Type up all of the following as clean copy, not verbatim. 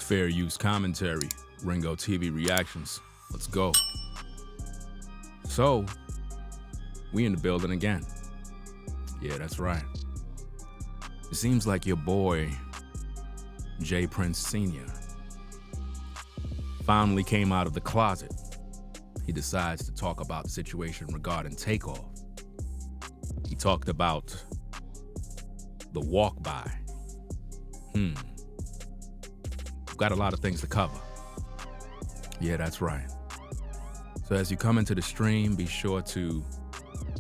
Fair use commentary, Ringo TV reactions. Let's go. So, we in the building again. Yeah, that's right. It seems like your boy, J. Prince Sr., finally came out of the closet. He decides to talk about the situation regarding TAKEOFF. He talked about the walk-by. We've got a lot of things to cover. Yeah, that's right. So as you come into the stream, be sure to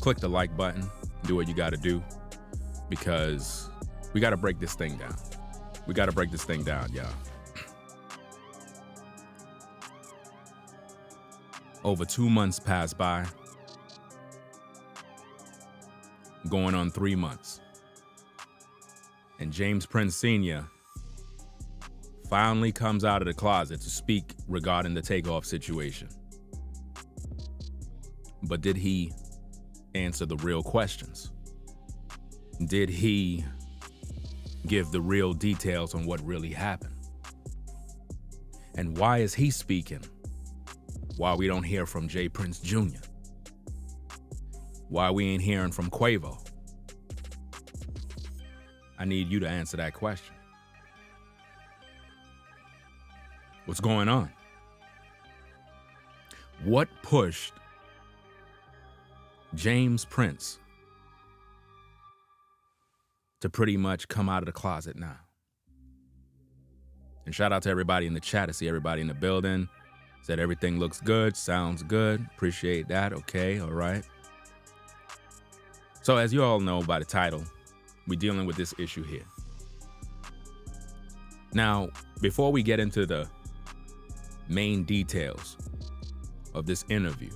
click the like button, do what you gotta do, because we gotta break this thing down. We gotta break this thing down, y'all. Over 2 months passed by, going on 3 months. And James Prince Sr. finally comes out of the closet to speak regarding the TAKEOFF situation. But did he answer the real questions? Did he give the real details on what really happened? And why is he speaking while we don't hear from J. Prince Jr.? Why we ain't hearing from Quavo? I need you to answer that question. What's going on? What pushed James Prince to pretty much come out of the closet now? And shout out to everybody in the chat. I see everybody in the building. Said everything looks good, sounds good. Appreciate that. Okay, all right. So as you all know by the title, we're dealing with this issue here. Now, before we get into the main details of this interview,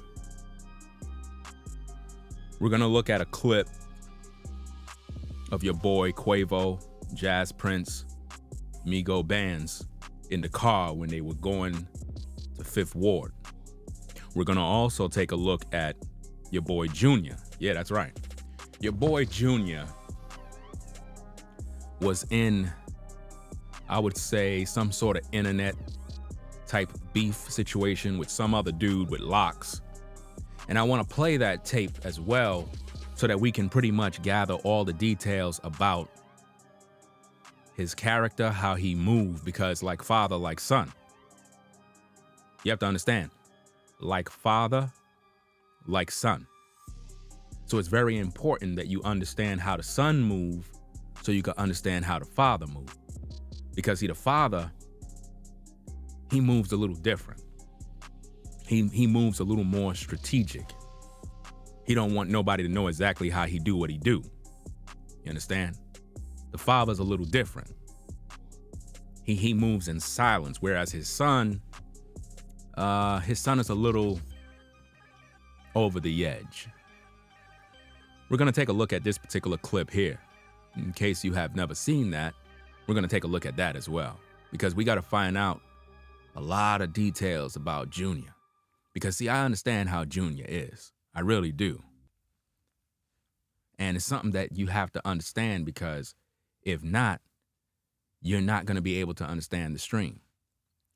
we're gonna look at a clip of your boy Quavo, Jazz Prince, Migo Bands in the car when they were going to Fifth Ward. We're gonna also take a look at your boy Junior. Yeah, that's right. Your boy Junior was in, I would say, some sort of internet type beef situation with some other dude with locks. And I want to play that tape as well so that we can pretty much gather all the details about his character, how he moved, because like father, like son. You have to understand, like father, like son. So it's very important that you understand how the son moved so you can understand how the father moved. Because see, the father, he moves a little different. He moves a little more strategic. He don't want nobody to know exactly how he do what he do. You understand? The father's a little different. He moves in silence, whereas his son is a little over the edge. We're gonna take a look at this particular clip here. In case you have never seen that, we're gonna take a look at that as well, because we gotta find out a lot of details about Junior. Because see, I understand how Junior is. I really do. And it's something that you have to understand, because if not, you're not gonna be able to understand the stream.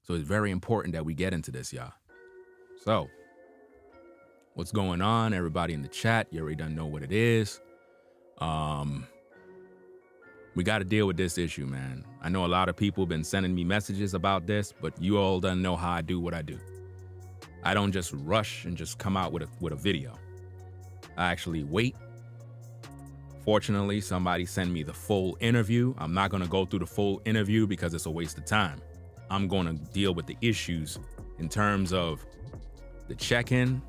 So it's very important that we get into this, y'all. So, what's going on? Everybody in the chat, you already done know what it is. We got to deal with this issue, man. I know a lot of people have been sending me messages about this, but you all done know how I do what I do. I don't just rush and just come out with a video. I actually wait. Fortunately, somebody sent me the full interview. I'm not going to go through the full interview because it's a waste of time. I'm going to deal with the issues in terms of the check-in,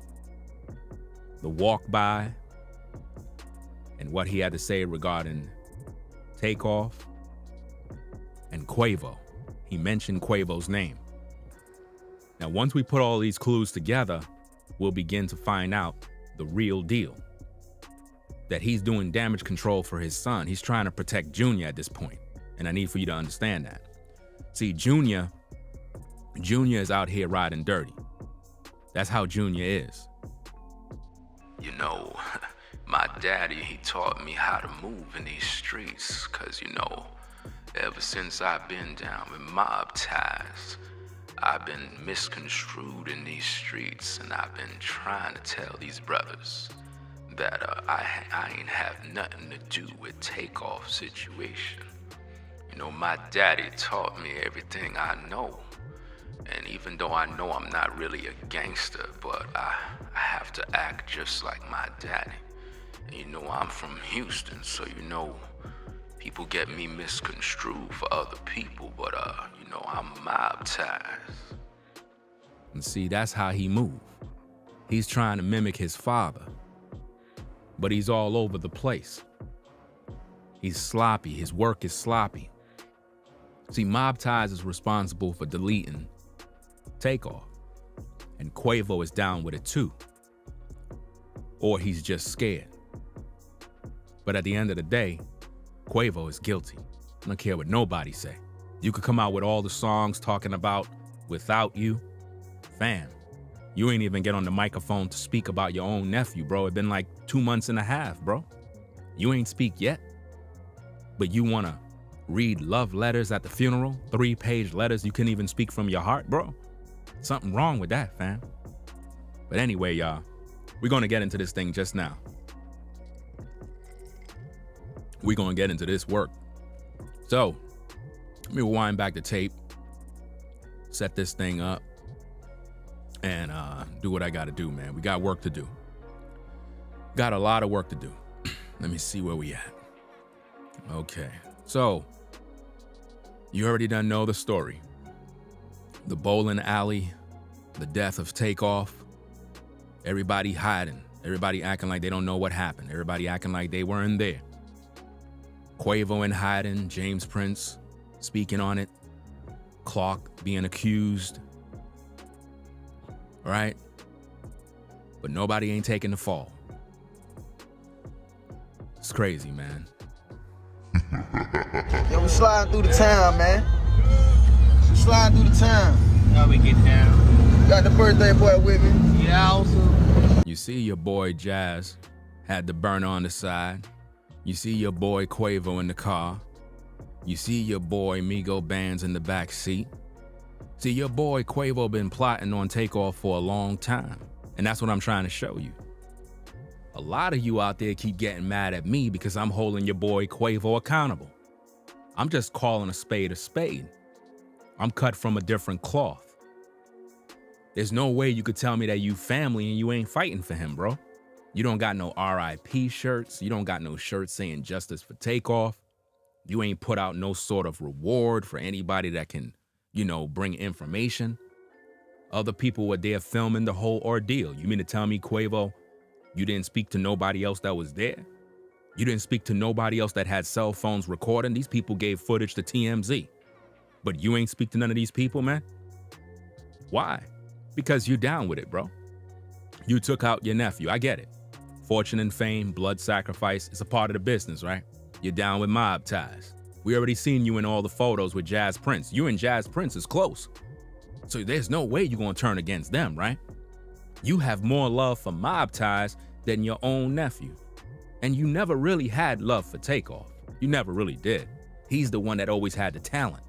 the walk-by, and what he had to say regarding TAKEOFF and Quavo. He mentioned Quavo's name. Now, once we put all these clues together, we'll begin to find out the real deal. That he's doing damage control for his son. He's trying to protect Junior at this point. And I need for you to understand that. See, Junior is out here riding dirty. That's how Junior is. You know, my daddy, he taught me how to move in these streets, 'cause you know, Ever since I've been down with mob ties, I've been misconstrued in these streets, and I've been trying to tell these brothers that I ain't have nothing to do with Takeoff situation. You know, my daddy taught me everything I know. And even though I know I'm not really a gangster, but I have to act just like my daddy. And you know, I'm from Houston, so you know, people get me misconstrued for other people, but you know, I'm mob ties. And see, that's how he moved. He's trying to mimic his father, but he's all over the place. He's sloppy, his work is sloppy. See, Mob Ties is responsible for deleting Takeoff, and Quavo is down with it too. Or he's just scared. But at the end of the day, Quavo is guilty. I don't care what nobody say. You could come out with all the songs talking about without you. Fam, you ain't even get on the microphone to speak about your own nephew, bro. It's been like 2 months and a half, bro. You ain't speak yet. But you wanna read love letters at the funeral? 3-page letters you couldn't even speak from your heart, bro? Something wrong with that, fam. But anyway, y'all, we're gonna get into this thing just now. We're gonna get into this work. So, let me rewind back the tape, set this thing up, and do what I gotta do, man. We got work to do. Got a lot of work to do. Let me see where we at. Okay, so you already done know the story. The bowling alley, the death of Takeoff, everybody hiding, everybody acting like they don't know what happened, everybody acting like they weren't there. Quavo in hiding, James Prince speaking on it, Clark being accused, right? But nobody ain't taking the fall. It's crazy, man. Yo, we sliding through the town, man. We sliding through the town. How we get down? Got the birthday boy with me. Yeah, also. You see your boy Jazz had the burner on the side. You see your boy Quavo in the car. You see your boy Migo Bands in the back seat. See, your boy Quavo been plotting on Takeoff for a long time, and that's what I'm trying to show you. A lot of you out there keep getting mad at me because I'm holding your boy Quavo accountable. I'm just calling a spade a spade. I'm cut from a different cloth. There's no way you could tell me that you family and you ain't fighting for him, bro. You don't got no RIP shirts. You don't got no shirts saying justice for Takeoff. You ain't put out no sort of reward for anybody that can, you know, bring information. Other people were there filming the whole ordeal. You mean to tell me, Quavo, you didn't speak to nobody else that was there? You didn't speak to nobody else that had cell phones recording? These people gave footage to TMZ. But you ain't speak to none of these people, man? Why? Because you down with it, bro. You took out your nephew. I get it. Fortune and fame, blood sacrifice, it's a part of the business, right? You're down with mob ties. We already seen you in all the photos with Jazz Prince. You and Jazz Prince is close. So there's no way you're gonna turn against them, right? You have more love for mob ties than your own nephew. And you never really had love for Takeoff. You never really did. He's the one that always had the talent.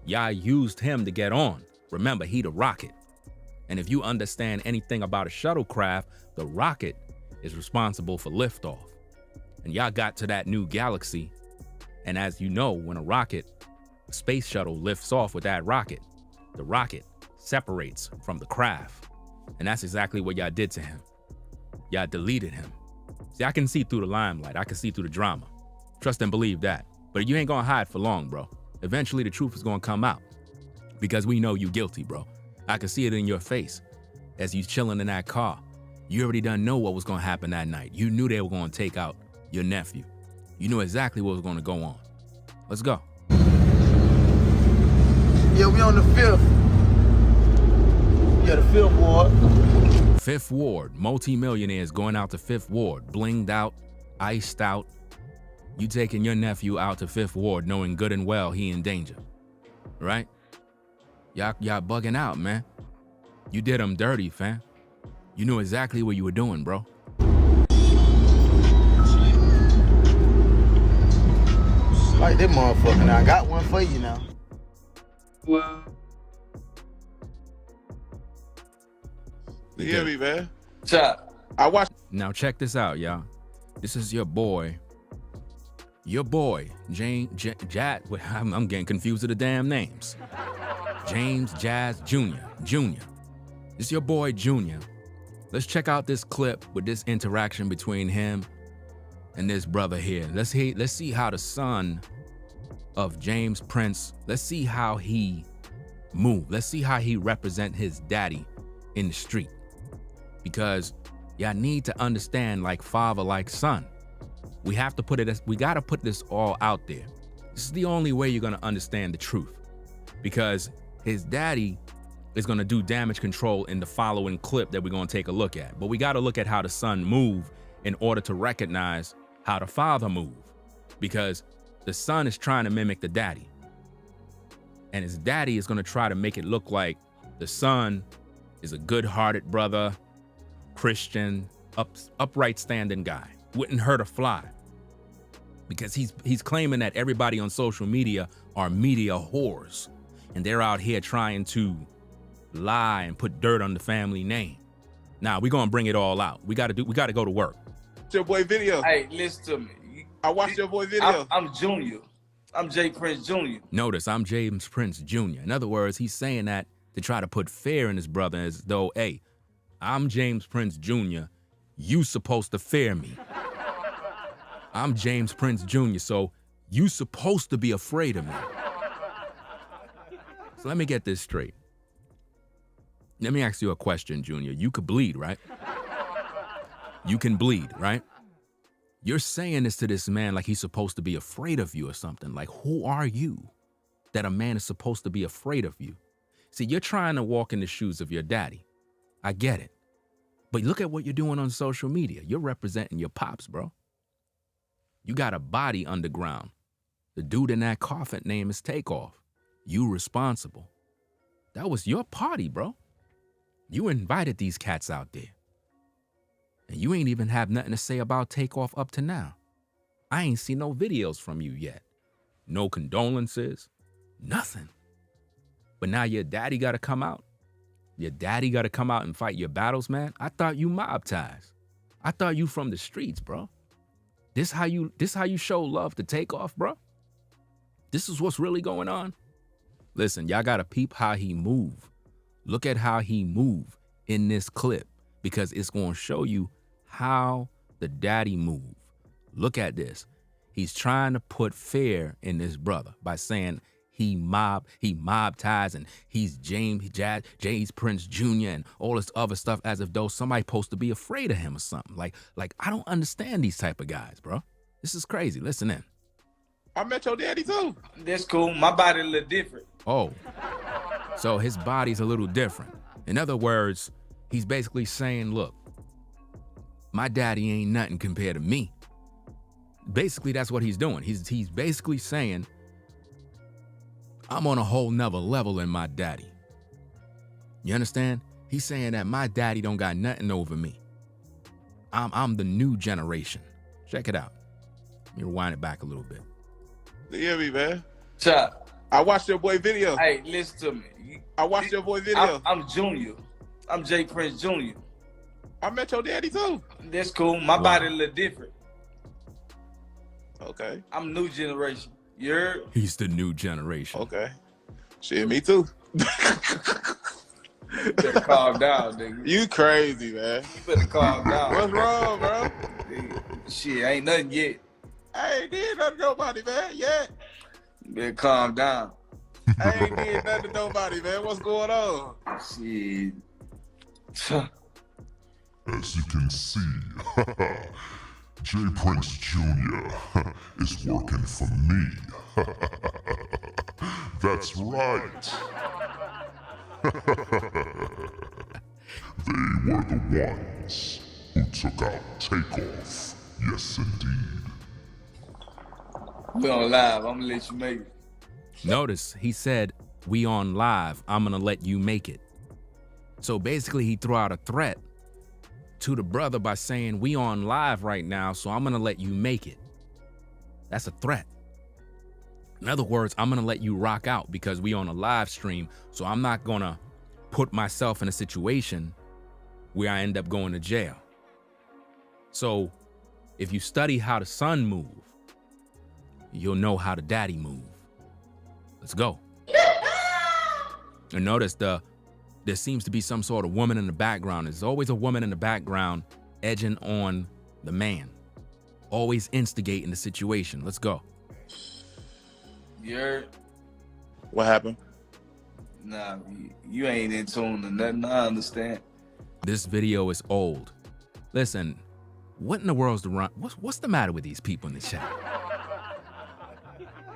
Y'all used him to get on. Remember, he the rocket. And if you understand anything about a shuttlecraft, the rocket is responsible for liftoff. And y'all got to that new galaxy. And as you know, when a space shuttle lifts off with that rocket, the rocket separates from the craft. And that's exactly what y'all did to him. Y'all deleted him. See, I can see through the limelight. I can see through the drama. Trust and believe that. But you ain't gonna hide for long, bro. Eventually the truth is gonna come out. Because we know you guilty, bro. I can see it in your face as you chilling in that car. You already done know what was gonna happen that night. You knew they were gonna take out your nephew. You knew exactly what was gonna go on. Let's go. Yeah, we on the 5th. Yeah, the 5th ward. 5th Ward, multi-millionaires going out to 5th Ward, blinged out, iced out. You taking your nephew out to 5th Ward knowing good and well he in danger, right? Y'all bugging out, man. You did him dirty, fam. You knew exactly what you were doing, bro. Like this motherfucker now. I got one for you now. Well, You hear me, man? chop. I watched. Now check this out, y'all. This is your boy, I'm getting confused with the damn names. James Jazz Jr. This your boy Junior. Let's check out this clip with this interaction between him and this brother here. Let's see how the son of James Prince, let's see how he move. Let's see how he represent his daddy in the street. Because y'all need to understand, like father, like son. We gotta put this all out there. This is the only way you're gonna understand the truth. Because his daddy is gonna do damage control in the following clip that we're gonna take a look at. But we gotta look at how the son move in order to recognize how the father move. Because the son is trying to mimic the daddy. And his daddy is gonna try to make it look like the son is a good-hearted brother, Christian, upright standing guy. Wouldn't hurt a fly. Because he's claiming that everybody on social media are media whores. And they're out here trying to lie and put dirt on the family name. Now we're gonna bring it all out. We gotta go to work. Your boy video. Hey, listen to me. I watched your boy video. I'm Junior. I'm Jay Prince Jr. Notice I'm James Prince Jr. In other words, he's saying that to try to put fear in his brother, as though, hey, I'm James Prince Jr. You supposed to fear me. I'm James Prince Jr., so you supposed to be afraid of me. So let me get this straight. Let me ask you a question, Junior. You could bleed, right? You can bleed, right? You're saying this to this man like he's supposed to be afraid of you or something. Like, who are you that a man is supposed to be afraid of you? See, you're trying to walk in the shoes of your daddy. I get it. But look at what you're doing on social media. You're representing your pops, bro. You got a body underground. The dude in that coffin name is TAKEOFF. You responsible. That was your party, bro. You invited these cats out there. And you ain't even have nothing to say about TAKEOFF up to now. I ain't seen no videos from you yet. No condolences, nothing. But now your daddy gotta come out. Your daddy gotta come out and fight your battles, man. I thought you mob ties. I thought you from the streets, bro. This how you show love to TAKEOFF, bro? This is what's really going on? Listen, y'all gotta peep how he move. Look at how he move in this clip, because it's gonna show you how the daddy move. Look at this. He's trying to put fear in this brother by saying he mob ties and he's James Prince Jr. and all this other stuff, as if though somebody supposed to be afraid of him or something. Like I don't understand these type of guys, bro. This is crazy. Listen in. I met your daddy too. That's cool. My body a little different. Oh, so his body's a little different. In other words, he's basically saying, look, my daddy ain't nothing compared to me. Basically, that's what he's doing. He's basically saying, I'm on a whole nother level than my daddy. You understand? He's saying that my daddy don't got nothing over me. I'm the new generation. Check it out. Let me rewind it back a little bit. You hear me, man? Chop. I watched your boy video. Hey, listen to me. I watched your boy video. I'm Junior. I'm Jay Prince Jr. I met your daddy too. That's cool. My body a little different. Okay. I'm new generation. You heard? He's the new generation. Okay. Shit, me too. You better calm down, nigga. You crazy, man. You better calm down. What's wrong, bro? Shit, ain't nothing yet. I ain't did nothing to nobody, man, yet. You better calm down. I ain't did nothing to nobody, man. What's going on? Shit. As you can see, J. Prince Jr. is working for me. That's right. They were the ones who took out TAKEOFF. Yes, indeed. We on live. I'm gonna let you make it. Notice he said, we on live, I'm gonna let you make it. So basically he threw out a threat to the brother by saying, we on live right now, so I'm gonna let you make it. That's a threat. In other words, I'm gonna let you rock out because we on a live stream, so I'm not gonna put myself in a situation where I end up going to jail. So if you study how the son move, you'll know how the daddy move. Let's go. And notice there seems to be some sort of woman in the background. There's always a woman in the background edging on the man, always instigating the situation. Let's go. You heard? What happened? Nah, you ain't in tune to nothing. I understand. This video is old. Listen, what in the world's the run? What's the matter with these people in the chat?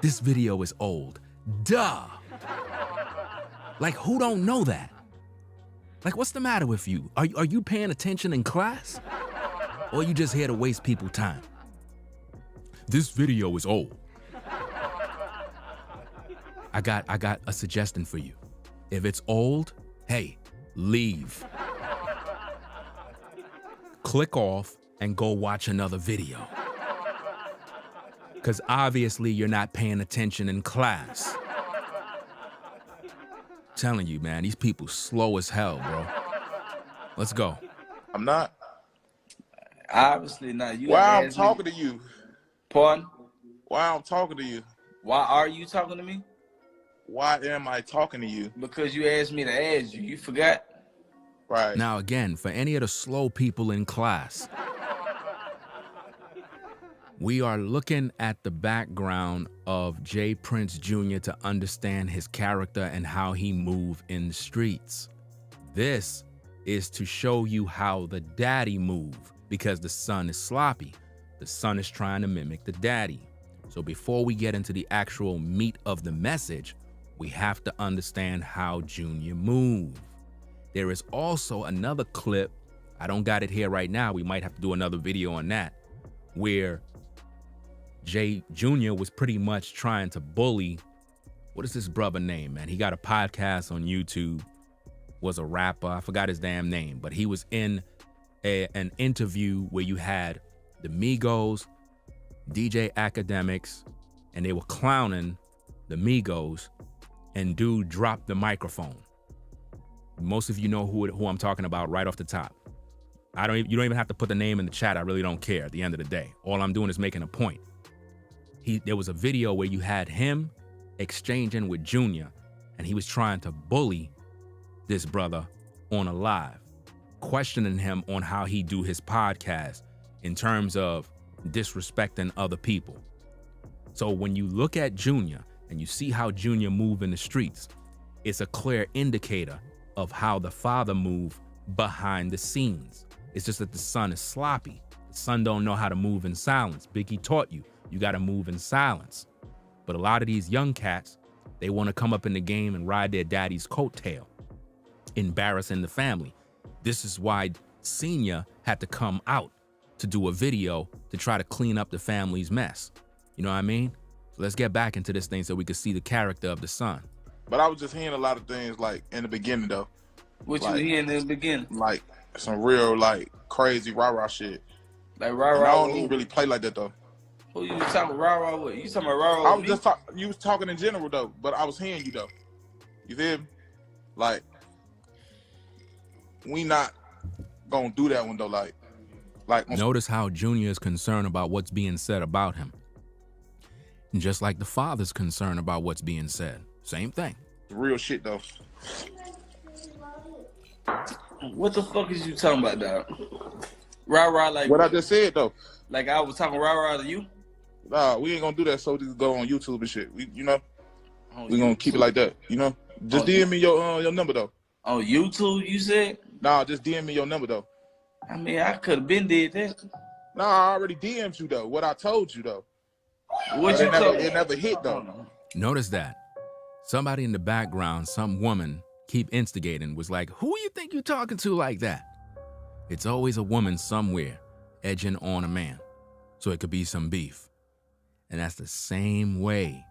This video is old. Duh. Like, who don't know that? Like, what's the matter with you? Are you paying attention in class? Or are you just here to waste people's time? This video is old. I got a suggestion for you. If it's old, hey, leave. Click off and go watch another video. Because obviously you're not paying attention in class. Telling you, man, these people slow as hell, bro. Let's go. I'm not. Obviously not. You Why gotta I'm ask me. talking to you? Pardon? Why I'm talking to you? Why are you talking to me? Why am I talking to you? Because you asked me to ask you. You forgot? Right. Now again, for any of the slow people in class, we are looking at the background of Jay Prince Jr. to understand his character and how he move in the streets. This is to show you how the daddy move, because the son is sloppy. The son is trying to mimic the daddy. So before we get into the actual meat of the message, we have to understand how Junior move. There is also another clip, I don't got it here right now, we might have to do another video on that, where Jay Jr. was pretty much trying to bully, what is this brother name, man? He got a podcast on YouTube, was a rapper, I forgot his damn name, but he was in an interview where you had the Migos, DJ Academics, and they were clowning the Migos, and dude dropped the microphone. Most of you know who I'm talking about right off the top. You don't even have to put the name in the chat. I really don't care at the end of the day. All I'm doing is making a point. There was a video where you had him exchanging with Junior, and he was trying to bully this brother on a live, questioning him on how he do his podcast in terms of disrespecting other people. So when you look at Junior and you see how Junior move in the streets, it's a clear indicator of how the father move behind the scenes. It's just that the son is sloppy. The son don't know how to move in silence. Biggie taught you gotta move in silence. But a lot of these young cats, they wanna come up in the game and ride their daddy's coattail, embarrassing the family. This is why Senior had to come out to do a video to try to clean up the family's mess. You know what I mean? So let's get back into this thing so we can see the character of the son. But I was just hearing a lot of things like in the beginning though. What Like- you hearing in the beginning? Like some real like crazy rah-rah shit. Like And rah I rah. don't even really play like that though. Who you talking rah rah with? You talking about rah I rah was with just me? you was talking in general though, but I was hearing you though. You feel me? Like we not gonna do that one though. Like Notice how Junior is concerned about what's being said about him. And just like the father's concerned about what's being said. Same thing. real shit though. What the fuck is you talking about, dog? Rah rah like What I just said though. like I was talking rah rah to you? Nah, we ain't gonna do that. So just go on YouTube and shit. We, you know, On we gonna keep it like that. You know, just Oh, DM me your number though. On YouTube, you said? Nah, just DM me your number though. I mean, I could have been did that. Nah, I already DM'd you though. What I told you though. What But you told it never hit though. Notice that. Somebody in the background, some woman, keep instigating, was like, who you think you talking to like that? It's always a woman somewhere edging on a man. So it could be some beef. And that's the same way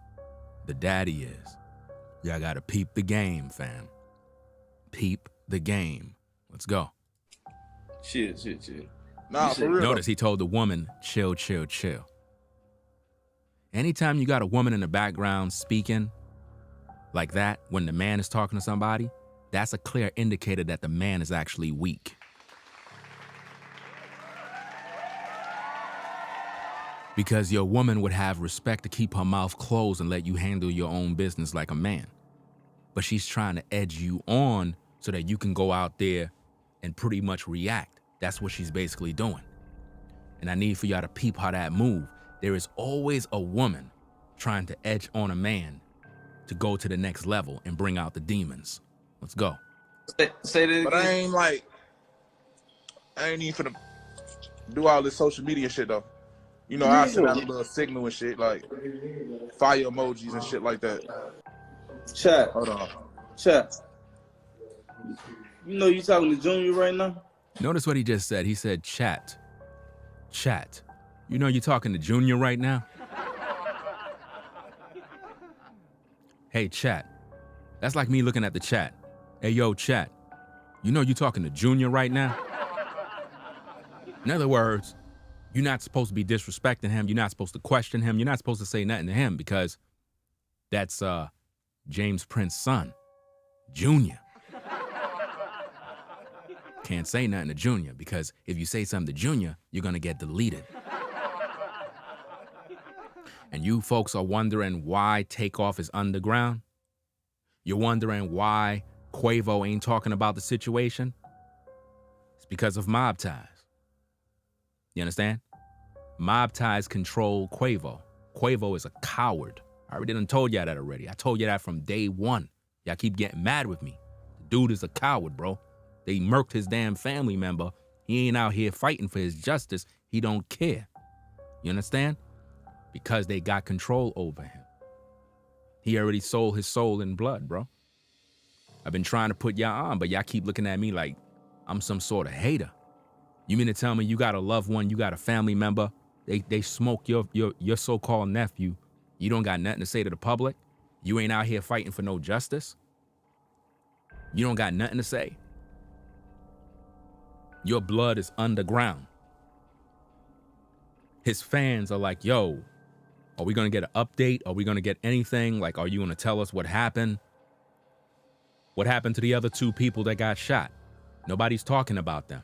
the daddy is. Y'all gotta peep the game, fam. Peep the game. Let's go. Shit. Nah, You for said- real. Notice he told the woman, chill, chill, chill. Anytime you got a woman in the background speaking like that when the man is talking to somebody, that's a clear indicator that the man is actually weak. Because your woman would have respect to keep her mouth closed and let you handle your own business like a man. But she's trying to edge you on so that you can go out there and pretty much react. That's what she's basically doing. And I need for y'all to peep how that move. There is always a woman trying to edge on a man to go to the next level and bring out the demons. Let's go. Say that again. But I ain't even finna do all this social media shit though. You know, I send out a little signal and shit, like fire emojis and shit like that. Chat. Hold on. Chat. You know you talking to Junior right now? Notice what he just said. He said, chat. Chat. You know you're talking to Junior right now? Hey, chat. That's like me looking at the chat. Hey, yo, chat. You know you're talking to Junior right now? In other words, you're not supposed to be disrespecting him. You're not supposed to question him. You're not supposed to say nothing to him because that's James Prince's son, Junior. Can't say nothing to Junior because if you say something to Junior, you're going to get deleted. And you folks are wondering why Takeoff is underground? You're wondering why Quavo ain't talking about the situation? It's because of mob ties. You understand? Mob ties control Quavo. Quavo is a coward. I already done told y'all that already. I told you that from day one. Y'all keep getting mad with me. The dude is a coward, bro. They murked his damn family member. He ain't out here fighting for his justice. He don't care. You understand? Because they got control over him. He already sold his soul in blood, bro. I've been trying to put y'all on, but y'all keep looking at me like I'm some sort of hater. You mean to tell me you got a loved one, you got a family member, they smoke your so-called nephew, you don't got nothing to say to the public? You ain't out here fighting for no justice? You don't got nothing to say? Your blood is underground. His fans are like, yo, are we gonna get an update? Are we gonna get anything? Like, are you gonna tell us what happened? What happened to the other two people that got shot? Nobody's talking about them.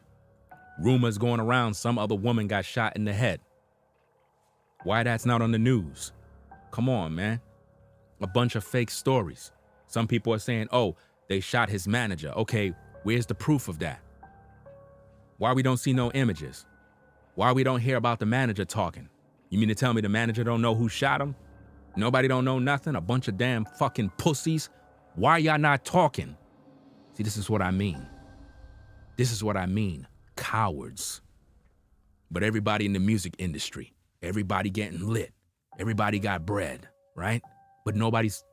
Rumors going around some other woman got shot in the head. Why that's not on the news? Come on, man. A bunch of fake stories. Some people are saying, oh, they shot his manager. Okay, where's the proof of that? Why we don't see no images? Why we don't hear about the manager talking? You mean to tell me the manager don't know who shot him? Nobody don't know nothing? A bunch of damn fucking pussies? Why y'all not talking? See, this is what I mean. This is what I mean. Cowards. But everybody in the music industry, everybody getting lit, everybody got bread, right? But nobody's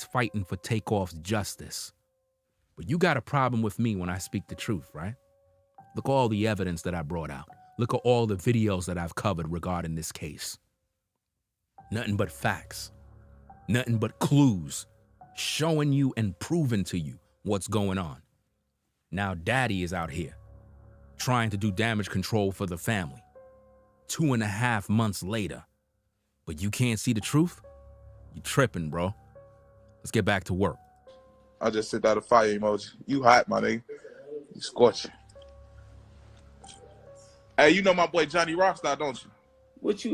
fighting for Takeoff's justice. But you got a problem with me when I speak the truth, right? Look at all the evidence that I brought out. Look at all the videos that I've covered regarding this case. Nothing but facts. Nothing but clues. Showing you and proving to you what's going on. Now daddy is out here trying to do damage control for the family. 2.5 months later. But you can't see the truth? You tripping, bro. Let's get back to work. I just sent out a fire emoji. You hot, my nigga. You scorching. Hey, you know my boy Johnny Rockstar, don't you? What's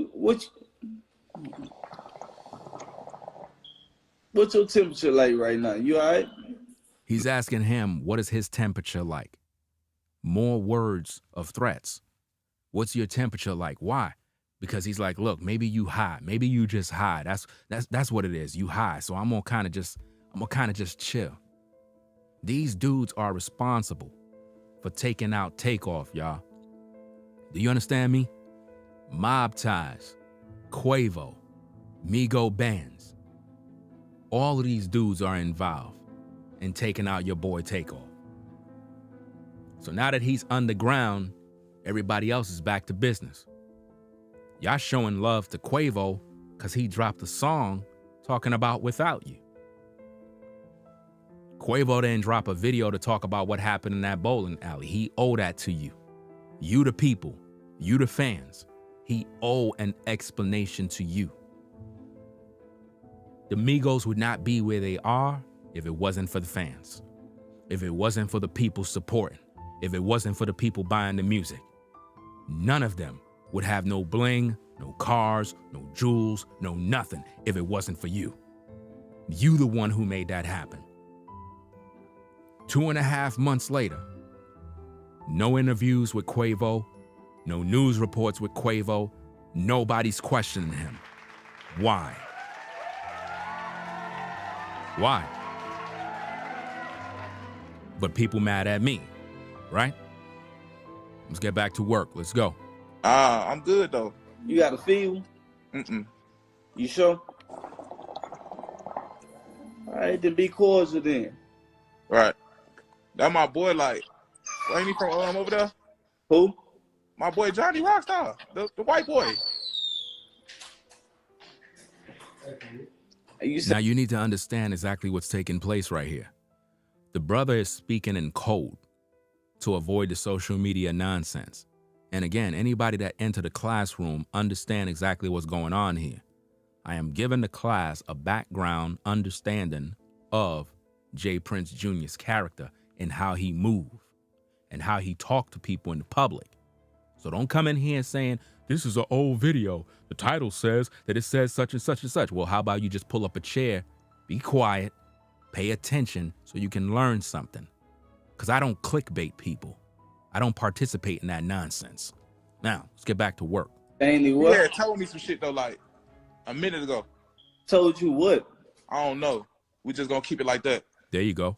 your temperature like right now? You all right? He's asking him, what is his temperature like? More words of threats. What's your temperature like? Why? Because he's like, look, maybe you high. Maybe you just high. That's what it is. You high. So I'm gonna kind of just chill. These dudes are responsible for taking out Takeoff, y'all. Do you understand me? Mob ties, Quavo, Migo bands. All of these dudes are involved in taking out your boy Takeoff. So now that he's underground, everybody else is back to business. Y'all showing love to Quavo because he dropped a song talking about Without You. Quavo didn't drop a video to talk about what happened in that bowling alley. He owe that to you. You the people, you the fans. He owe an explanation to you. The Migos would not be where they are if it wasn't for the fans, if it wasn't for the people supporting, if it wasn't for the people buying the music. None of them would have no bling, no cars, no jewels, no nothing if it wasn't for you. You the one who made that happen. 2.5 months later, no interviews with Quavo, no news reports with Quavo, nobody's questioning him. Why? Why? But people mad at me, right? Let's get back to work. Let's go. I'm good though. You got a feel? You sure? All right, then be cordial then. Right. That my boy, like, ain't he from over there? Who? My boy Johnny Rockstar, the white boy. Now you need to understand exactly what's taking place right here. The brother is speaking in code to avoid the social media nonsense. And again, anybody that entered the classroom understand exactly what's going on here. I am giving the class a background understanding of J. Prince Jr.'s character and how he moved and how he talked to people in the public. So don't come in here saying, this is an old video. The title says that it says such and such and such. Well, how about you just pull up a chair, be quiet, pay attention so you can learn something. Because I don't clickbait people. I don't participate in that nonsense. Now, let's get back to work. Ain't what? Yeah, told me some shit though, like a minute ago. Told you what? I don't know. We just gonna keep it like that. There you go.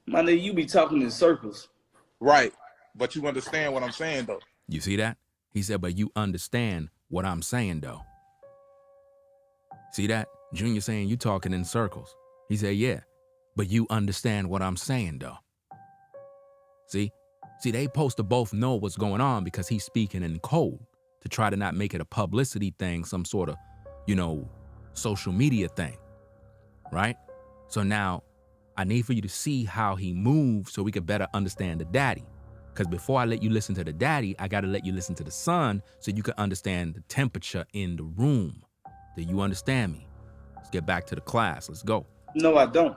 My nigga, you be talking in circles. Right. But you understand what I'm saying though. You see that? He said, but you understand what I'm saying though. See that? Junior saying you talking in circles. He said, yeah, but you understand what I'm saying though. See, they supposed to both know what's going on because he's speaking in code to try to not make it a publicity thing, some sort of, social media thing, right? So now I need for you to see how he moves so we could better understand the daddy. Because before I let you listen to the daddy, I got to let you listen to the son so you can understand the temperature in the room. Do you understand me? Let's get back to the class. Let's go. No, I don't.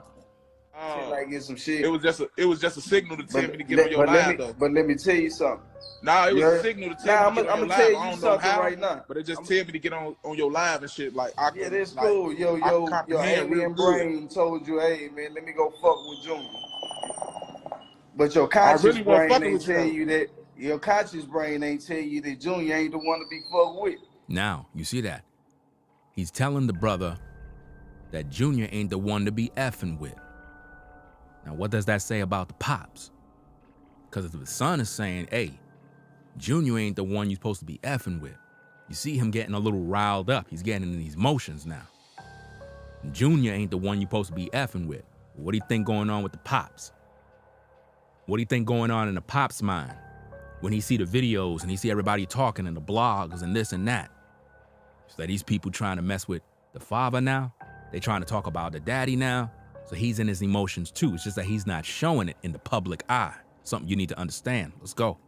Like get some shit. It was just a signal to tell me to get on your live though. But let me tell you something. Nah, it was a signal to tell me to get on your live. Tell you I don't know something how, right now. but it just tell me to get on your live and shit. Like Yeah, that's cool. Your alien brain told you, hey man, let me go fuck with Junior. But your conscious brain ain't tell you that. Your conscious brain ain't tell you that Junior ain't the one to be fucked with. Now, you see that? He's telling the brother that Junior ain't the one to be effing with. Now, what does that say about the pops? Because the son is saying, hey, Junior ain't the one you're supposed to be effing with. You see him getting a little riled up. He's getting in these motions now. Junior ain't the one you're supposed to be effing with. What do you think going on with the pops? What do you think going on in the pop's mind when he see the videos and he see everybody talking in the blogs and this and that? So that these people trying to mess with the father now? They trying to talk about the daddy now? So he's in his emotions too. It's just that he's not showing it in the public eye. Something you need to understand. Let's go.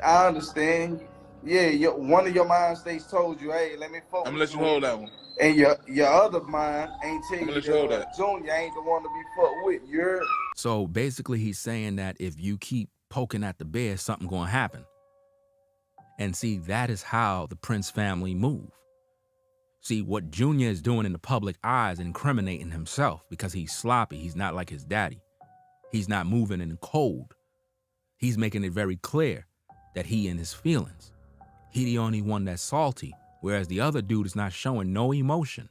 I understand. Yeah, one of your mind states told you, hey, let me focus. I'm gonna let you hold that one. And your other mind ain't telling you that Junior ain't the one to be fucked with. You're. So basically he's saying that if you keep poking at the bear, something gonna happen. And see, that is how the Prince family move. See, what Junior is doing in the public eye is incriminating himself because he's sloppy. He's not like his daddy. He's not moving in code. He's making it very clear that he in his feelings. He the only one that's salty, whereas the other dude is not showing no emotion.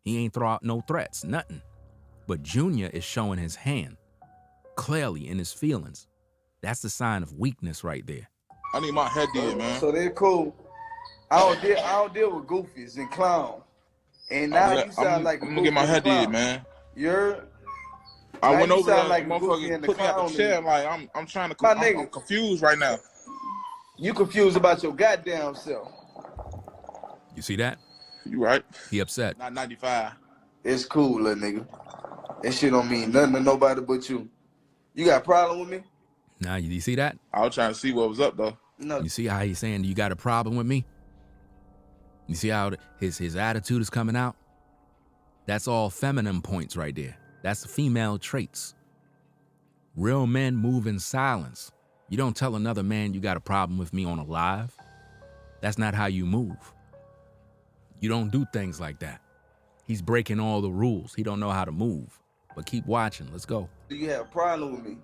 He ain't throw out no threats, nothing. But Junior is showing his hand, clearly in his feelings. That's the sign of weakness right there. I need my head in, man. So they're cool. I don't deal with goofies and clowns. And now you sound like a I'm gonna get my head in, man. I went over there, like motherfucker put me out the chair. Like I'm trying to. I'm confused right now. You confused about your goddamn self. You see that? You right. He upset. Not 95. It's cool, little nigga. That shit don't mean nothing to nobody but you. You got a problem with me? Now, you see that? I was trying to see what was up though. No. You see how he's saying you got a problem with me? You see how his attitude is coming out? That's all feminine points right there. That's female traits. Real men move in silence. You don't tell another man you got a problem with me on a live. That's not how you move. You don't do things like that. He's breaking all the rules. He don't know how to move. But keep watching. Let's go. Do you have a problem with me?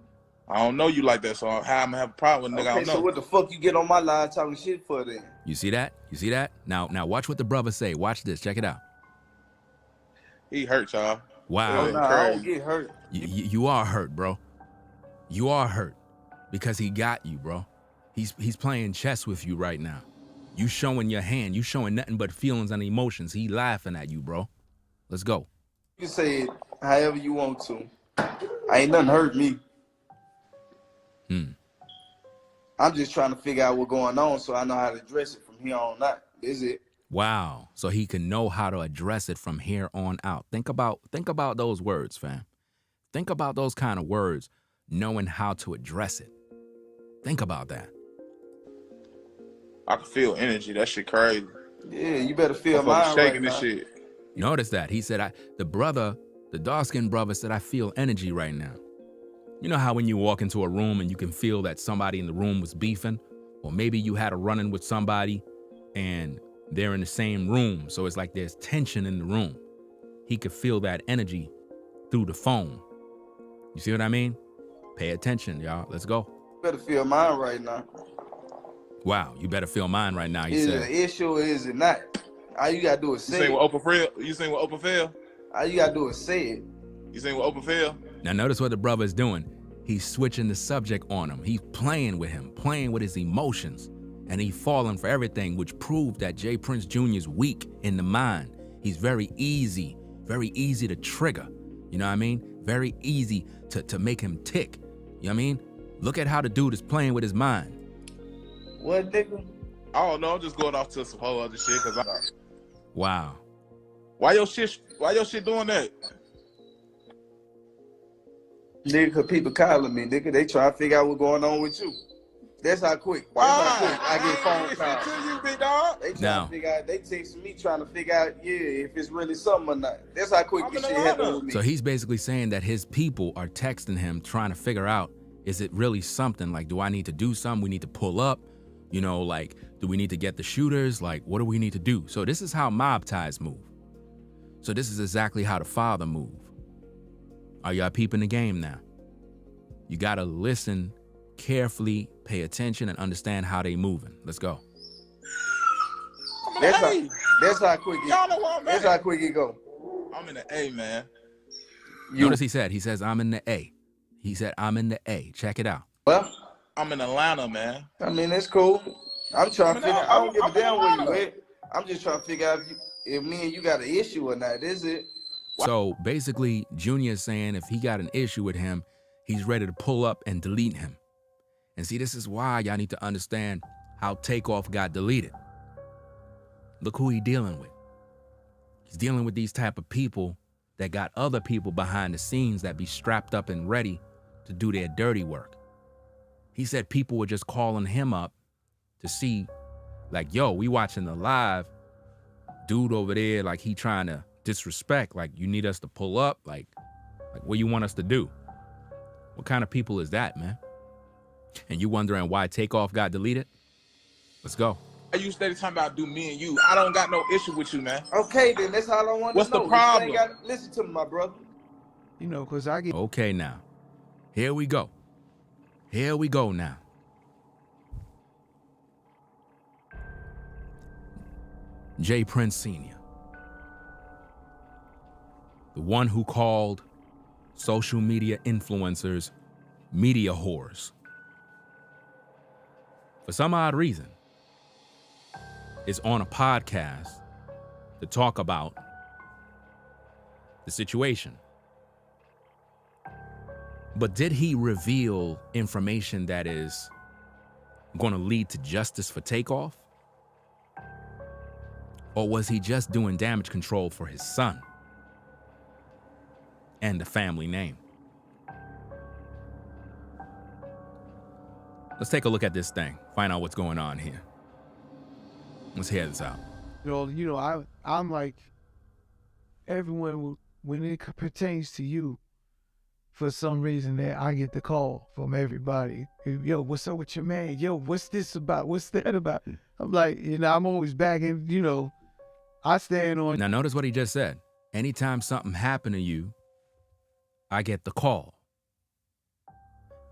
I don't know you like that, so how I'm gonna have a problem with a nigga I don't know? So what the fuck you get on my live talking shit for then? You see that? You see that? Now watch what the brother say. Watch this. Check it out. He hurt, y'all. Wow. Oh, nah, I don't get hurt. You are hurt, bro. You are hurt because he got you, bro. He's playing chess with you right now. You showing your hand. You showing nothing but feelings and emotions. He laughing at you, bro. Let's go. You can say it however you want to. Ain't nothing hurt me. I'm just trying to figure out what's going on so I know how to address it from here on out. Is it? Wow. So he can know how to address it from here on out. Think about those words, fam. Think about those kind of words, knowing how to address it. Think about that. I can feel energy. That shit crazy. Yeah, you better feel mine shaking right this now. shit. Notice that. He said, the dark-skinned brother said, I feel energy right now. You know how when you walk into a room and you can feel that somebody in the room was beefing? Or maybe you had a run-in with somebody and they're in the same room. So it's like there's tension in the room. He could feel that energy through the phone. You see what I mean? Pay attention, y'all. Let's go. You better feel mine right now. Wow, you better feel mine right now, he Is said. it an issue or is it not? All you gotta do is say it. You sing with Oprah feel? All you gotta do is say it. You sing with Oprah feel? Now notice what the brother is doing. He's switching the subject on him. He's playing with him, playing with his emotions. And he's falling for everything, which proved that J. Prince Jr. is weak in the mind. He's very easy to trigger. You know what I mean? Very easy to make him tick. You know what I mean? Look at how the dude is playing with his mind. What, nigga? I don't know. I'm just going off to some whole other shit. Wow. Why your shit doing that? Nigga, cause people calling me, nigga. They try to figure out what's going on with you. That's how quick. Why? That's how quick I get phone calls. To you, big dog. They trying to figure out. They texting me trying to figure out, if it's really something or not. That's how quick this shit happened with me. So he's basically saying that his people are texting him, trying to figure out, is it really something? Like, do I need to do something? We need to pull up. You know, like, do we need to get the shooters? Like, what do we need to do? So this is how mob ties move. So this is exactly how the father move. Are y'all peeping the game now? You gotta listen carefully, pay attention, and understand how they moving. Let's go. That's how quick it. Y'all know what I'm That's how quick it go. I'm in the A, man. Notice he says, I'm in the A. He said, I'm in the A. Check it out. Well, I'm in Atlanta, man. I mean, that's cool. I'm trying to figure out. I don't give a damn where you at. I'm just trying to figure out if me and you got an issue or not. Is it? So basically, Junior is saying if he got an issue with him, he's ready to pull up and delete him. And see, this is why y'all need to understand how TAKEOFF got deleted. Look who he dealing with. He's dealing with these type of people that got other people behind the scenes that be strapped up and ready to do their dirty work. He said people were just calling him up to see, like, yo, we watching the live. Dude over there, like, he trying to disrespect. Like, you need us to pull up? Like what you want us to do? What kind of people is that, man? And you wondering why TAKEOFF got deleted? Let's go. You steady talking about do me and you. I don't got no issue with you, man. Okay, then that's all I want to know. What's the problem? Listen to me, my brother. You know, because I get... Okay, now. Here we go. Here we go now. J. Prince Sr., the one who called social media influencers media whores, for some odd reason, is on a podcast to talk about the situation. But did he reveal information that is going to lead to justice for TAKEOFF? Or was he just doing damage control for his son and the family name? Let's take a look at this thing, find out what's going on here. Let's hear this out. You know, I'm like, everyone, when it pertains to you, for some reason that I get the call from everybody. Yo, what's up with your man? Yo, what's this about? What's that about? I'm like, I'm always backing, I stand on. Now notice what he just said. Anytime something happened to you, I get the call.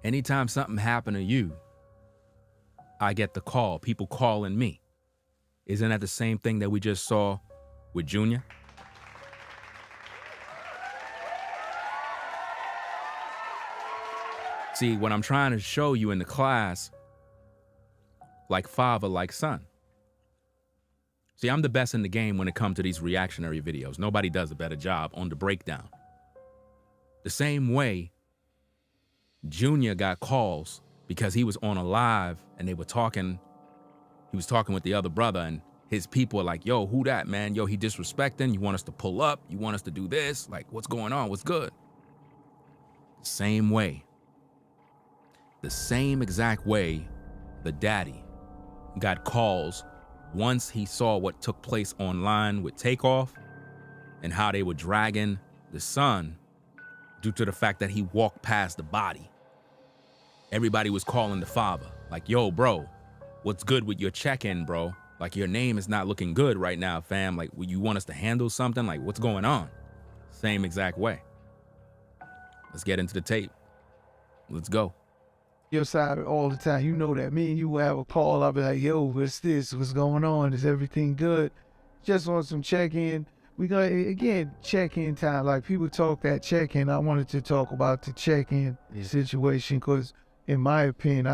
Anytime something happened to you, I get the call. People calling me. Isn't that the same thing that we just saw with Junior? See, what I'm trying to show you in the class, like father, like son. See, I'm the best in the game when it comes to these reactionary videos. Nobody does a better job on the breakdown. The same way Junior got calls because he was on a live and they were talking, he was talking with the other brother and his people were like, yo, who that, man? Yo, he disrespecting. You want us to pull up? You want us to do this? Like, what's going on? What's good? Same way. The same exact way the daddy got calls once he saw what took place online with TAKEOFF and how they were dragging the son due to the fact that he walked past the body. Everybody was calling the father, like, yo, bro, what's good with your check-in, bro? Like, your name is not looking good right now, fam. Like, you want us to handle something? Like, what's going on? Same exact way. Let's get into the tape. Let's go. Your side all the time. You know that. Me and you will have a call. I'll be like, yo, what's this? What's going on? Is everything good? Just want some check-in. We got, again, check-in time. Like, people talk that check-in. I wanted to talk about the check-in situation because, in my opinion,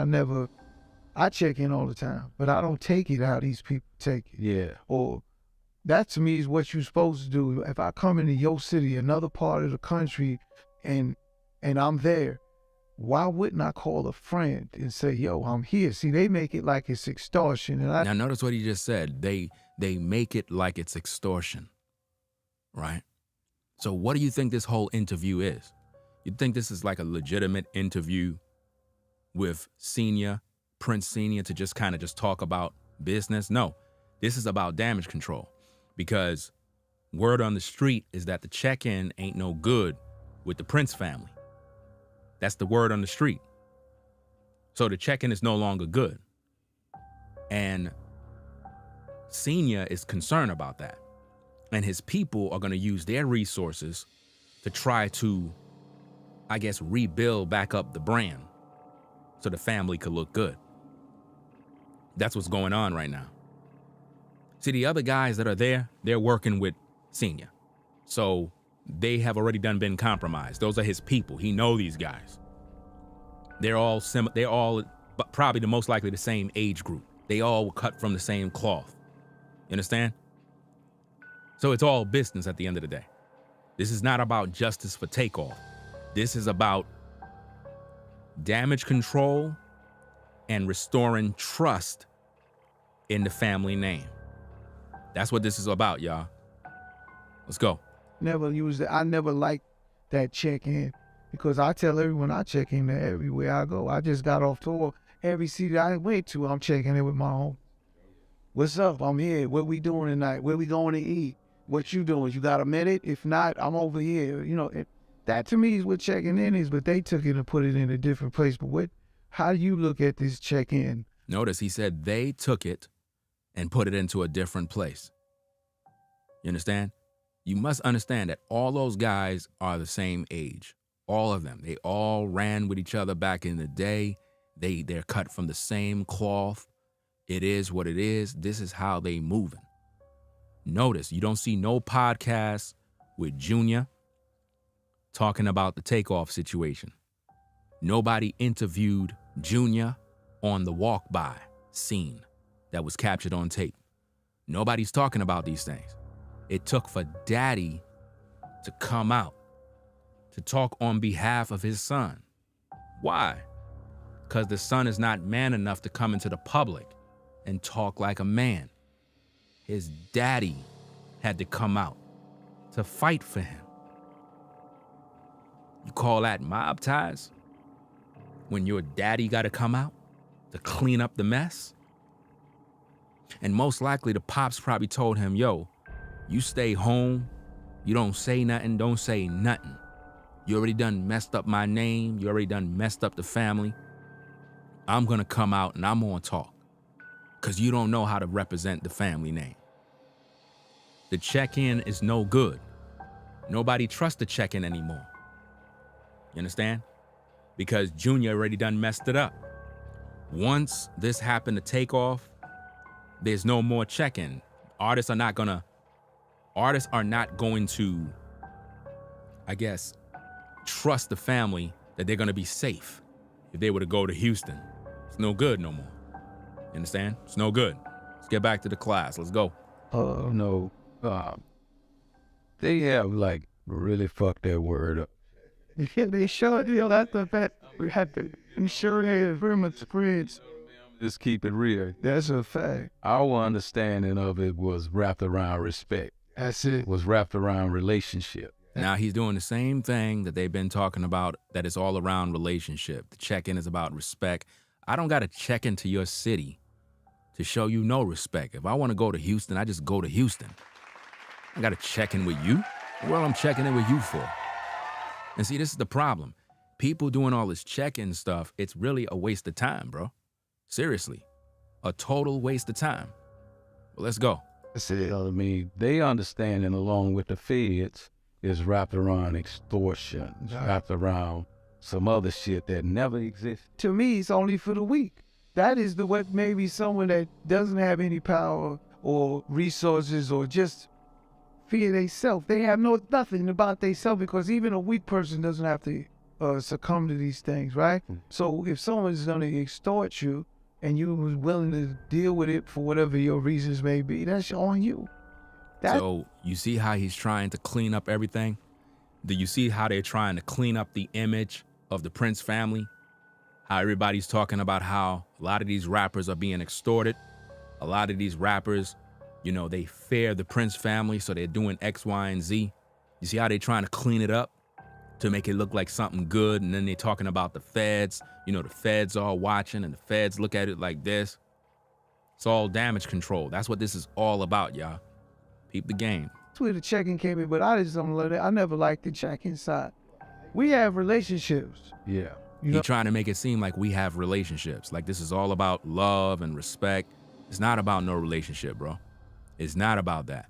I check in all the time, but I don't take it how these people take it. Yeah. Or that to me is what you're supposed to do. If I come into your city, another part of the country, and I'm there, why wouldn't I call a friend and say, yo, I'm here? See, they make it like it's extortion. And now notice what he just said. They make it like it's extortion, right? So what do you think this whole interview is? You think this is like a legitimate interview with Prince Senior to just kind of just talk about business? No, this is about damage control because word on the street is that the check-in ain't no good with the Prince family. That's the word on the street. So the check-in is no longer good. And Senior is concerned about that. And his people are going to use their resources to try to, I guess, rebuild back up the brand so the family could look good. That's what's going on right now. See, the other guys that are there, they're working with Senior. So they have already been compromised. Those are his people. He know these guys. They're all probably the most likely the same age group. They all were cut from the same cloth. You understand? So it's all business at the end of the day. This is not about justice for TAKEOFF. This is about damage control and restoring trust in the family name. That's what this is about, y'all. Let's go. Never used it. I never liked that check-in because I tell everyone I check in there everywhere I go. I just got off tour. Every city I went to, I'm checking in with my home. What's up? I'm here. What we doing tonight? Where we going to eat? What you doing? You got a minute? If not, I'm over here. That to me is what checking in is, but they took it and put it in a different place. But how do you look at this check-in? Notice he said they took it and put it into a different place. You understand? You must understand that all those guys are the same age. All of them. They all ran with each other back in the day. They're cut from the same cloth. It is what it is. This is how they moving. Notice you don't see no podcasts with Junior talking about the TAKEOFF situation. Nobody interviewed Junior on the walk-by scene that was captured on tape. Nobody's talking about these things. It took for Daddy to come out to talk on behalf of his son. Why? Because the son is not man enough to come into the public and talk like a man. His daddy had to come out to fight for him. You call that mob ties? When your daddy got to come out to clean up the mess? And most likely the pops probably told him, yo, you stay home You don't say nothing, don't say nothing. You already done messed up my name. You already done messed up the family. I'm gonna come out and I'm gonna talk. Cause you don't know how to represent the family name. The check-in is no good. Nobody trusts the check-in anymore. You understand? Because Junior already done messed it up. Once this happened to Takeoff, there's no more check-in. Artists are not going to, I guess, trust the family that they're gonna be safe if they were to go to Houston. It's no good no more. You understand? It's no good. Let's get back to the class. Let's go. No. They have like really fucked that word up. Yeah, they sure do. That's the fact. We have to ensure they very much spreads. Just keep it real. That's a fact. Our understanding of it was wrapped around respect. That's it. Was wrapped around relationship. Now he's doing the same thing that they've been talking about, that it's all around relationship. The check-in is about respect. I don't got to check into your city to show you no respect. If I want to go to Houston, I just go to Houston. I got to check in with you. Well, I'm checking in with you for. And see, this is the problem. People doing all this check-in stuff, it's really a waste of time, bro. Seriously. A total waste of time. Well, let's go. That's it. I mean, they understanding along with the feds is wrapped around extortion, wrapped around some other shit that never existed. To me, it's only for the weak. That is the what maybe someone that doesn't have any power or resources or just fear theyself. They have nothing about themselves, because even a weak person doesn't have to succumb to these things, right? So if someone's going to extort you and you was willing to deal with it for whatever your reasons may be, that's on you. So you see how he's trying to clean up everything? Do you see how they're trying to clean up the image of the Prince family? How everybody's talking about how a lot of these rappers are being extorted. A lot of these rappers, you know, they fear the Prince family, so they're doing X, Y, and Z. You see how they're trying to clean it up to make it look like something good, and then they're talking about the feds. You know, the feds are watching, and the feds look at it like this. It's all damage control. That's what this is all about, y'all. Peep the game. That's where the check-in came in, but I just don't let it. I never liked the check-in side. We have relationships. Yeah. He's trying to make it seem like we have relationships. Like this is all about love and respect. It's not about no relationship, bro. It's not about that.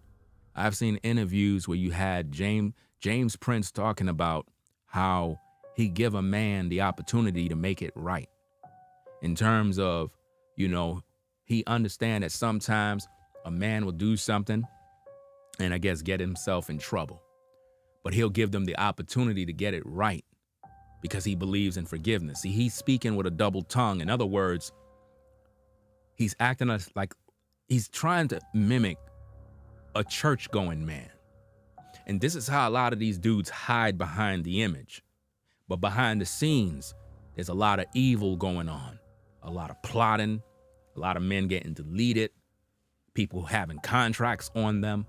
I've seen interviews where you had James Prince talking about how he give a man the opportunity to make it right. In terms of, you know, he understand that sometimes a man will do something and I guess get himself in trouble. But he'll give them the opportunity to get it right because he believes in forgiveness. See, he's speaking with a double tongue. In other words, he's acting like he's trying to mimic a church-going man. And this is how a lot of these dudes hide behind the image. But behind the scenes, there's a lot of evil going on, a lot of plotting, a lot of men getting deleted, people having contracts on them.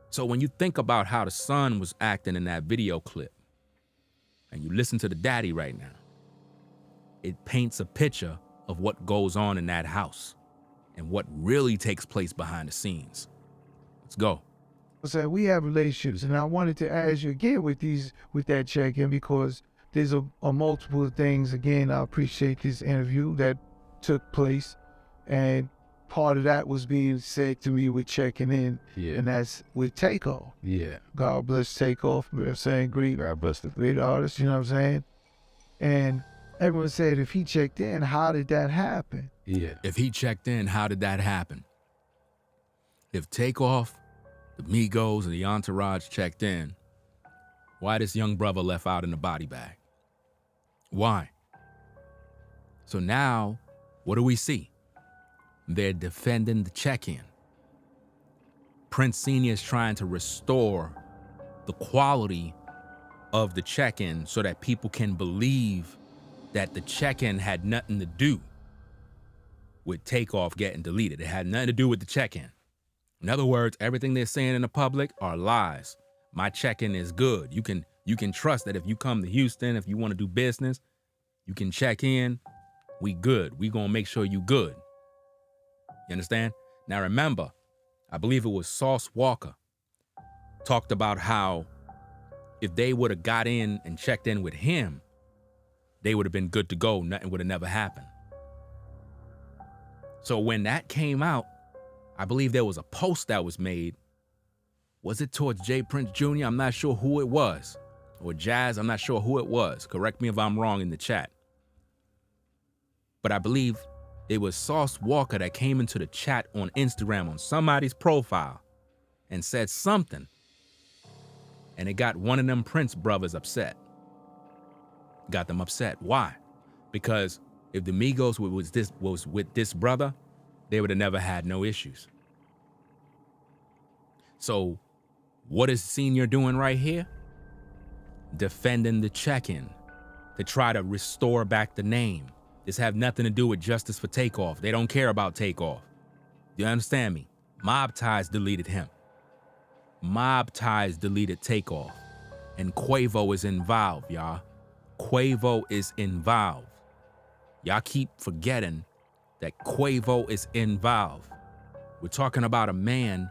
So when you think about how the son was acting in that video clip, and you listen to the daddy right now, it paints a picture of what goes on in that house and what really takes place behind the scenes. Let's go. So we have relationships, and I wanted to ask you again with that check-in, because there's a multiple things. Again, I appreciate this interview that took place, and part of that was being said to me with checking in, and that's with Takeoff. Yeah. God bless Takeoff. We're saying great. God bless the great artist, you know what I'm saying? And everyone said, if he checked in, how did that happen? Yeah. If he checked in, how did that happen? If Takeoff, the Migos, and the entourage checked in, why this young brother left out in the body bag? Why? So now, what do we see? They're defending the check-in. Prince Sr. is trying to restore the quality of the check-in so that people can believe that the check-in had nothing to do with Takeoff getting deleted. It had nothing to do with the check-in. In other words, everything they're saying in the public are lies. My check-in is good. You can trust that if you come to Houston, if you want to do business, you can check in. We good. We gonna make sure you good. You understand? Now remember, I believe it was Sauce Walker talked about how if they would have got in and checked in with him, they would have been good to go. Nothing would have never happened. So when that came out, I believe there was a post that was made. Was it towards J. Prince Jr.? I'm not sure who it was. Or Jazz, I'm not sure who it was. Correct me if I'm wrong in the chat. But I believe it was Sauce Walker that came into the chat on Instagram on somebody's profile and said something. And it got one of them Prince brothers upset. Got them upset. Why? Because if the Migos was with this brother, they would have never had no issues. So what is Senior doing right here? Defending the check-in to try to restore back the name. This have nothing to do with justice for Takeoff. They don't care about Takeoff. You understand me? Mob Ties deleted him. Mob Ties deleted Takeoff. And Quavo is involved, y'all. Quavo is involved. Y'all keep forgetting that Quavo is involved. We're talking about a man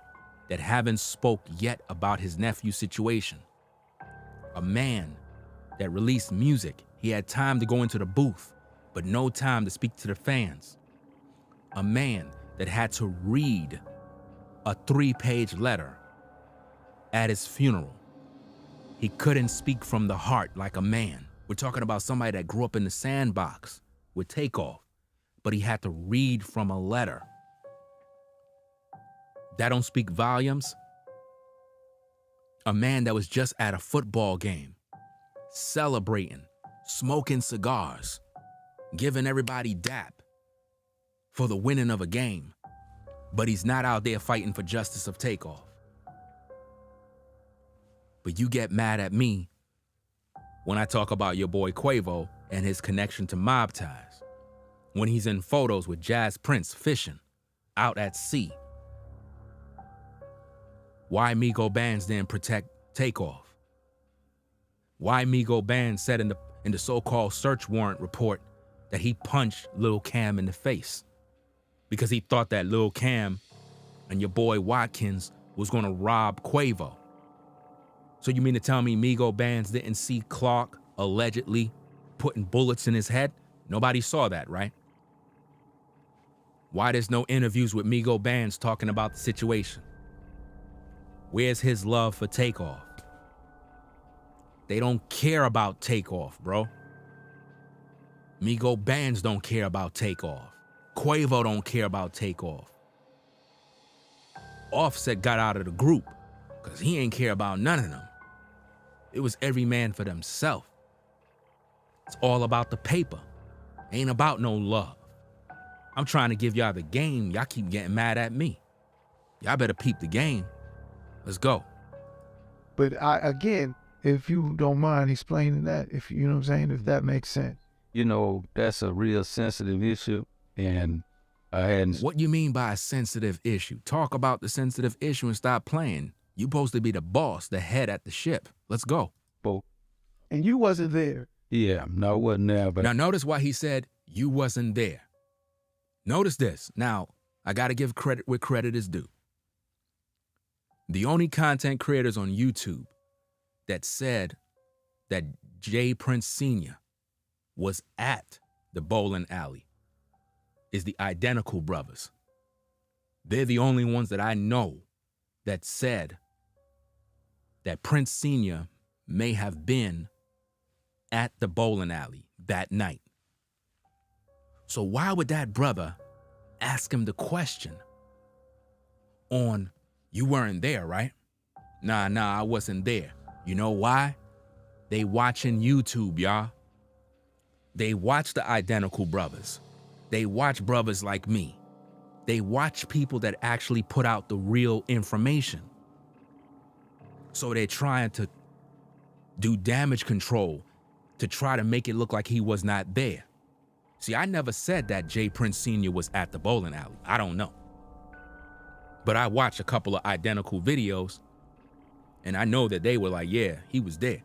that haven't spoke yet about his nephew's situation. A man that released music. He had time to go into the booth, but no time to speak to the fans. A man that had to read a 3-page letter at his funeral. He couldn't speak from the heart like a man. We're talking about somebody that grew up in the sandbox with Takeoff, but he had to read from a letter. That don't speak volumes. A man that was just at a football game, celebrating, smoking cigars, giving everybody dap for the winning of a game, but he's not out there fighting for justice of Takeoff. But you get mad at me when I talk about your boy Quavo and his connection to Mob Ties, when he's in photos with Jazz Prince fishing out at sea. Why Migo Bands didn't protect Takeoff? Why Migo Bands said in the so-called search warrant report that he punched Lil Cam in the face because he thought that Lil Cam and your boy Watkins was gonna rob Quavo. So you mean to tell me Migo Bands didn't see Clark allegedly putting bullets in his head? Nobody saw that, right? Why there's no interviews with Migo Bands talking about the situation? Where's his love for Takeoff? They don't care about Takeoff, bro. Migo Bands don't care about Takeoff. Quavo don't care about Takeoff. Offset got out of the group because he ain't care about none of them. It was every man for themselves. It's all about the paper. Ain't about no love. I'm trying to give y'all the game. Y'all keep getting mad at me. Y'all better peep the game. Let's go. But again, if you don't mind explaining that, if you know what I'm saying, if that makes sense. You know, that's a real sensitive issue, and I hadn't. What you mean by a sensitive issue? Talk about the sensitive issue and stop playing. You supposed to be the boss, the head at the ship. Let's go. And you wasn't there. Yeah, no, I wasn't there. But now notice why he said you wasn't there. Notice this. Now, I got to give credit where credit is due. The only content creators on YouTube that said that J. Prince Sr. was at the bowling alley is the Identical Brothers. They're the only ones that I know that said that Prince Sr. may have been at the bowling alley that night. So why would that brother ask him the question on, you weren't there, right? Nah, I wasn't there. You know why? They watching YouTube, y'all. They watch the Identical Brothers. They watch brothers like me. They watch people that actually put out the real information. So they're trying to do damage control to try to make it look like he was not there. See, I never said that J. Prince Sr. was at the bowling alley. I don't know. But I watched a couple of Identical videos, and I know that they were like, yeah, he was there.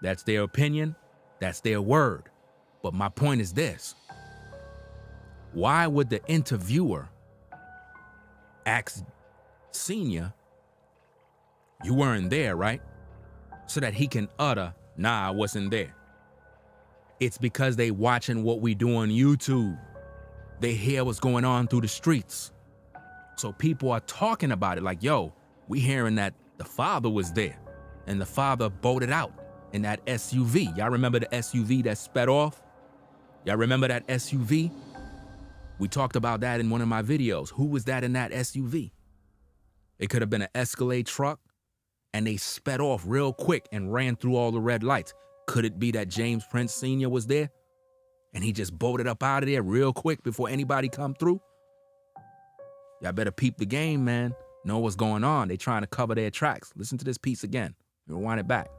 That's their opinion. That's their word. But my point is this. Why would the interviewer ask Senior You weren't there, right? So that he can utter, nah, I wasn't there. It's because they watching what we do on YouTube. They hear what's going on through the streets. So people are talking about it like, yo, we hearing that the father was there and the father boated out in that SUV. Y'all remember the SUV that sped off? Y'all remember that SUV? We talked about that in one of my videos. Who was that in that SUV? It could have been an Escalade truck, and they sped off real quick and ran through all the red lights. Could it be that James Prince Sr. was there and he just boated up out of there real quick before anybody come through? Y'all better peep the game, man. Know what's going on. They trying to cover their tracks. Listen to this piece again. Rewind it back.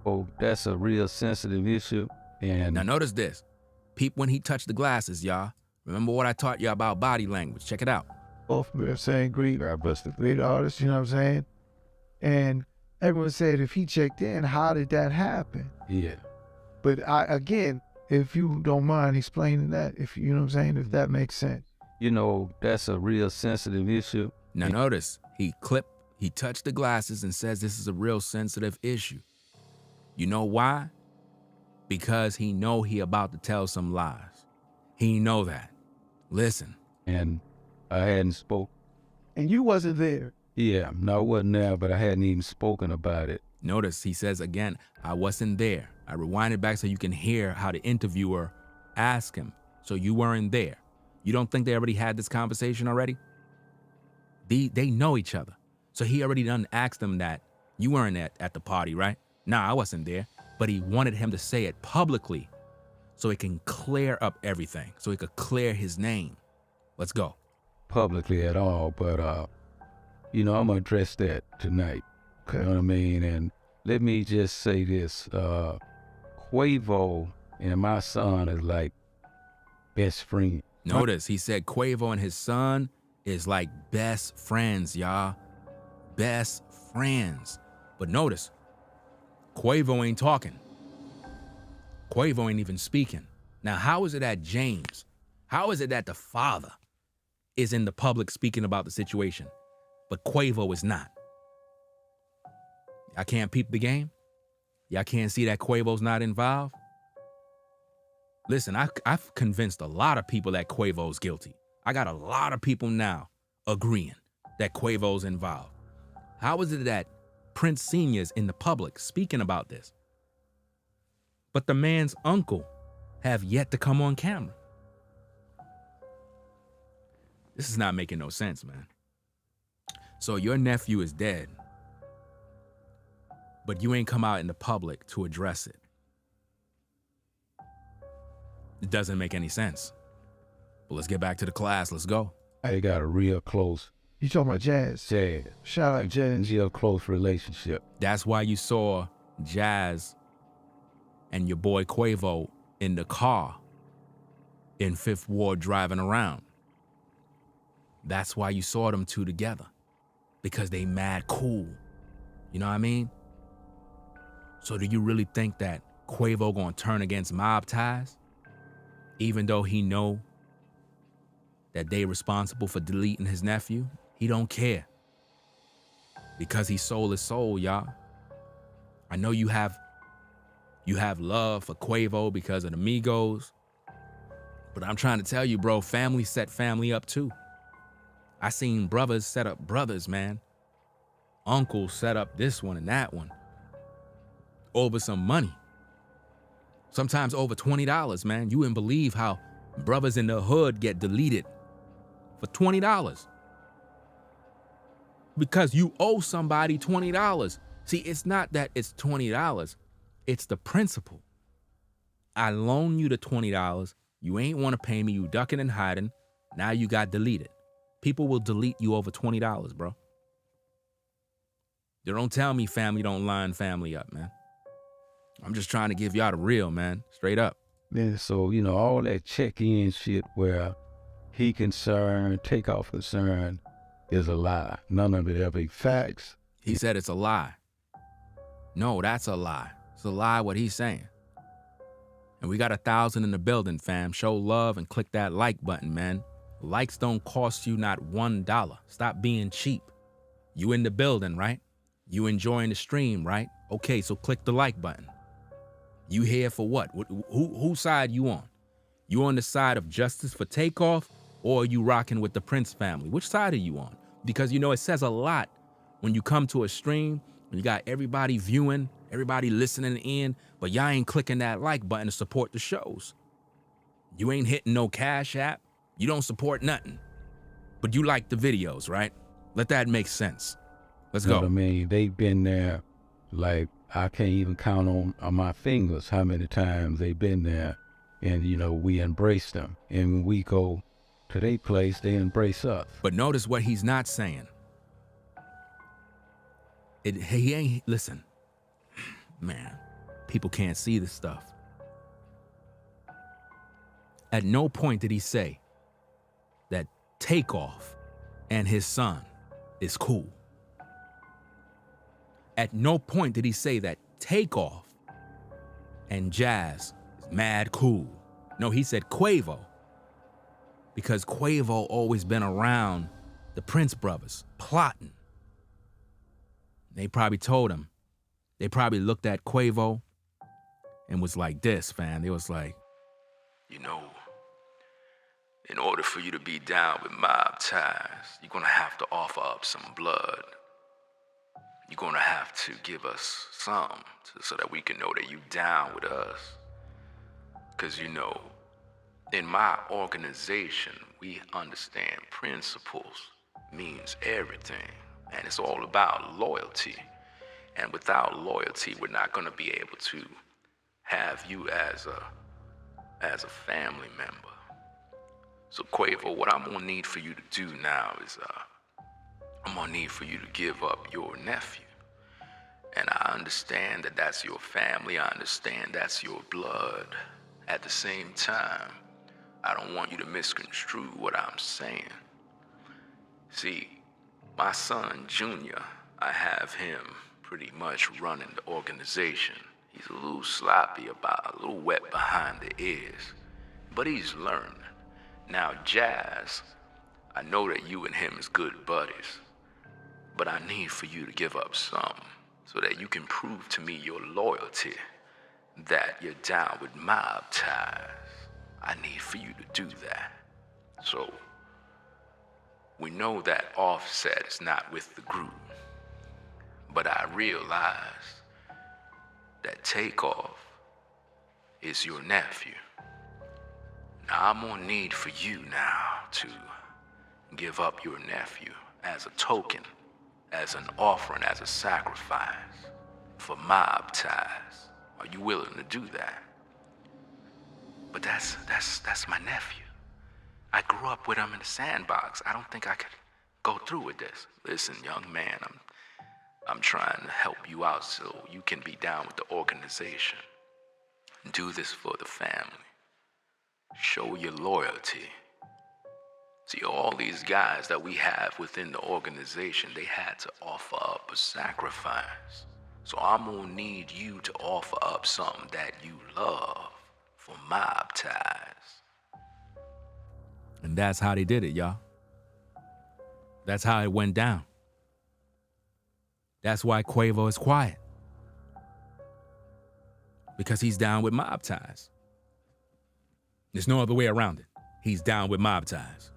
Oh, that's a real sensitive issue. And now notice this. Peep when he touched the glasses, y'all. Remember what I taught you about body language. Check it out. Both of them saying great, I busted great artist, you know what I'm saying? And everyone said if he checked in, how did that happen? Yeah. But again, if you don't mind explaining that, if you know what I'm saying, if that makes sense. You know, that's a real sensitive issue. Now notice, he touched the glasses and says this is a real sensitive issue. You know why? Because he know he about to tell some lies. He know that. Listen. And I hadn't spoke. And you wasn't there. Yeah, no, I wasn't there, but I hadn't even spoken about it. Notice he says again, I wasn't there. I rewind it back so you can hear how the interviewer asked him. So you weren't there. You don't think they already had this conversation already? They know each other. So he already done asked them that. You weren't at the party, right? Nah, I wasn't there. But he wanted him to say it publicly so it can clear up everything, so it could clear his name. Let's go. Publicly at all, but you know, I'm gonna address that tonight. Okay. You know what I mean? And let me just say this, Quavo and my son is like best friends. Notice he said Quavo and his son is like best friends, y'all. Best friends. But notice, Quavo ain't talking. Quavo ain't even speaking. Now, how is it that James, how is it that the father is in the public speaking about the situation, but Quavo is not? I can't peep the game? Y'all can't see that Quavo's not involved? Listen, I've convinced a lot of people that Quavo's guilty. I got a lot of people now agreeing that Quavo's involved. How is it that Prince Sr.'s in the public speaking about this, but the man's uncle have yet to come on camera? This is not making no sense, man. So your nephew is dead, but you ain't come out in the public to address it. It doesn't make any sense. But let's get back to the class. Let's go. I got a real close. You talking about Jazz? Jazz. Shout out Jazz. Real close relationship. That's why you saw Jazz and your boy Quavo in the car in Fifth Ward driving around. That's why you saw them two together. Because they mad cool. You know what I mean? So do you really think that Quavo gonna turn against mob ties? Even though he know that they responsible for deleting his nephew? He don't care. Because he sold his soul, y'all. I know you have love for Quavo because of the Migos. But I'm trying to tell you, bro, family set family up too. I seen brothers set up brothers, man. Uncles set up this one and that one over some money. Sometimes over $20, man. You wouldn't believe how brothers in the hood get deleted for $20. Because you owe somebody $20. See, it's not that it's $20. It's the principle. I loan you the $20. You ain't want to pay me. You ducking and hiding. Now you got deleted. People will delete you over $20, bro. You don't tell me family don't line family up, man. I'm just trying to give y'all the real, man. Straight up. Man, so, you know, all that check-in shit where he concerned, TAKEOFF concerned is a lie. None of it ever facts. He said it's a lie. No, that's a lie. It's a lie what he's saying. And we got 1,000 in the building, fam. Show love and click that like button, man. Likes don't cost you not $1. Stop being cheap. You in the building, right? You enjoying the stream, right? Okay, so click the like button. You here for what? Whose side you on? You on the side of justice for Takeoff, or are you rocking with the Prince family? Which side are you on? Because you know it says a lot when you come to a stream, when you got everybody viewing, everybody listening in, but y'all ain't clicking that like button to support the shows. You ain't hitting no Cash App. You don't support nothing. But you like the videos, right? Let that make sense. Let's go. What I mean, they've been there, like, I can't even count on my fingers how many times they've been there. And, you know, we embrace them. And when we go to their place, they embrace us. But notice what he's not saying. He ain't, listen, man, people can't see this stuff. At no point did he say that Takeoff and his son is cool. At no point did he say that Takeoff and Jazz is mad cool. No, he said Quavo, because Quavo always been around the Prince brothers plotting. They probably told him, they probably looked at Quavo and was like this, fam. They was like, You know, in order for you to be down with mob ties, you're gonna have to offer up some blood. You're gonna have to give us some so that we can know that you down with us. Cause you know, in my organization, we understand principles means everything. And it's all about loyalty. And without loyalty, we're not gonna be able to have you as a family member. So Quavo, what I'm gonna need for you to do now is I'm gonna need for you to give up your nephew. And I understand that that's your family, I understand that's your blood. At the same time, I don't want you to misconstrue what I'm saying. See, my son, Junior, I have him pretty much running the organization. He's a little sloppy about, a little wet behind the ears, but he's learning. Now, Jazz, I know that you and him is good buddies, but I need for you to give up some so that you can prove to me your loyalty, that you're down with mob ties. I need for you to do that. So, we know that Offset is not with the group, but I realize that Takeoff is your nephew. Now I'm gonna need for you now to give up your nephew as a token, as an offering, as a sacrifice for mob ties. Are you willing to do that? But that's my nephew. I grew up with him in the sandbox. I don't think I could go through with this. Listen, young man, I'm trying to help you out so you can be down with the organization. Do this for the family. Show your loyalty. See, all these guys that we have within the organization, they had to offer up a sacrifice. So I'm gonna need you to offer up something that you love for mob ties. and that's how they did it, y'all. That's how it went down. That's why Quavo is quiet. Because he's down with mob ties. There's no other way around it. He's down with mob ties.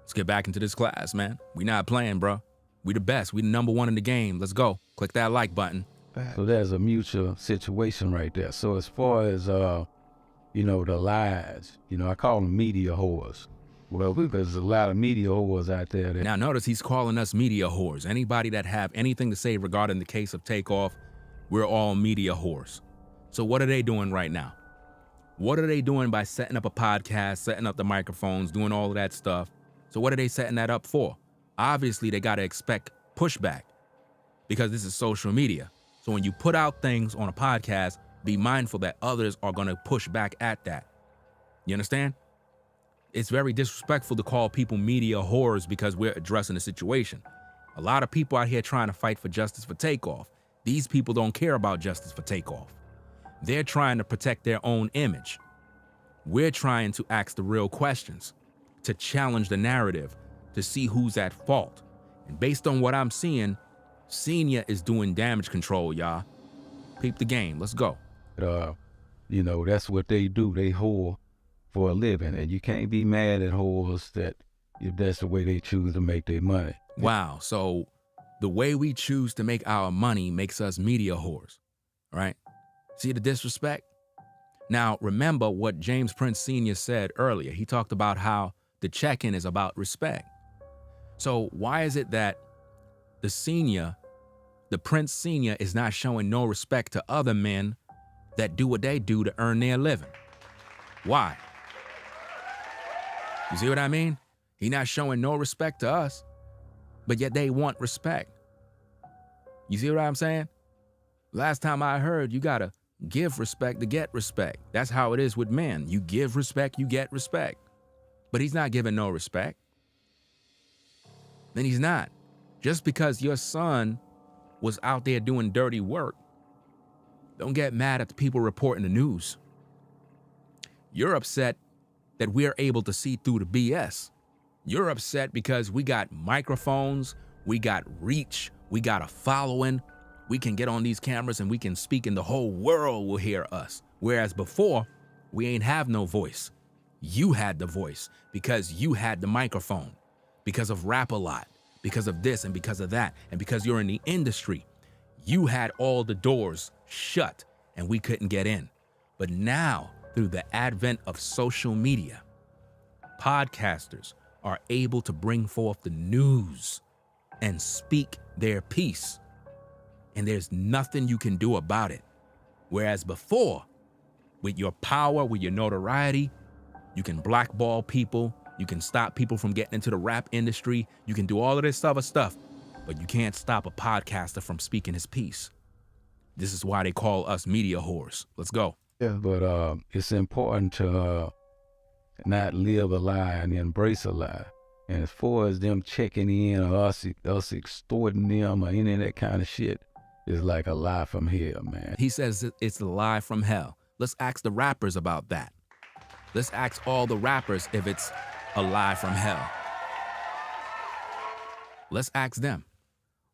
Let's get back into this class, man. We not playing, bro. We the best. We the number one in the game. Let's go. Click that like button. So there's a mutual situation right there. So as far as, the lies, I call them media whores. Well, there's a lot of media whores out there. Now notice he's calling us media whores. Anybody that have anything to say regarding the case of Takeoff, we're all media whores. So what are they doing right now? What are they doing by setting up a podcast, setting up the microphones, doing all of that stuff? So what are they setting that up for? Obviously, they got to expect pushback because this is social media. So when you put out things on a podcast, be mindful that others are going to push back at that. You understand? It's very disrespectful to call people media whores because we're addressing the situation. A lot of people out here trying to fight for justice for Takeoff. These people don't care about justice for Takeoff. They're trying to protect their own image. We're trying to ask the real questions, to challenge the narrative, to see who's at fault. And based on what I'm seeing, Senior is doing damage control, y'all. Peep the game. Let's go. You know, that's what they do. They whore for a living, and you can't be mad at whores that if that's the way they choose to make their money. Wow. So the way we choose to make our money makes us media whores, right? See the disrespect? Now, remember what James Prince Sr. said earlier. He talked about how the check-in is about respect. So why is it that the Prince Sr. is not showing no respect to other men that do what they do to earn their living? Why? You see what I mean? He not showing no respect to us, but yet they want respect. You see what I'm saying? Last time I heard, you gotta give respect to get respect. That's how it is with men. You give respect, you get respect. But he's not giving no respect. Then he's not. Just because your son was out there doing dirty work, don't get mad at the people reporting the news. You're upset that we're able to see through the BS. You're upset because we got microphones, we got reach, we got a following. We can get on these cameras and we can speak and the whole world will hear us. Whereas before, we ain't have no voice. You had the voice because you had the microphone, because of Rap-A-Lot, because of this and because of that, and because you're in the industry. You had all the doors shut and we couldn't get in. But now, through the advent of social media, podcasters are able to bring forth the news and speak their piece. And there's nothing you can do about it. Whereas before, with your power, with your notoriety, you can blackball people, you can stop people from getting into the rap industry, you can do all of this other stuff, but you can't stop a podcaster from speaking his piece. This is why they call us media whores. Let's go. Yeah, but it's important to not live a lie and embrace a lie. And as far as them checking in or us extorting them or any of that kind of shit, it's like a lie from hell, man. He says it's a lie from hell. Let's ask the rappers about that. Let's ask all the rappers if it's a lie from hell. Let's ask them.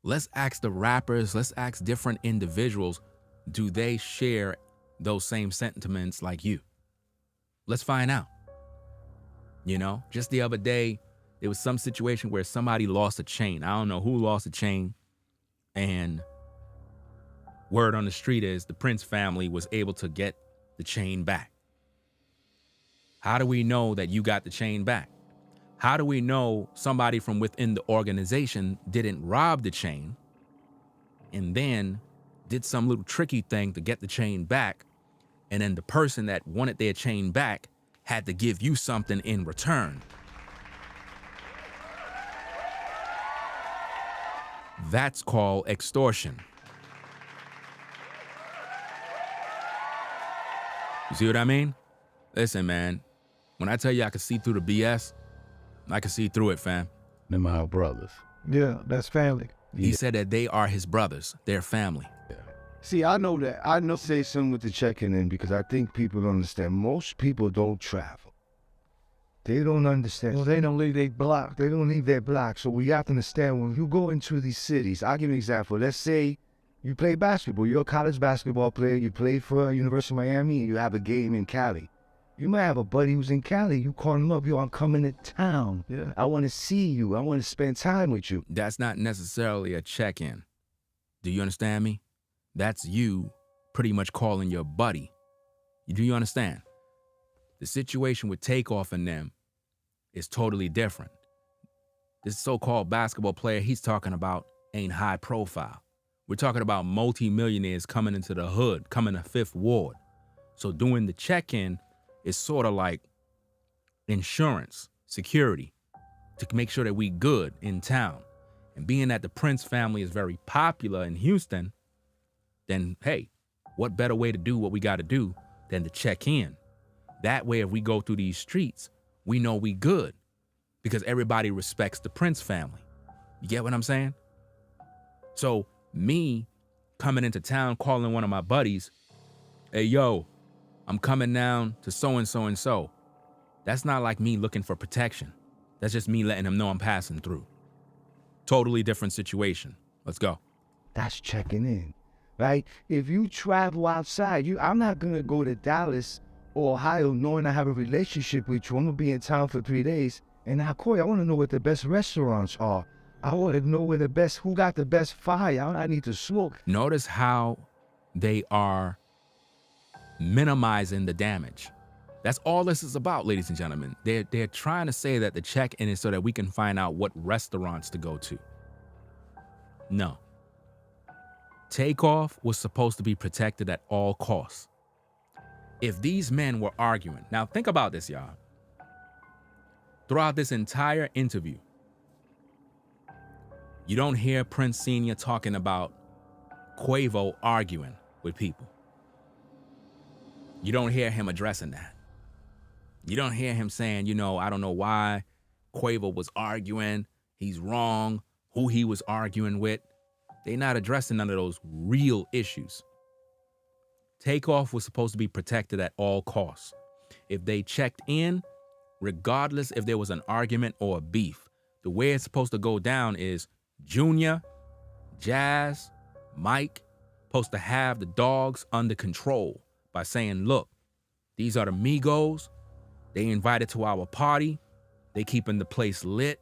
Let's ask the rappers, let's ask different individuals, do they share those same sentiments like you? Let's find out. You know, just the other day, there was some situation where somebody lost a chain. I don't know who lost a chain. And word on the street is the Prince family was able to get the chain back. How do we know that you got the chain back? How do we know somebody from within the organization didn't rob the chain and then did some little tricky thing to get the chain back, and then the person that wanted their chain back had to give you something in return? That's called extortion. You see what I mean? Listen, man, when I tell you I can see through the BS, I can see through it, fam. Them our brothers. Yeah, that's family. He said that they are his brothers, their family. Yeah. See, I know that. I know say something with the checking in because I think people don't understand. Most people don't travel. They don't understand. Well, they don't leave their block. They don't leave their block. So we have to understand when you go into these cities. I'll give you an example. Let's say you play basketball. You're a college basketball player. You play for University of Miami and you have a game in Cali. You might have a buddy who's in Cali. You call him up. Yo, I'm coming to town. Yeah. I want to see you. I want to spend time with you. That's not necessarily a check-in. Do you understand me? That's you pretty much calling your buddy. Do you understand? The situation with TAKEOFF and them is totally different. This so-called basketball player he's talking about ain't high profile. We're talking about multi-millionaires coming into the hood, coming to Fifth Ward. So doing the check-in is sort of like insurance, security, to make sure that we good in town. And being that the Prince family is very popular in Houston, then hey, what better way to do what we got to do than to check in? That way, if we go through these streets, we know we good because everybody respects the Prince family. You get what I'm saying? So me coming into town, calling one of my buddies, hey, yo, I'm coming down to so-and-so and so. That's not like me looking for protection. That's just me letting him know I'm passing through. Totally different situation. Let's go. That's checking in, right? If you travel outside, I'm not gonna go to Dallas or Ohio knowing I have a relationship with you. I'm gonna be in town for 3 days, and I call you. I want to know what the best restaurants are. I want to know who got the best fire. I need to smoke. Notice how they are minimizing the damage. That's all this is about, ladies and gentlemen. They're trying to say that the check-in is so that we can find out what restaurants to go to. No. Takeoff was supposed to be protected at all costs. If these men were arguing, now think about this, y'all. Throughout this entire interview, you don't hear Prince Senior talking about Quavo arguing with people. You don't hear him addressing that. You don't hear him saying, I don't know why Quavo was arguing. He's wrong. Who he was arguing with. They're not addressing none of those real issues. Takeoff was supposed to be protected at all costs. If they checked in, regardless if there was an argument or a beef, the way it's supposed to go down is Junior, Jazz, Mike, supposed to have the dogs under control by saying, look, these are the Migos. They invited to our party. They keeping the place lit.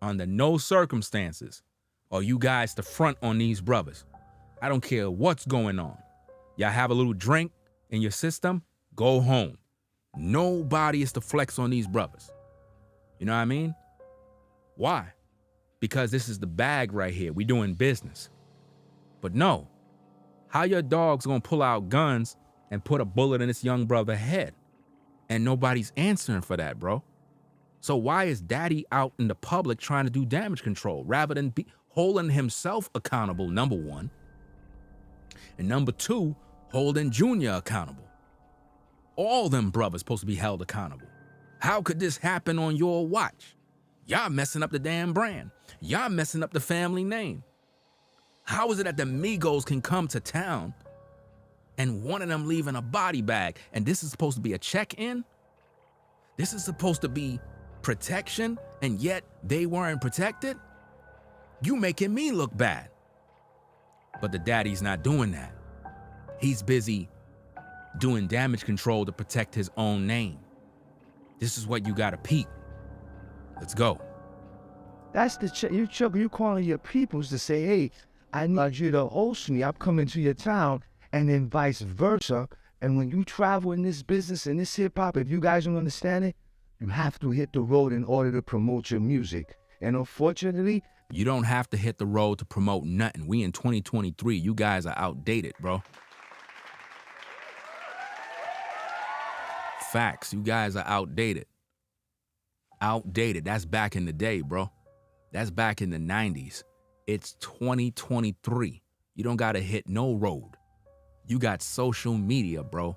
Under no circumstances are you guys to front on these brothers. I don't care what's going on. Y'all have a little drink in your system, go home. Nobody is to flex on these brothers. You know what I mean? Why? Because this is the bag right here. We doing business. But no, how your dog's gonna pull out guns and put a bullet in this young brother's head? And nobody's answering for that, bro. So why is daddy out in the public trying to do damage control rather than holding himself accountable, number one? And number two, holding Junior accountable. All them brothers supposed to be held accountable. How could this happen on your watch? Y'all messing up the damn brand. Y'all messing up the family name. How is it that the Migos can come to town and one of them leaving a body bag, and this is supposed to be a check-in? This is supposed to be protection, and yet they weren't protected? You making me look bad. But the daddy's not doing that. He's busy doing damage control to protect his own name. This is what you gotta peep. Let's go. That's you calling your peoples to say, hey, I need you to host me. I'm coming to your town, and then vice versa. And when you travel in this business and this hip hop, if you guys don't understand it, you have to hit the road in order to promote your music. And unfortunately, you don't have to hit the road to promote nothing. We in 2023. You guys are outdated, bro. Facts. You guys are outdated. Outdated. That's back in the day, bro. That's back in the 90s. It's 2023. You don't gotta hit no road. You got social media, bro.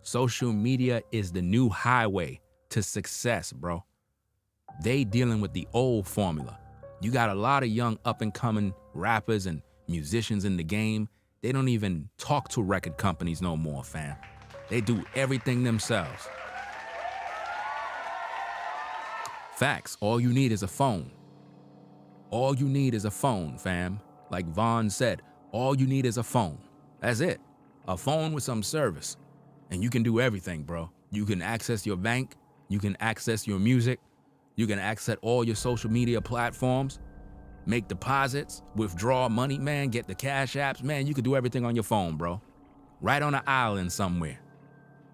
Social media is the new highway to success, bro. They dealing with the old formula. You got a lot of young up-and-coming rappers and musicians in the game. They don't even talk to record companies no more, fam. They do everything themselves. Facts. All you need is a phone. All you need is a phone, fam. Like Vaughn said, all you need is a phone. That's it. A phone with some service. And you can do everything, bro. You can access your bank. You can access your music. You can access all your social media platforms. Make deposits, withdraw money, man, get the cash apps. Man, you can do everything on your phone, bro. Right on an island somewhere.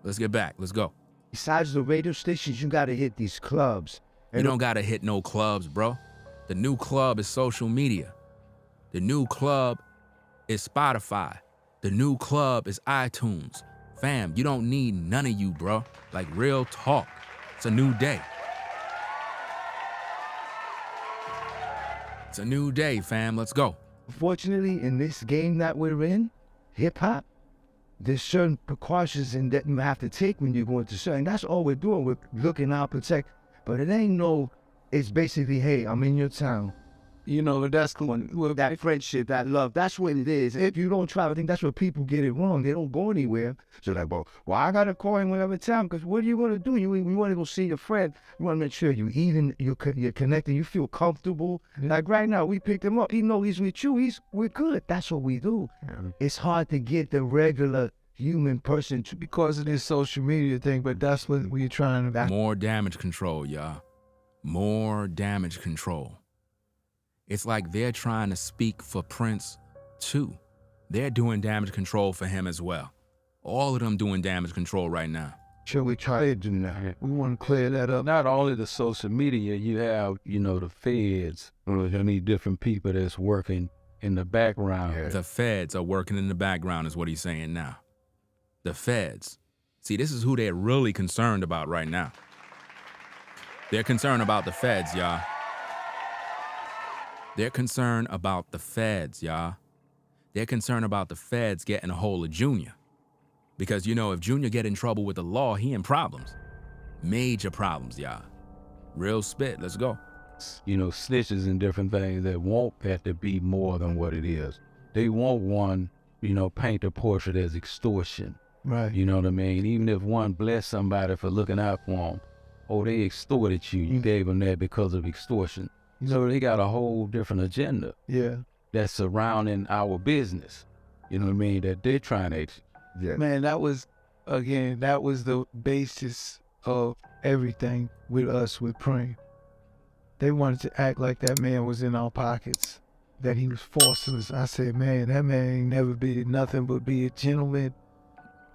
Let's get back. Let's go. Besides the radio stations, you gotta hit these clubs. You don't gotta hit no clubs, bro. The new club is social media. The new club is Spotify. The new club is iTunes. Fam, you don't need none of you, bro. Like, real talk. It's a new day. It's a new day, fam. Let's go. Unfortunately, in this game that we're in, hip-hop, there's certain precautions in that you have to take when you go into certain. That's all we're doing. We're looking out, protect. But it ain't no, it's basically, hey, I'm in your town. You know, that's when That friendship, that love, that's what it is. If you don't try, I think that's where people get it wrong. They don't go anywhere. So like, well, I got to call him whenever time, because what are you going to do? You want to go see your friend. You want to make sure you're eating, you're connecting, you feel comfortable. Like right now, we picked him up. He know he's with you. We're good. That's what we do. It's hard to get the regular human person to, because of this social media thing, but that's what we're trying to. More damage control, y'all. More damage control. It's like they're trying to speak for Prince too. They're doing damage control for him as well. All of them doing damage control right now. Sure, we try to do that. We want to clear that up. Not only the social media, you have, you know, the feds, different people that's working in the background. The feds are working in the background is what he's saying now. The feds. See, this is who they're really concerned about right now. They're concerned about the feds, y'all. They're concerned about the feds, y'all. They're concerned about the feds getting a hold of Junior. Because, you know, if Junior get in trouble with the law, he in problems. Major problems, y'all. Real spit, let's go. You know, snitches and different things that want that to be more than what it is. They want one, you know, paint the portrait as extortion. Right. You know what I mean? Even if one bless somebody for looking out for them, oh, they extorted you. You gave them that because of extortion. So they got a whole different agenda. Yeah. That's surrounding our business. You know what I mean? That they're trying to. Yeah. Man, that was the basis of everything with us, with Preem. They wanted to act like that man was in our pockets, that he was forcing us. I said, man, that man ain't never been nothing but be a gentleman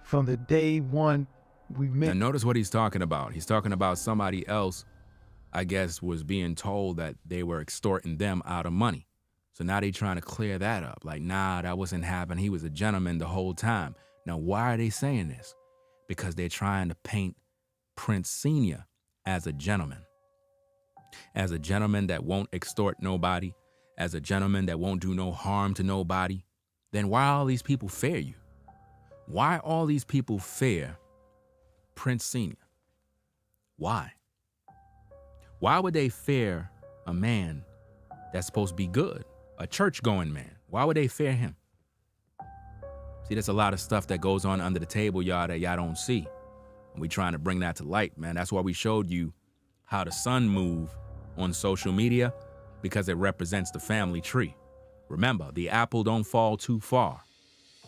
from the day one we met. And notice what he's talking about. He's talking about somebody else, I guess, was being told that they were extorting them out of money. So now they trying to clear that up. Like, nah, that wasn't happening. He was a gentleman the whole time. Now, why are they saying this? Because they're trying to paint Prince Sr. as a gentleman. As a gentleman that won't extort nobody. As a gentleman that won't do no harm to nobody. Then why all these people fear you? Why all these people fear Prince Sr.? Why? Why would they fear a man that's supposed to be good? A church-going man. Why would they fear him? See, there's a lot of stuff that goes on under the table, y'all, that y'all don't see. And we trying to bring that to light, man. That's why we showed you how the sun move on social media, because it represents the family tree. Remember, the apple don't fall too far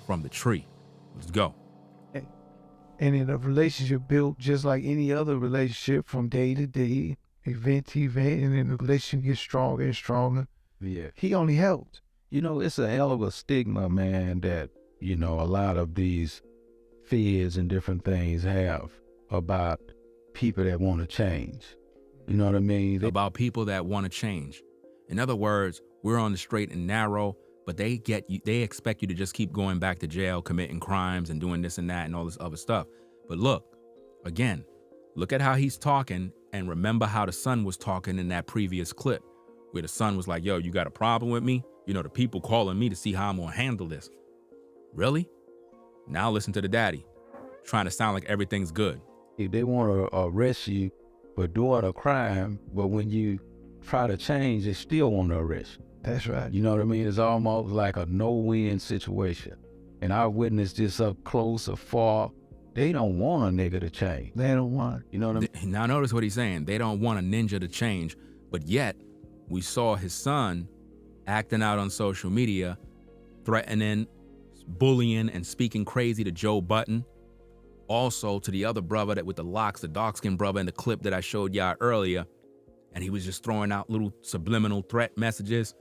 from the tree. Let's go. And in a relationship built just like any other relationship from day to day, event to event, and then the relationship gets stronger and stronger. Yeah. He only helped. You know, it's a hell of a stigma, man, that, you know, a lot of these fears and different things have about people that want to change. You know what I mean? About people that want to change. In other words, we're on the straight and narrow, but they expect you to just keep going back to jail, committing crimes and doing this and that and all this other stuff. But look, again, look at how he's talking, and remember how the son was talking in that previous clip, where the son was like, yo, you got a problem with me? You know, the people calling me to see how I'm gonna handle this. Really? Now listen to the daddy, trying to sound like everything's good. If they want to arrest you for doing a crime, but when you try to change, they still want to arrest you. That's right. You know what I mean? It's almost like a no-win situation. And I witnessed this up close or far. They don't want a nigga to change. They don't want. You know what I mean? Now notice what he's saying. They don't want a ninja to change, but yet we saw his son acting out on social media, threatening, bullying, and speaking crazy to Joe Button. Also to the other brother that with the locks, the dark-skinned brother in the clip that I showed y'all earlier. And he was just throwing out little subliminal threat messages.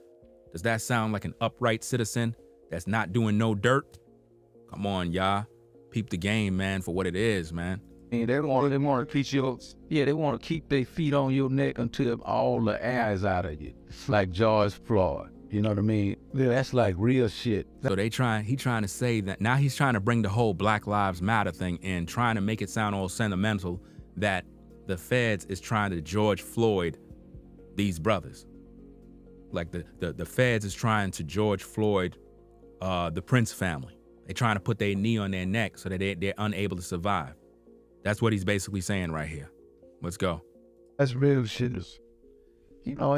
Does that sound like an upright citizen that's not doing no dirt? Come on, y'all. Peep the game, man, for what it is, man. And they want to keep they want to keep their feet on your neck until all the air is out of you. Like George Floyd. You know what I mean? Yeah, that's like real shit. So he trying to say that now he's trying to bring the whole Black Lives Matter thing in, trying to make it sound all sentimental that the feds is trying to George Floyd these brothers. Like the feds is trying to George Floyd the Prince family. They're trying to put their knee on their neck so that they're unable to survive. That's what he's basically saying right here. Let's go. That's real shit. You know,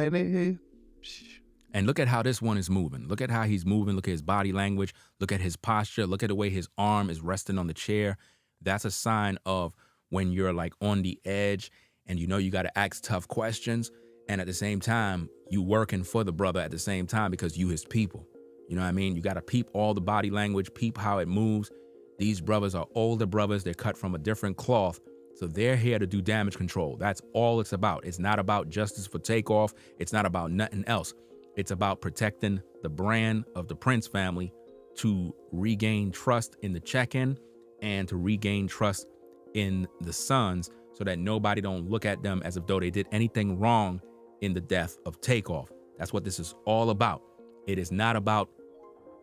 And look at how this one is moving. Look at how he's moving. Look at his body language. Look at his posture. Look at the way his arm is resting on the chair. That's a sign of when you're like on the edge and you know you got to ask tough questions. And at the same time, you working for the brother at the same time because you his people. You know what I mean? You got to peep all the body language, peep how it moves. These brothers are older brothers. They're cut from a different cloth. So they're here to do damage control. That's all it's about. It's not about justice for Takeoff. It's not about nothing else. It's about protecting the brand of the Prince family to regain trust in the check-in and to regain trust in the sons so that nobody don't look at them as if though they did anything wrong in the death of Takeoff. That's what this is all about. It is not about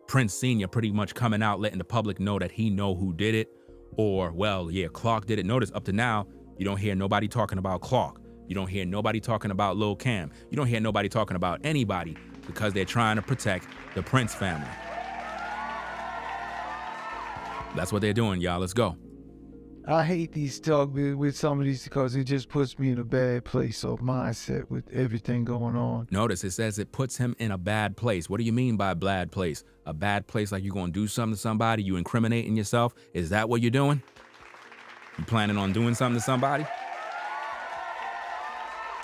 Prince Sr. pretty much coming out, letting the public know that he know who did it, or, well, yeah, Clark did it. Notice up to now, you don't hear nobody talking about Clark. You don't hear nobody talking about Lil Cam. You don't hear nobody talking about anybody because they're trying to protect the Prince family. That's what they're doing, y'all. Let's go. I hate these talk with some of these because it just puts me in a bad place of mindset with everything going on. Notice it says it puts him in a bad place. What do you mean by a bad place? A bad place like you're going to do something to somebody, you incriminating yourself? Is that what you're doing? You planning on doing something to somebody?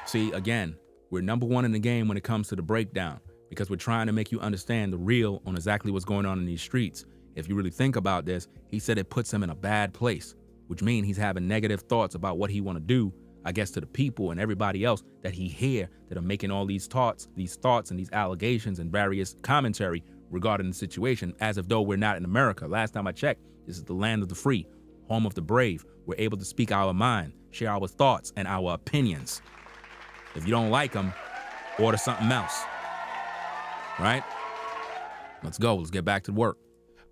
See, again, we're number one in the game when it comes to the breakdown because we're trying to make you understand the real on exactly what's going on in these streets. If you really think about this, he said it puts him in a bad place, which means he's having negative thoughts about what he want to do, I guess, to the people and everybody else that he hear that are making all these thoughts and these allegations and various commentary regarding the situation as if though we're not in America. Last time I checked, this is the land of the free, home of the brave. We're able to speak our mind, share our thoughts and our opinions. If you don't like them, order something else, right? Let's go. Let's get back to work.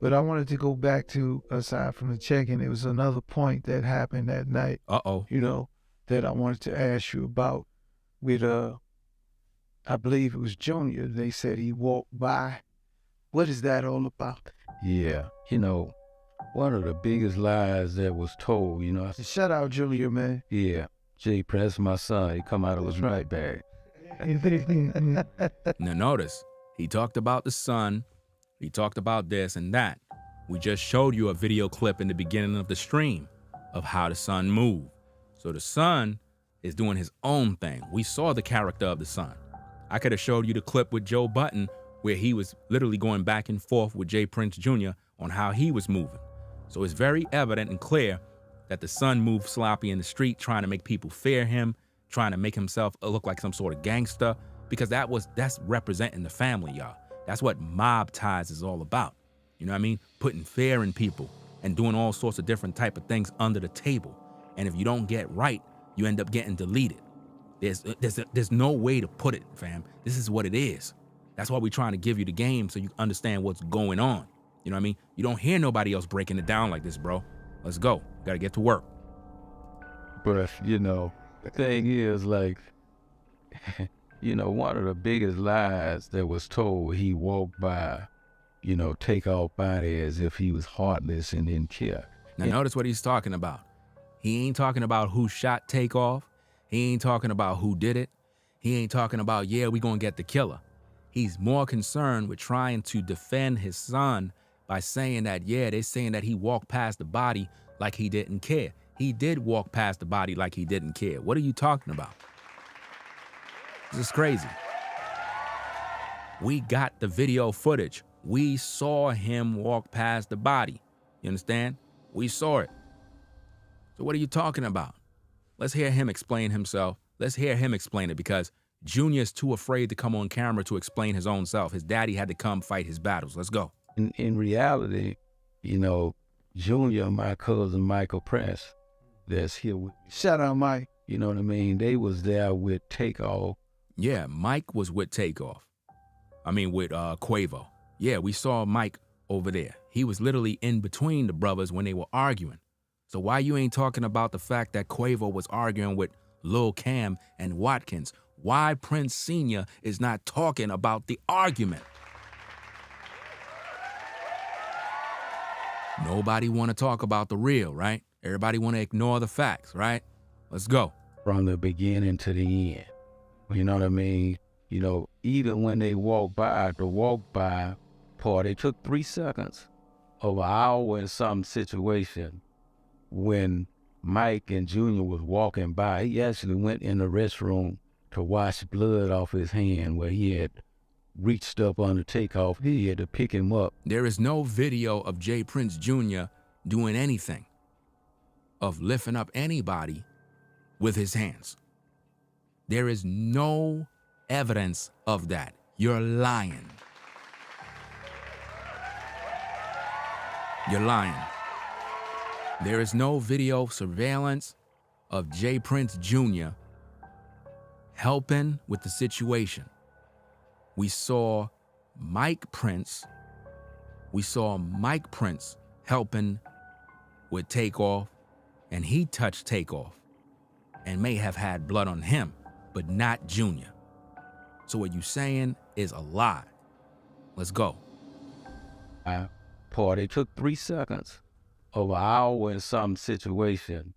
But I wanted to go back to, aside from the check-in, it was another point that happened that night. You know, that I wanted to ask you about with, I believe it was Junior. They said he walked by. What is that all about? Yeah, you know, one of the biggest lies that was told, you know. Shout out Junior, man. Yeah, Jay Prince, my son, he come out of his right bag. Now notice, he talked about the son. He talked about this and that. We just showed you a video clip in the beginning of the stream of how the son moved. So the son is doing his own thing. We saw the character of the son. I could have showed you the clip with Joe Button where he was literally going back and forth with Jay Prince Jr. on how he was moving. So it's very evident and clear that the son moved sloppy in the street, trying to make people fear him, trying to make himself look like some sort of gangster, because that's representing the family, y'all. That's what mob ties is all about. You know what I mean? Putting fear in people and doing all sorts of different type of things under the table. And if you don't get right, you end up getting deleted. There's no way to put it, fam. This is what it is. That's why we're trying to give you the game so you understand what's going on. You know what I mean? You don't hear nobody else breaking it down like this, bro. Let's go. Gotta get to work. But, you know, the thing is, like, you know, one of the biggest lies that was told, he walked by, you know, Takeoff body as if he was heartless and didn't care. Now notice what he's talking about. He ain't talking about who shot Takeoff. He ain't talking about who did it. He ain't talking about, yeah, we gonna get the killer. He's more concerned with trying to defend his son by saying that, yeah, they're saying that he walked past the body like he didn't care. He did walk past the body like he didn't care. What are you talking about? This is crazy. We got the video footage. We saw him walk past the body. You understand? We saw it. So what are you talking about? Let's hear him explain himself. Let's hear him explain it, because Junior's too afraid to come on camera to explain his own self. His daddy had to come fight his battles. Let's go. In reality, you know, Junior, my cousin Michael Prince, that's here with me. Shout out, Mike. You know what I mean? They was there with Takeoff. Yeah, Mike was with Takeoff. I mean, with Quavo. Yeah, we saw Mike over there. He was literally in between the brothers when they were arguing. So why you ain't talking about the fact that Quavo was arguing with Lil Cam and Watkins? Why Prince Sr. is not talking about the argument? Nobody want to talk about the real, right? Everybody want to ignore the facts, right? Let's go. From the beginning to the end. You know what I mean? You know, even when they walked by, the walk by part, it took 3 seconds of an hour in some situation. When Mike and Junior was walking by, he actually went in the restroom to wash blood off his hand where he had reached up under Takeoff. He had to pick him up. There is no video of J. Prince Jr. doing anything, of lifting up anybody with his hands. There is no evidence of that. You're lying. You're lying. There is no video surveillance of J. Prince Jr. helping with the situation. We saw Mike Prince helping with Takeoff, and he touched Takeoff and may have had blood on him, but not Junior. So what you saying is a lie. Let's go. It took 3 seconds of an hour in some situation.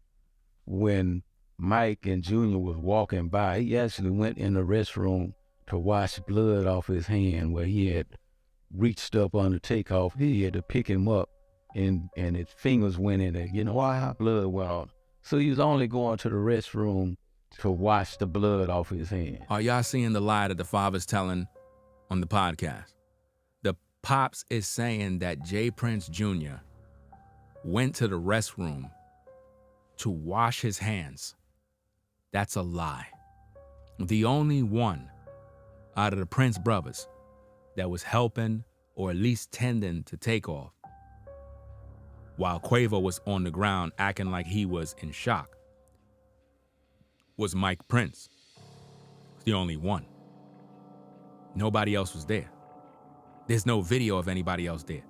When Mike and Junior was walking by, he actually went in the restroom to wash blood off his hand where he had reached up under Takeoff. He had to pick him up, and his fingers went in there. You know why? Blood went on. So he was only going to the restroom to wash the blood off his hand. Are y'all seeing the lie that the father's telling on the podcast? The pops is saying that J. Prince Jr. went to the restroom to wash his hands. That's a lie. The only one out of the Prince brothers that was helping or at least tending to Takeoff while Quavo was on the ground acting like he was in shock was Mike Prince. The only one. Nobody else was there. There's no video of anybody else there.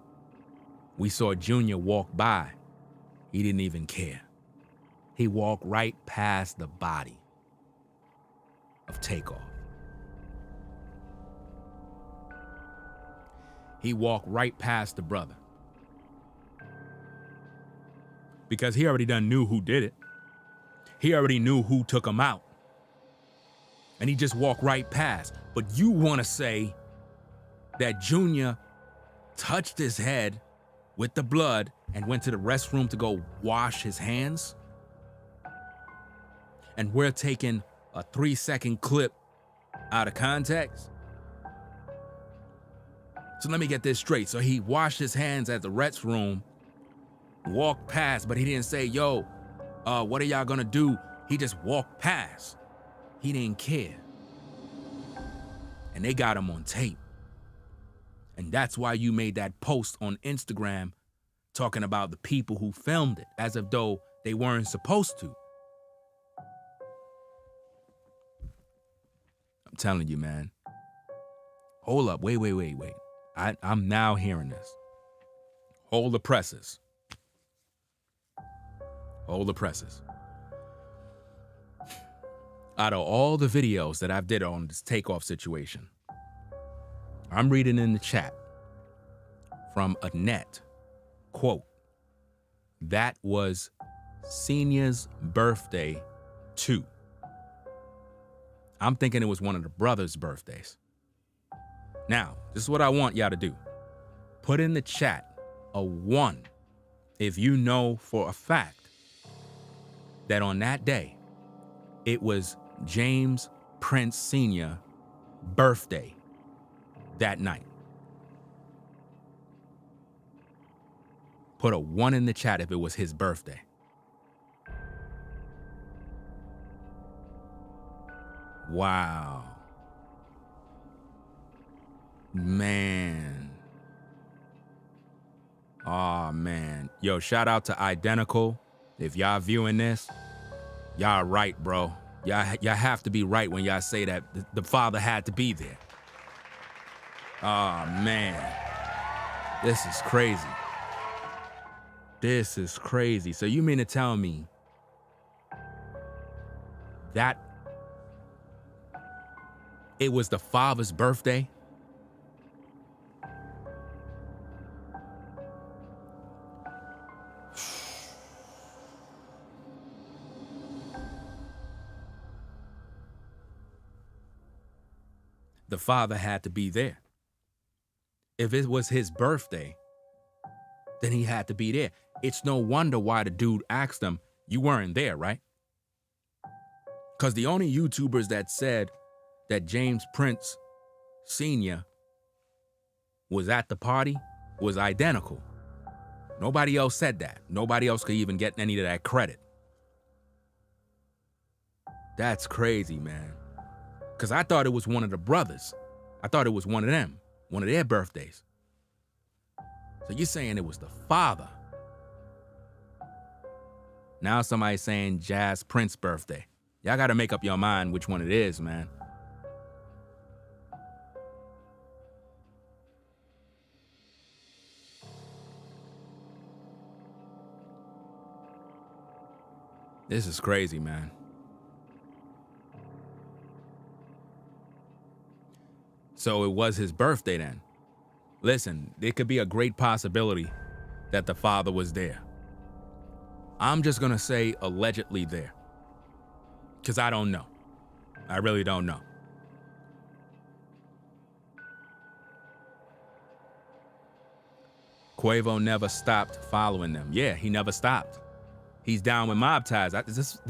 We saw Junior walk by. He didn't even care. He walked right past the body of Takeoff. He walked right past the brother. Because he already done knew who did it. He already knew who took him out. And he just walked right past. But you want to say that Junior touched his head with the blood and went to the restroom to go wash his hands? And we're taking a 3-second clip out of context? So let me get this straight. So he washed his hands at the restroom, walked past, but he didn't say, yo, what are y'all gonna do? He just walked past. He didn't care. And they got him on tape. And that's why you made that post on Instagram talking about the people who filmed it, as if though they weren't supposed to. I'm telling you, man. Hold up, wait. I'm now hearing this. Hold the presses. Hold the presses. Out of all the videos that I've did on this Takeoff situation, I'm reading in the chat from Annette, quote, that was Senior's birthday too. I'm thinking it was one of the brothers' birthdays. Now, this is what I want y'all to do. Put in the chat a 1 if you know for a fact that on that day, it was James Prince Sr. birthday that night. Put a 1 in the chat if it was his birthday. Wow. Man. Oh, man. Yo, shout out to Identical. If y'all viewing this, y'all right, bro. Y'all have to be right when y'all say that the father had to be there. Oh, man. This is crazy. This is crazy. So you mean to tell me that it was the father's birthday? the father had to be there. If it was his birthday, then he had to be there. It's no wonder why the dude asked him, you weren't there, right? Because the only YouTubers that said that James Prince Sr. was at the party was identical. Nobody else said that. Nobody else could even get any of that credit. That's crazy, man. Because I thought it was one of the brothers. I thought it was one of them, one of their birthdays. So you're saying it was the father. Now somebody's saying Jazz Prince birthday. Y'all got to make up your mind which one it is, man. This is crazy, man. So it was his birthday then. Listen, it could be a great possibility that the father was there. I'm just gonna say allegedly there. Because I don't know. I really don't know. Quavo never stopped following them. Yeah, he never stopped. He's down with mob ties.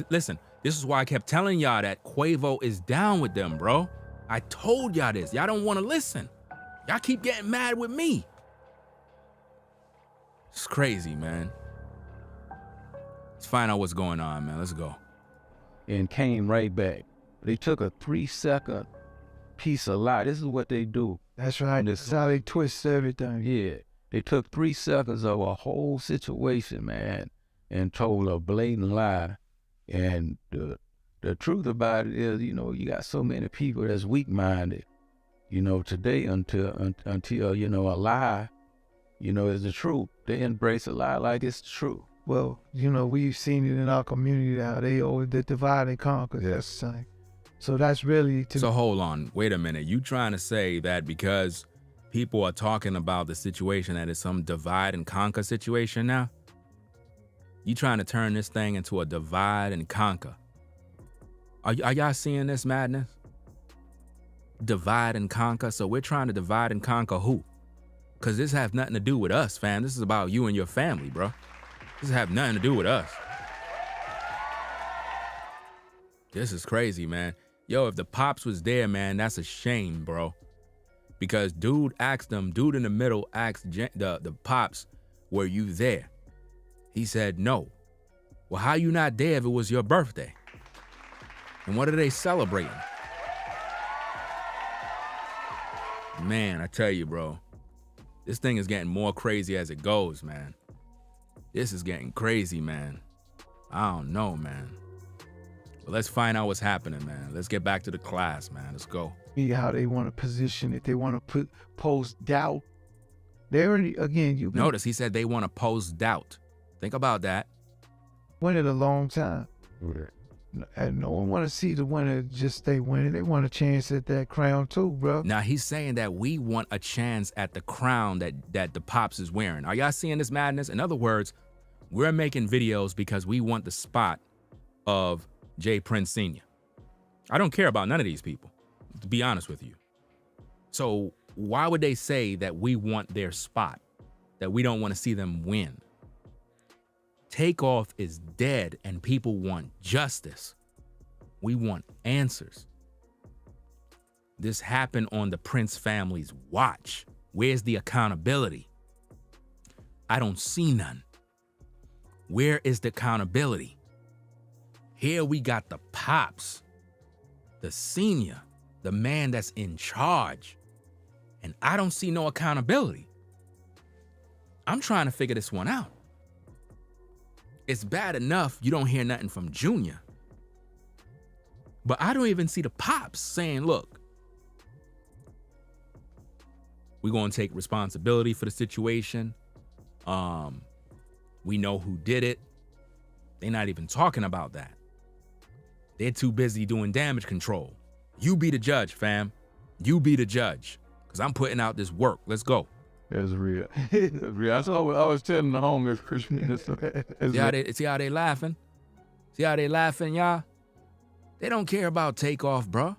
Listen, this is why I kept telling y'all that Quavo is down with them, bro. I told y'all this. Y'all don't want to listen. Y'all keep getting mad with me. It's crazy, man. Let's find out what's going on, man. Let's go. And came right back. They took a 3-second piece of lie. This is what they do. That's right. That's how they twist everything. Yeah. They took 3 seconds of a whole situation, man, and told a blatant lie. And the truth about it is, you know, you got so many people that's weak-minded, you know, today until you know, a lie, you know, is the truth. They embrace a lie like it's true. Well, you know, we've seen it in our community how they always divide and conquer. Yes. So that's really... So hold on, wait a minute. You trying to say that because people are talking about the situation that is some divide and conquer situation now? You trying to turn this thing into a divide and conquer? Are y'all seeing this madness? Divide and conquer. So we're trying to divide and conquer who? Because this has nothing to do with us, fam. This is about you and your family, bro. This have nothing to do with us. This is crazy, man. Yo, if the pops was there, man, that's a shame, bro. Because dude in the middle asked the pops, were you there? He said no. Well, how you not there if it was your birthday? And what are they celebrating? Man, I tell you, bro, this thing is getting more crazy as it goes, man. This is getting crazy, man. I don't know, man. But let's find out what's happening, man. Let's get back to the class, man. Let's go. See how they want to position it. They want to pose doubt. They already, again, you notice he said they want to pose doubt. Think about that. Winning a long time. And no one want to see the winner just stay winning. They want a chance at that crown too, bro. Now he's saying that we want a chance at the crown that the pops is wearing. Are y'all seeing this madness? In other words, we're making videos because we want the spot of J. Prince Sr. I don't care about none of these people, to be honest with you. So why would they say that we want their spot, that we don't want to see them win? Takeoff is dead and people want justice. We want answers. This happened on the Prince family's watch. Where's the accountability? I don't see none. Where is the accountability? Here we got the pops, the senior, the man that's in charge, and I don't see no accountability. I'm trying to figure this one out. It's bad enough you don't hear nothing from Junior, but I don't even see the pops saying, look, we're going to take responsibility for the situation. We know who did it. They're not even talking about that. They're too busy doing damage control. You be the judge, fam. You be the judge, because I'm putting out this work. Let's go. That's real. That's real. That's all I was telling the homies. See how they laughing? See how they laughing, y'all? They don't care about Takeoff, bro.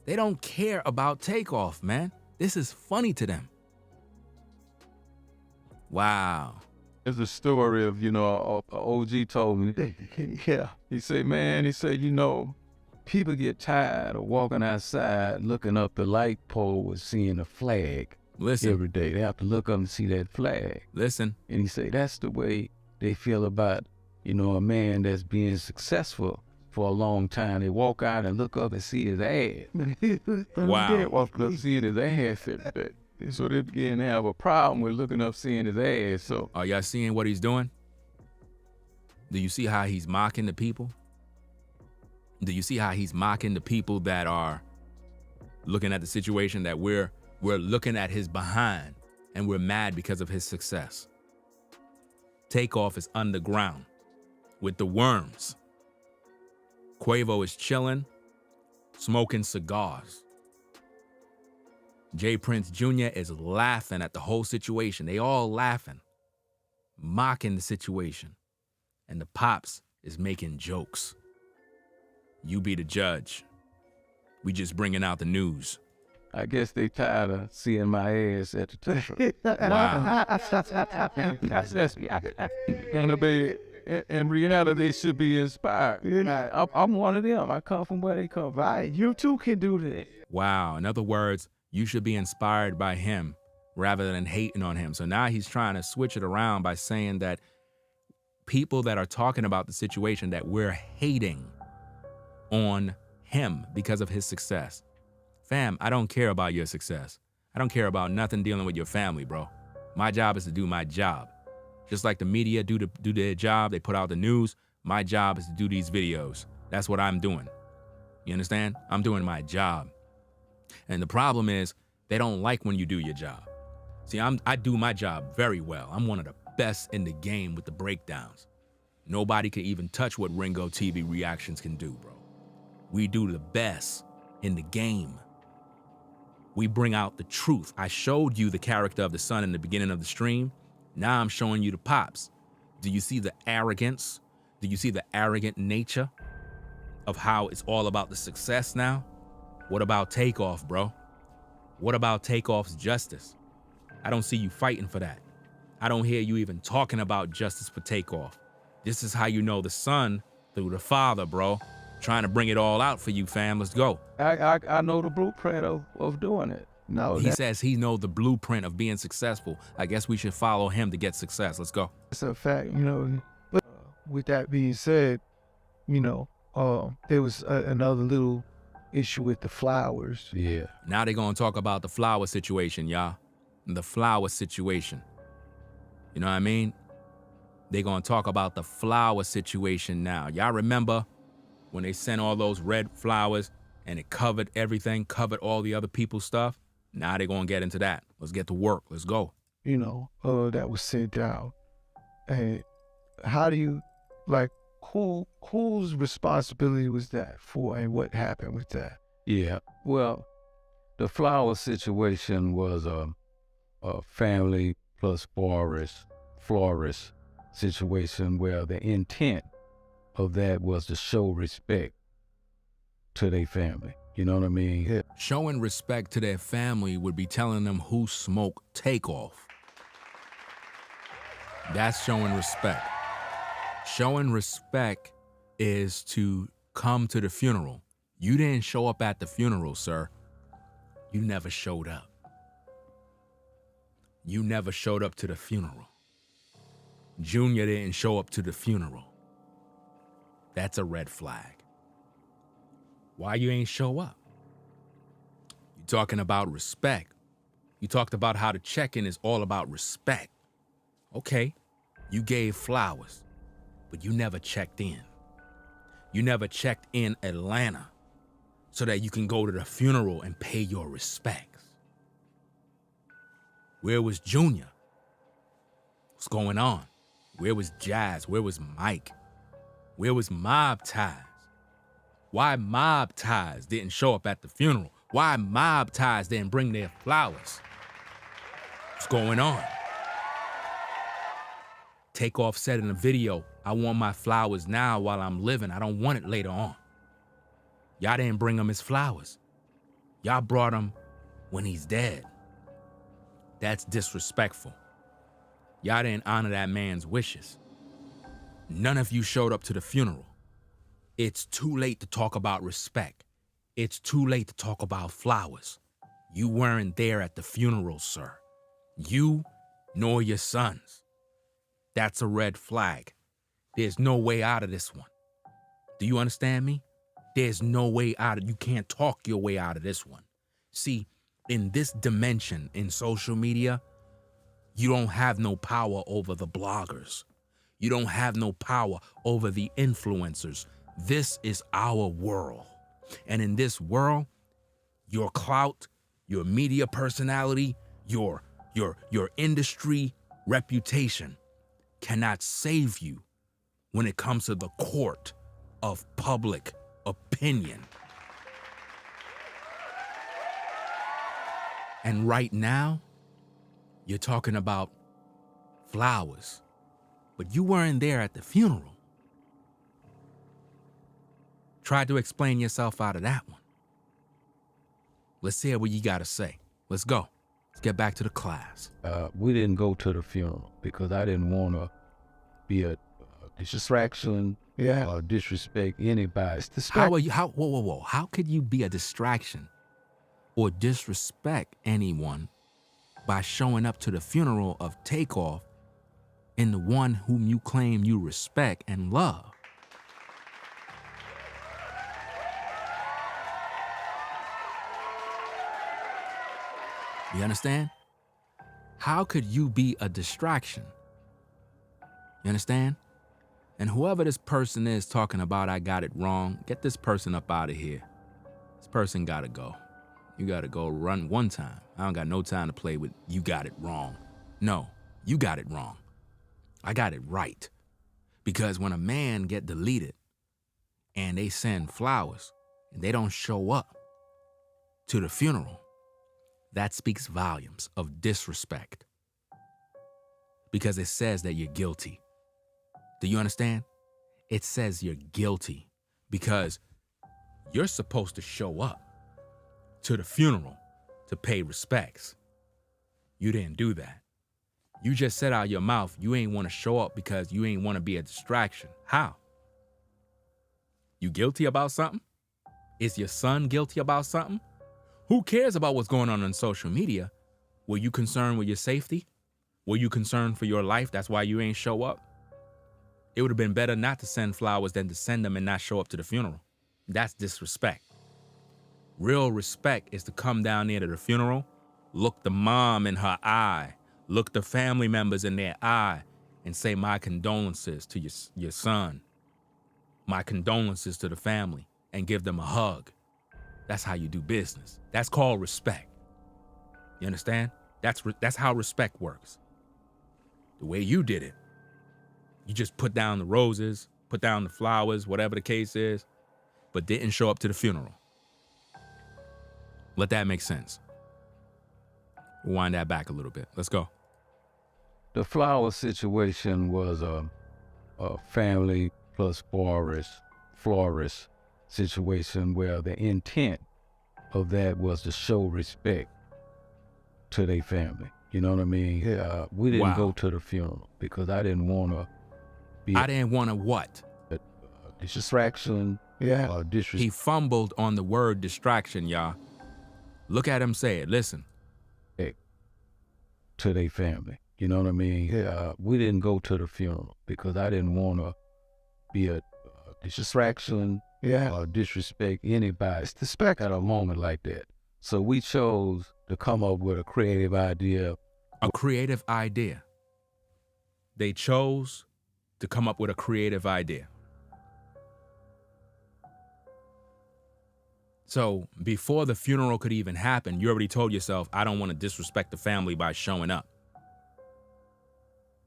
They don't care about Takeoff, man. This is funny to them. Wow. There's a story of, you know, a OG told me. Yeah. He said, man, you know, people get tired of walking outside looking up the light pole and seeing a flag. Listen. Every day. They have to look up and see that flag. Listen. And he said, that's the way they feel about, you know, a man that's being successful for a long time. They walk out and look up and see his ass. Wow. They walk up and see his ass every day. So they begin to have a problem with looking up, seeing his ass. So, are y'all seeing what he's doing? Do you see how he's mocking the people? Do you see how he's mocking the people that are looking at the situation that we're looking at his behind and we're mad because of his success? Takeoff is underground with the worms. Quavo is chilling, smoking cigars. J. Prince Jr. is laughing at the whole situation. They all laughing, mocking the situation. And the Pops is making jokes. You be the judge. We just bringing out the news. I guess they tired of seeing my ass at the table. Wow. In reality, they should be inspired. I'm one of them. I come from where they come from. Right. You too can do that. Wow. In other words, you should be inspired by him rather than hating on him. So now he's trying to switch it around by saying that people that are talking about the situation that we're hating on him because of his success. Fam, I don't care about your success. I don't care about nothing dealing with your family, bro. My job is to do my job. Just like the media do their job, they put out the news. My job is to do these videos. That's what I'm doing. You understand? I'm doing my job. And the problem is they don't like when you do your job. See, I do my job very well. I'm one of the best in the game with the breakdowns. Nobody can even touch what Ringo TV reactions can do, bro. We do the best in the game. We bring out the truth. I showed you the character of the son in the beginning of the stream. Now I'm showing you the Pops. Do you see the arrogance? Do you see the arrogant nature of how it's all about the success now? What about Takeoff, bro? What about Takeoff's justice? I don't see you fighting for that. I don't hear you even talking about justice for Takeoff. This is how you know the son through the father, bro. Trying to bring it all out for you, fam. Let's go. I know the blueprint of doing it. No, he says he knows the blueprint of being successful. I guess we should follow him to get success. Let's go. It's a fact, you know. But with that being said, you know, there was another little issue with the flowers. Yeah. Now they're going to talk about the flower situation, y'all. The flower situation. You know what I mean? They're going to talk about the flower situation now. Y'all remember when they sent all those red flowers and it covered everything, covered all the other people's stuff? Now they're going to get into that. Let's get to work. Let's go. You know, that was sent out. And how do you, like, whose responsibility was that for, and what happened with that? Yeah, well, the flower situation was a family plus florist situation where the intent of that was to show respect to their family. You know what I mean? Yeah. Showing respect to their family would be telling them who smoked Takeoff. That's showing respect. Showing respect is to come to the funeral. You didn't show up at the funeral, sir. You never showed up. You never showed up to the funeral. Junior didn't show up to the funeral. That's a red flag. Why you ain't show up? You talking about respect. You talked about how the check-in is all about respect. Okay, you gave flowers, but you never checked in. You never checked in Atlanta so that you can go to the funeral and pay your respects. Where was Junior? What's going on? Where was Jazz? Where was Mike? Where was Mob Ties? Why Mob Ties didn't show up at the funeral? Why Mob Ties didn't bring their flowers? What's going on? Takeoff said in a video, I want my flowers now while I'm living. I don't want it later on. Y'all didn't bring him his flowers. Y'all brought him when he's dead. That's disrespectful. Y'all didn't honor that man's wishes. None of you showed up to the funeral. It's too late to talk about respect. It's too late to talk about flowers. You weren't there at the funeral, sir. You nor your sons. That's a red flag. There's no way out of this one. Do you understand me? There's no way out of it. You can't talk your way out of this one. See, in this dimension, in social media, you don't have no power over the bloggers. You don't have no power over the influencers. This is our world. And in this world, your clout, your media personality, your industry reputation cannot save you when it comes to the court of public opinion. And right now, you're talking about flowers, but you weren't there at the funeral. Try to explain yourself out of that one. Let's hear what you gotta say. Let's go. Let's get back to the class. We didn't go to the funeral because I didn't want to be a distraction or disrespect anybody. Whoa. How could you be a distraction or disrespect anyone by showing up to the funeral of TAKEOFF and the one whom you claim you respect and love? You understand? How could you be a distraction? You understand? And whoever this person is talking about, I got it wrong, get this person up out of here. This person gotta go. You gotta go run one time. I don't got no time to play with you got it wrong. No, you got it wrong. I got it right. Because when a man get deleted and they send flowers and they don't show up to the funeral, that speaks volumes of disrespect. Because it says that you're guilty. Do you understand? It says you're guilty because you're supposed to show up to the funeral to pay respects. You didn't do that. You just said out your mouth you ain't want to show up because you ain't want to be a distraction. How? You guilty about something? Is your son guilty about something? Who cares about what's going on social media? Were you concerned with your safety? Were you concerned for your life? That's why you ain't show up? It would have been better not to send flowers than to send them and not show up to the funeral. That's disrespect. Real respect is to come down there to the funeral, look the mom in her eye, look the family members in their eye, and say my condolences to your son. My condolences to the family, and give them a hug. That's how you do business. That's called respect. You understand? That's how respect works. The way you did it, you just put down the roses, put down the flowers, whatever the case is, but didn't show up to the funeral. Let that make sense. We'll wind that back a little bit. Let's go. The flower situation was a family plus florist situation where the intent of that was to show respect to their family. You know what I mean? We didn't go to the funeral because I didn't want to be. I didn't want to what? Distraction. Yeah. He fumbled on the word distraction, y'all. Look at him say it. Listen. To their family. You know what I mean? We didn't go to the funeral because I didn't want to be a distraction or disrespect anybody. Disrespect at a moment like that. So we chose to come up with a creative idea. A creative idea. They chose to come up with a creative idea. So before the funeral could even happen, you already told yourself, I don't want to disrespect the family by showing up.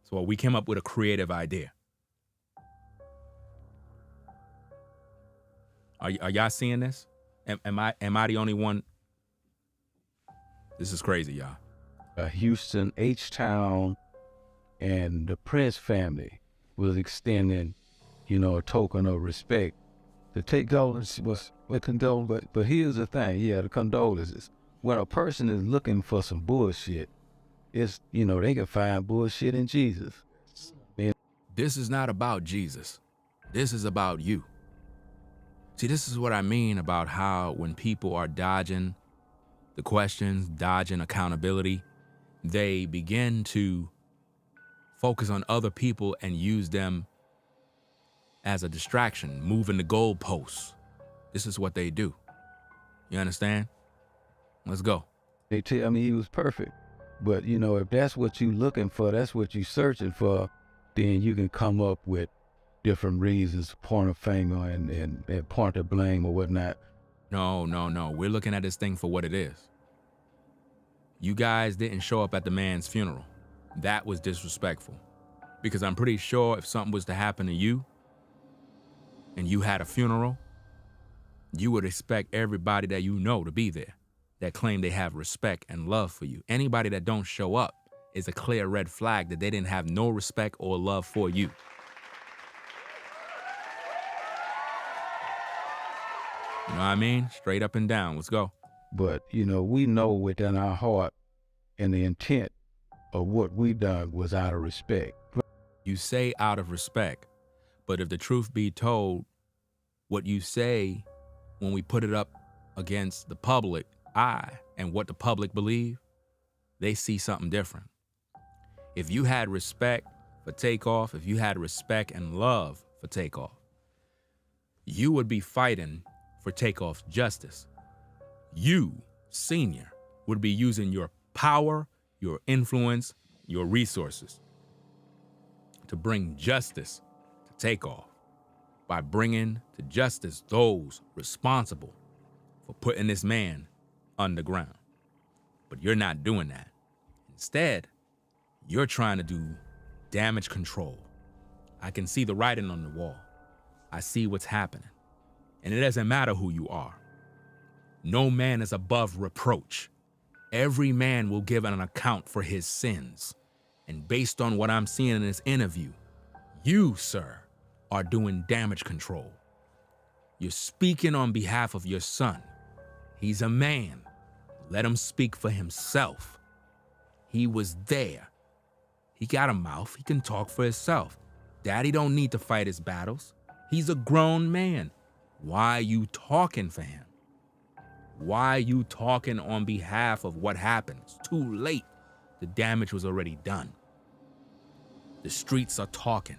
So we came up with a creative idea. Are y'all seeing this? Am I the only one? This is crazy, y'all. Houston, H-Town, and the Prince family was extending, a token of respect The condolence was with condone, but here's the thing, yeah, the condolences. When a person is looking for some bullshit, it's, you know, they can find bullshit in Jesus. This is not about Jesus. This is about you. See, this is what I mean about how when people are dodging the questions, dodging accountability, they begin to focus on other people and use them as a distraction, moving the goalposts. This is what they do. You understand? Let's go. They tell me he was perfect. But, you know, if that's what you're looking for, that's what you're searching for, then you can come up with different reasons to point a finger and point the blame or whatnot. No. We're looking at this thing for what it is. You guys didn't show up at the man's funeral. That was disrespectful. Because I'm pretty sure if something was to happen to you and you had a funeral, you would expect everybody that you know to be there, that claim they have respect and love for you. Anybody that don't show up is a clear red flag that they didn't have no respect or love for you. You know what I mean? Straight up and down. Let's go. But, you know, we know within our heart and the intent of what we done was out of respect. You say out of respect, but if the truth be told, what you say when we put it up against the public eye and what the public believe, they see something different. If you had respect for Takeoff, if you had respect and love for Takeoff, you would be fighting for Takeoff's justice. You, Senior, would be using your power, your influence, your resources to bring justice to Takeoff by bringing to justice those responsible for putting this man underground. But you're not doing that. Instead, you're trying to do damage control. I can see the writing on the wall. I see what's happening. And it doesn't matter who you are. No man is above reproach. Every man will give an account for his sins. And based on what I'm seeing in this interview, you, sir, are doing damage control. You're speaking on behalf of your son. He's a man. Let him speak for himself. He was there. He got a mouth. He can talk for himself. Daddy don't need to fight his battles. He's a grown man. Why are you talking for him? Why are you talking on behalf of what happened? It's too late. The damage was already done. The streets are talking.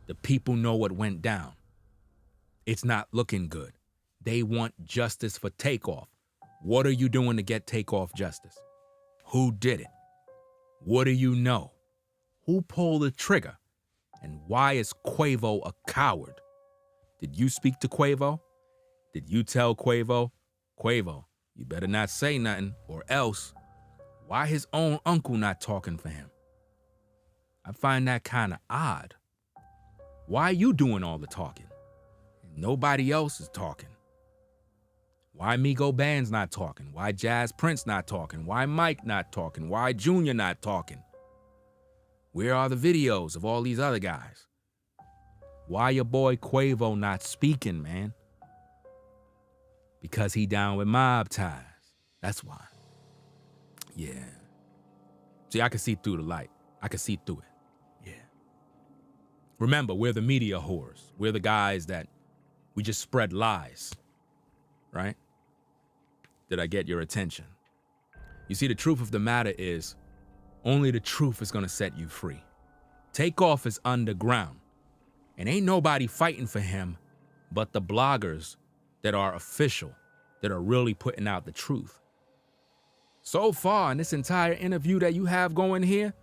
The people know what went down. It's not looking good. They want justice for Takeoff. What are you doing to get Takeoff justice? Who did it? What do you know? Who pulled the trigger? And why is Quavo a coward? Did you speak to Quavo? Did you tell Quavo, Quavo, you better not say nothing or else? Why his own uncle not talking for him? I find that kind of odd. Why you doing all the talking? Nobody else is talking. Why Migo Band's not talking? Why Jazz Prince not talking? Why Mike not talking? Why Junior not talking? Where are the videos of all these other guys? Why your boy Quavo not speaking, man? Because he down with mob ties. That's why. Yeah. See, I can see through the light. I can see through it. Yeah. Remember, we're the media whores. We're the guys that we just spread lies. Right? Did I get your attention? You see, the truth of the matter is, only the truth is gonna set you free. Takeoff is underground. And ain't nobody fighting for him but the bloggers that are official, that are really putting out the truth. So far in this entire interview that you have going here,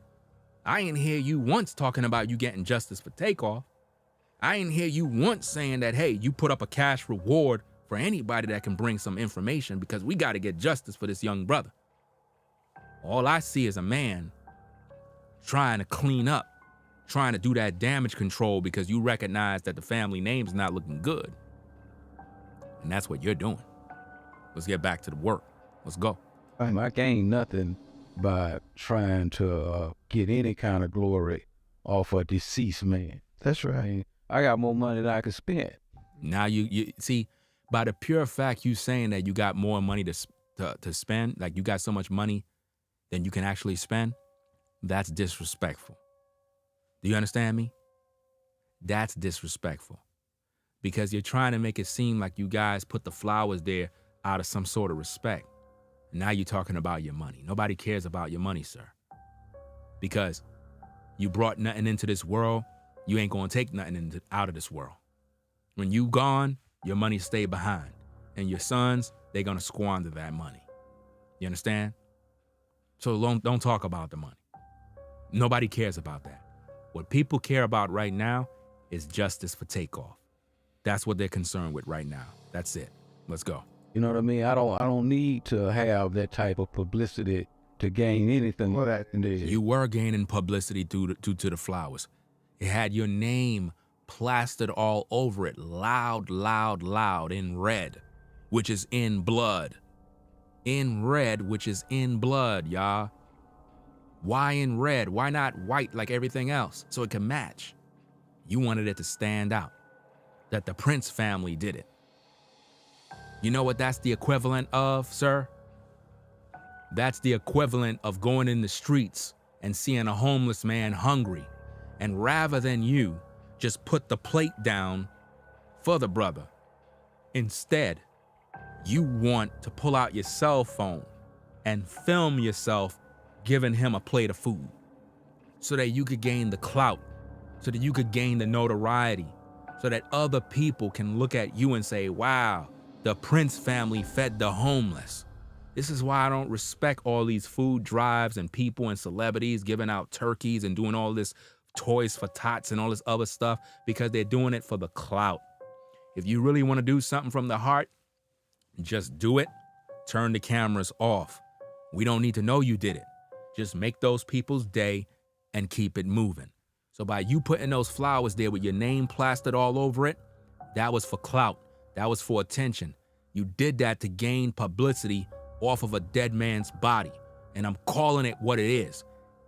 I ain't hear you once talking about you getting justice for Takeoff. I ain't hear you once saying that, hey, you put up a cash reward for anybody that can bring some information because we got to get justice for this young brother. All I see is a man trying to clean up, trying to do that damage control because you recognize that the family name's not looking good. And that's what you're doing. Let's get back to the work. Let's go. I gain nothing by trying to get any kind of glory off a deceased man. That's right. I got more money than I can spend. Now you see, by the pure fact you saying that you got more money to spend, like you got so much money than you can actually spend, that's disrespectful. Do you understand me? That's disrespectful. Because you're trying to make it seem like you guys put the flowers there out of some sort of respect. Now you're talking about your money. Nobody cares about your money, sir. Because you brought nothing into this world, you ain't gonna take nothing out of this world. When you gone, your money stay behind. And your sons, they're gonna squander that money. You understand? So don't talk about the money. Nobody cares about that. What people care about right now is justice for Takeoff. That's what they're concerned with right now. That's it. Let's go. You know what I mean? I don't need to have that type of publicity to gain anything. You were gaining publicity due to the flowers. It had your name plastered all over it, loud, loud, loud, in red, which is in blood. In red, which is in blood, y'all. Why in red? Why not white like everything else so it can match? You wanted it to stand out, that the Prince family did it. You know what that's the equivalent of, sir? That's the equivalent of going in the streets and seeing a homeless man hungry, and rather than you just put the plate down for the brother, instead, you want to pull out your cell phone and film yourself giving him a plate of food so that you could gain the clout, so that you could gain the notoriety, so that other people can look at you and say, wow, the Prince family fed the homeless. This is why I don't respect all these food drives and people and celebrities giving out turkeys and doing all this toys for tots and all this other stuff, because they're doing it for the clout. If you really want to do something from the heart, just do it. Turn the cameras off. We don't need to know you did it. Just make those people's day and keep it moving. So by you putting those flowers there with your name plastered all over it, that was for clout. That was for attention. You did that to gain publicity off of a dead man's body. And I'm calling it what it is.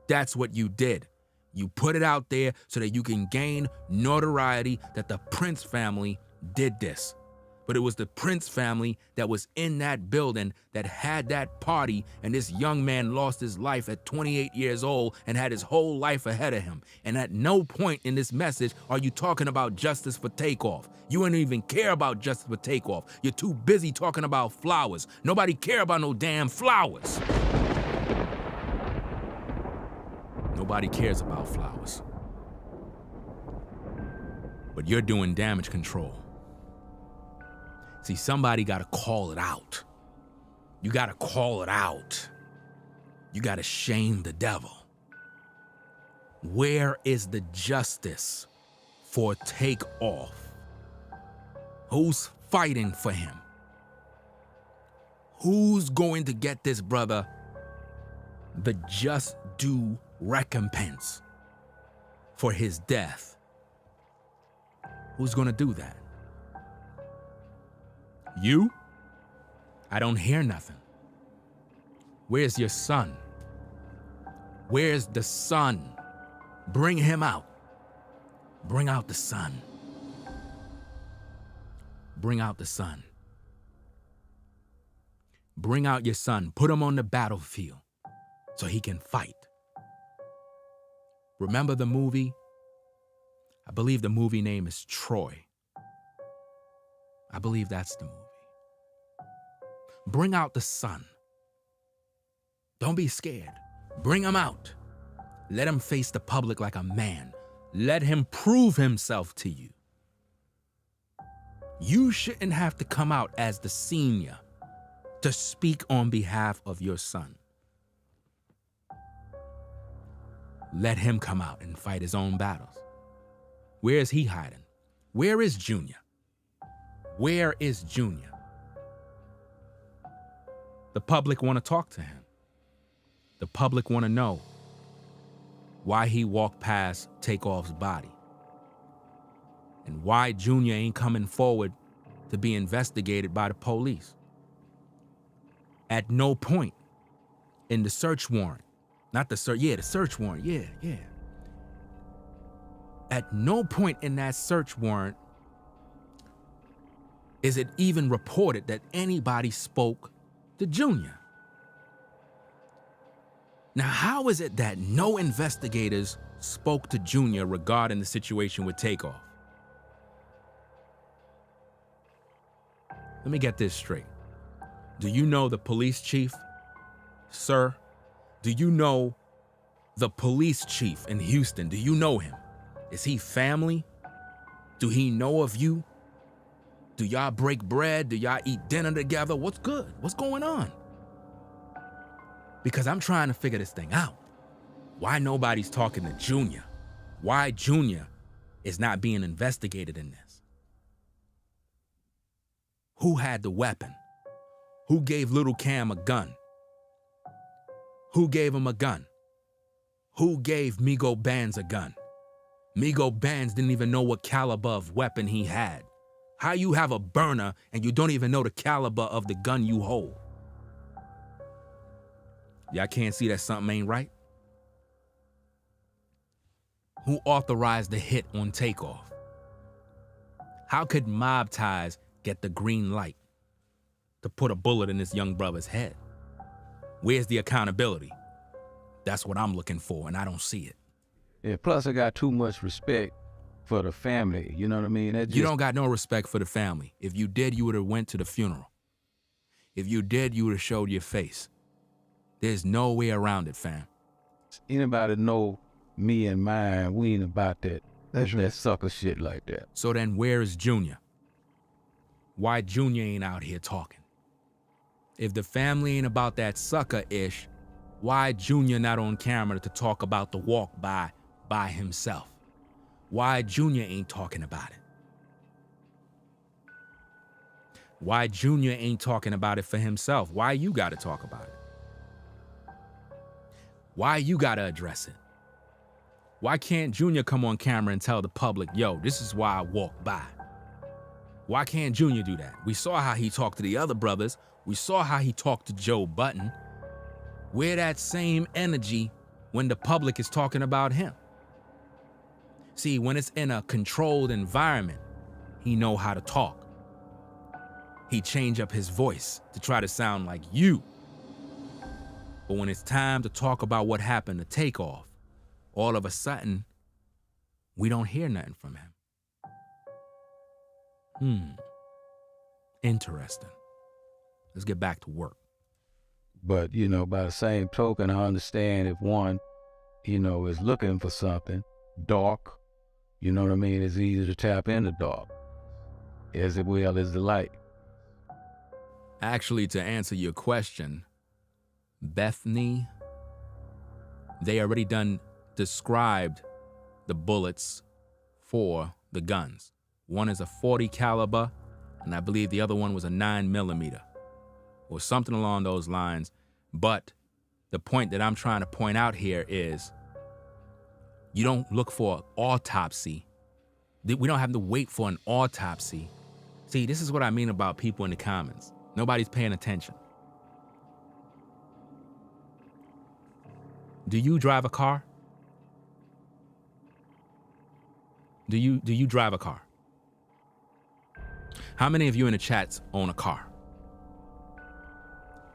That's what you did. You put it out there so that you can gain notoriety that the Prince family did this. But it was the Prince family that was in that building that had that party, and this young man lost his life at 28 years old and had his whole life ahead of him. And at no point in this message are you talking about justice for Takeoff. You don't even care about justice for Takeoff. You're too busy talking about flowers. Nobody care about no damn flowers. Nobody cares about flowers. But you're doing damage control. See, somebody gotta call it out. You gotta call it out. You gotta shame the devil. Where is the justice for Takeoff? Who's fighting for him? Who's going to get this brother the just due recompense for his death? Who's gonna do that? You? I don't hear nothing. Where's your son? Where's the son? Bring him out. Bring out the son. Bring out the son. Bring out your son. Put him on the battlefield so he can fight. Remember the movie? I believe the movie name is Troy. I believe that's the movie. Bring out the son. Don't be scared. Bring him out. Let him face the public like a man. Let him prove himself to you. You shouldn't have to come out as the senior to speak on behalf of your son. Let him come out and fight his own battles. Where is he hiding? Where is Junior? Where is Junior? The public want to talk to him. The public want to know why he walked past Takeoff's body and why Junior ain't coming forward to be investigated by the police. At no point in the search warrant, the search warrant, yeah. At no point in that search warrant is it even reported that anybody spoke to Junior? Now, how is it that no investigators spoke to Junior regarding the situation with Takeoff? Let me get this straight. Do you know the police chief? Sir, do you know the police chief in Houston? Do you know him? Is he family? Do he know of you? Do y'all break bread? Do y'all eat dinner together? What's good? What's going on? Because I'm trying to figure this thing out. Why nobody's talking to Junior? Why Junior is not being investigated in this? Who had the weapon? Who gave Little Cam a gun? Who gave him a gun? Who gave Migo Bands a gun? Migo Bands didn't even know what caliber of weapon he had. How you have a burner and you don't even know the caliber of the gun you hold? Y'all can't see that something ain't right? Who authorized the hit on Takeoff? How could Mob Ties get the green light to put a bullet in this young brother's head? Where's the accountability? That's what I'm looking for, and I don't see it. Yeah, plus I got too much respect for the family, you know what I mean? You don't got no respect for the family. If you did, you would have went to the funeral. If you did, you would have showed your face. There's no way around it, fam. Anybody know me and mine, we ain't about that sucker shit like that. So then where is Junior? Why Junior ain't out here talking? If the family ain't about that sucker-ish, why Junior not on camera to talk about the walk by himself? Why Junior ain't talking about it? Why Junior ain't talking about it for himself? Why you gotta talk about it? Why you gotta address it? Why can't Junior come on camera and tell the public, yo, this is why I walk by? Why can't Junior do that? We saw how he talked to the other brothers. We saw how he talked to Joe Button. Where that same energy when the public is talking about him? See, when it's in a controlled environment, he know how to talk. He change up his voice to try to sound like you. But when it's time to talk about what happened to Takeoff, all of a sudden, we don't hear nothing from him. Interesting. Let's get back to work. But, you know, by the same token, I understand if one, you know, is looking for something dark, you know what I mean, it's easy to tap into dark as well as the light. Actually, to answer your question, Bethany, they already done described the bullets for the guns. One is a 40 caliber, and I believe the other one was a 9mm, or something along those lines. But the point that I'm trying to point out here is you don't look for an autopsy. We don't have to wait for an autopsy. See, this is what I mean about people in the comments. Nobody's paying attention. Do you drive a car? Do you drive a car? How many of you in the chats own a car?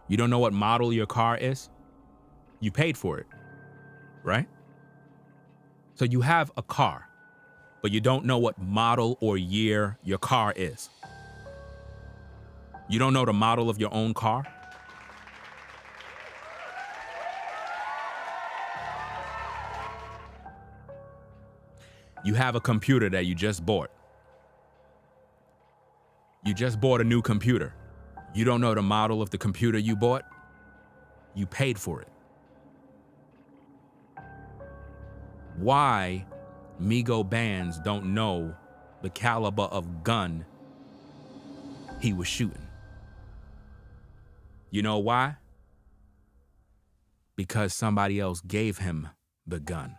You don't know what model your car is? You paid for it, right? So you have a car, but you don't know what model or year your car is. You don't know the model of your own car? You have a computer that you just bought. You just bought a new computer. You don't know the model of the computer you bought? You paid for it. Why Migo Bands don't know the caliber of gun he was shooting? You know why? Because somebody else gave him the gun.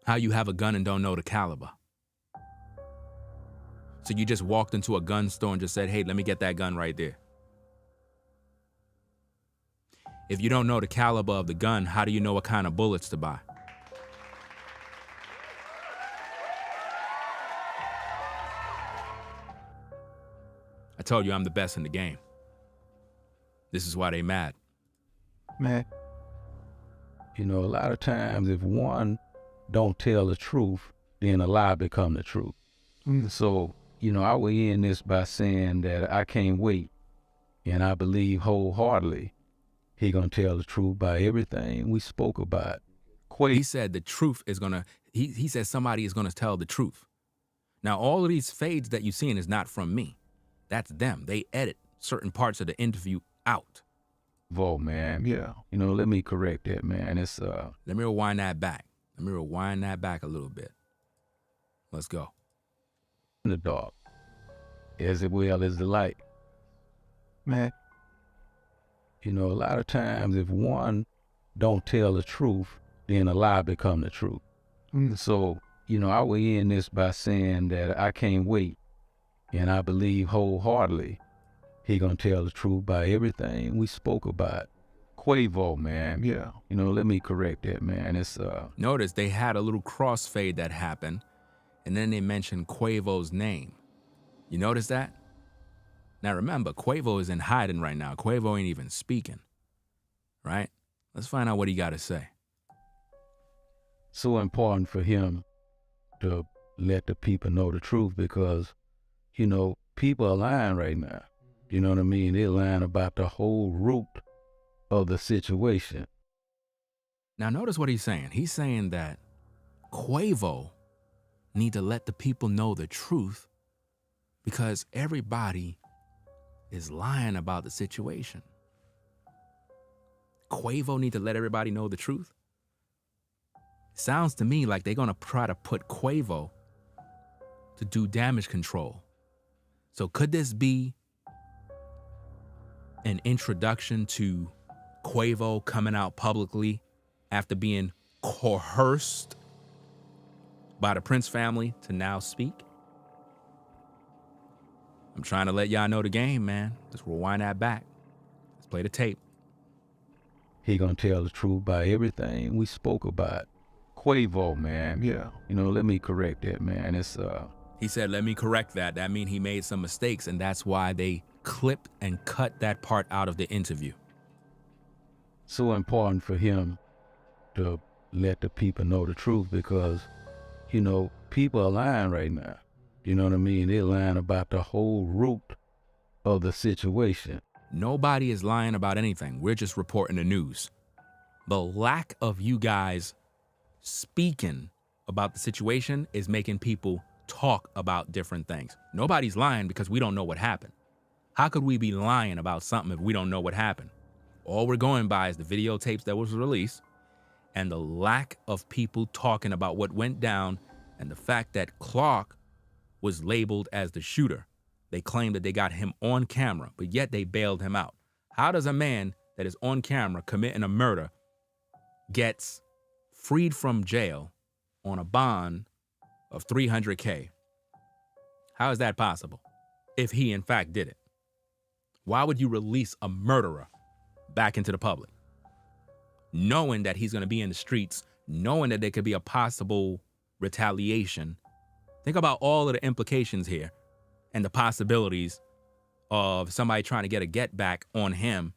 How you have a gun and don't know the caliber? So you just walked into a gun store and just said, hey, let me get that gun right there. If you don't know the caliber of the gun, how do you know what kind of bullets to buy? I told you I'm the best in the game. This is why they mad. Man. You know, a lot of times if one don't tell the truth, then a lie become the truth. So, you know, I will end this by saying that I can't wait, and I believe wholeheartedly he gonna tell the truth by everything we spoke about. He said the truth is gonna, he said somebody is gonna tell the truth. Now, all of these fades that you're seeing is not from me. That's them. They edit certain parts of the interview out. Vote, man. Yeah. You know, let me correct that, man. It's Let me rewind that back. Let me rewind that back a little bit. Let's go. In the dark, as well as the light. Man. You know, a lot of times if one don't tell the truth, then a lie become the truth. So, you know, I will end this by saying that I can't wait, and I believe wholeheartedly he gonna tell the truth by everything we spoke about. Quavo, man. Yeah. You know, let me correct that, man. It's Notice they had a little crossfade that happened, and then they mentioned Quavo's name. You notice that? Now remember, Quavo is in hiding right now. Quavo ain't even speaking, right? Let's find out what he got to say. so important for him to let the people know the truth because, you know, people are lying right now. You know what I mean? They're lying about the whole root of the situation. Now notice what he's saying. He's saying that Quavo need to let the people know the truth because everybody is lying about the situation. Quavo need to let everybody know the truth? Sounds to me like they're gonna try to put Quavo to do damage control. So could this be an introduction to Quavo coming out publicly after being coerced by the Prince family to now speak? I'm trying to let y'all know the game, man. Just rewind that back. Let's play the tape. He gonna tell the truth by everything we spoke about. Quavo, man. Yeah. You know, let me correct that, man. It's He said, let me correct that. That means he made some mistakes, and that's why they clipped and cut that part out of the interview. so important for him to let the people know the truth because, you know, people are lying right now. You know what I mean? They're lying about the whole root of the situation. Nobody is lying about anything. We're just reporting the news. The lack of you guys speaking about the situation is making people talk about different things. Nobody's lying because we don't know what happened. How could we be lying about something if we don't know what happened? All we're going by is the videotapes that was released and the lack of people talking about what went down and the fact that Clark was labeled as the shooter. They claimed that they got him on camera, but yet they bailed him out. How does a man that is on camera committing a murder gets freed from jail on a bond of $300K? How is that possible if he in fact did it? Why would you release a murderer back into the public, knowing that he's going to be in the streets, knowing that there could be a possible retaliation? Think about all of the implications here and the possibilities of somebody trying to get a get back on him,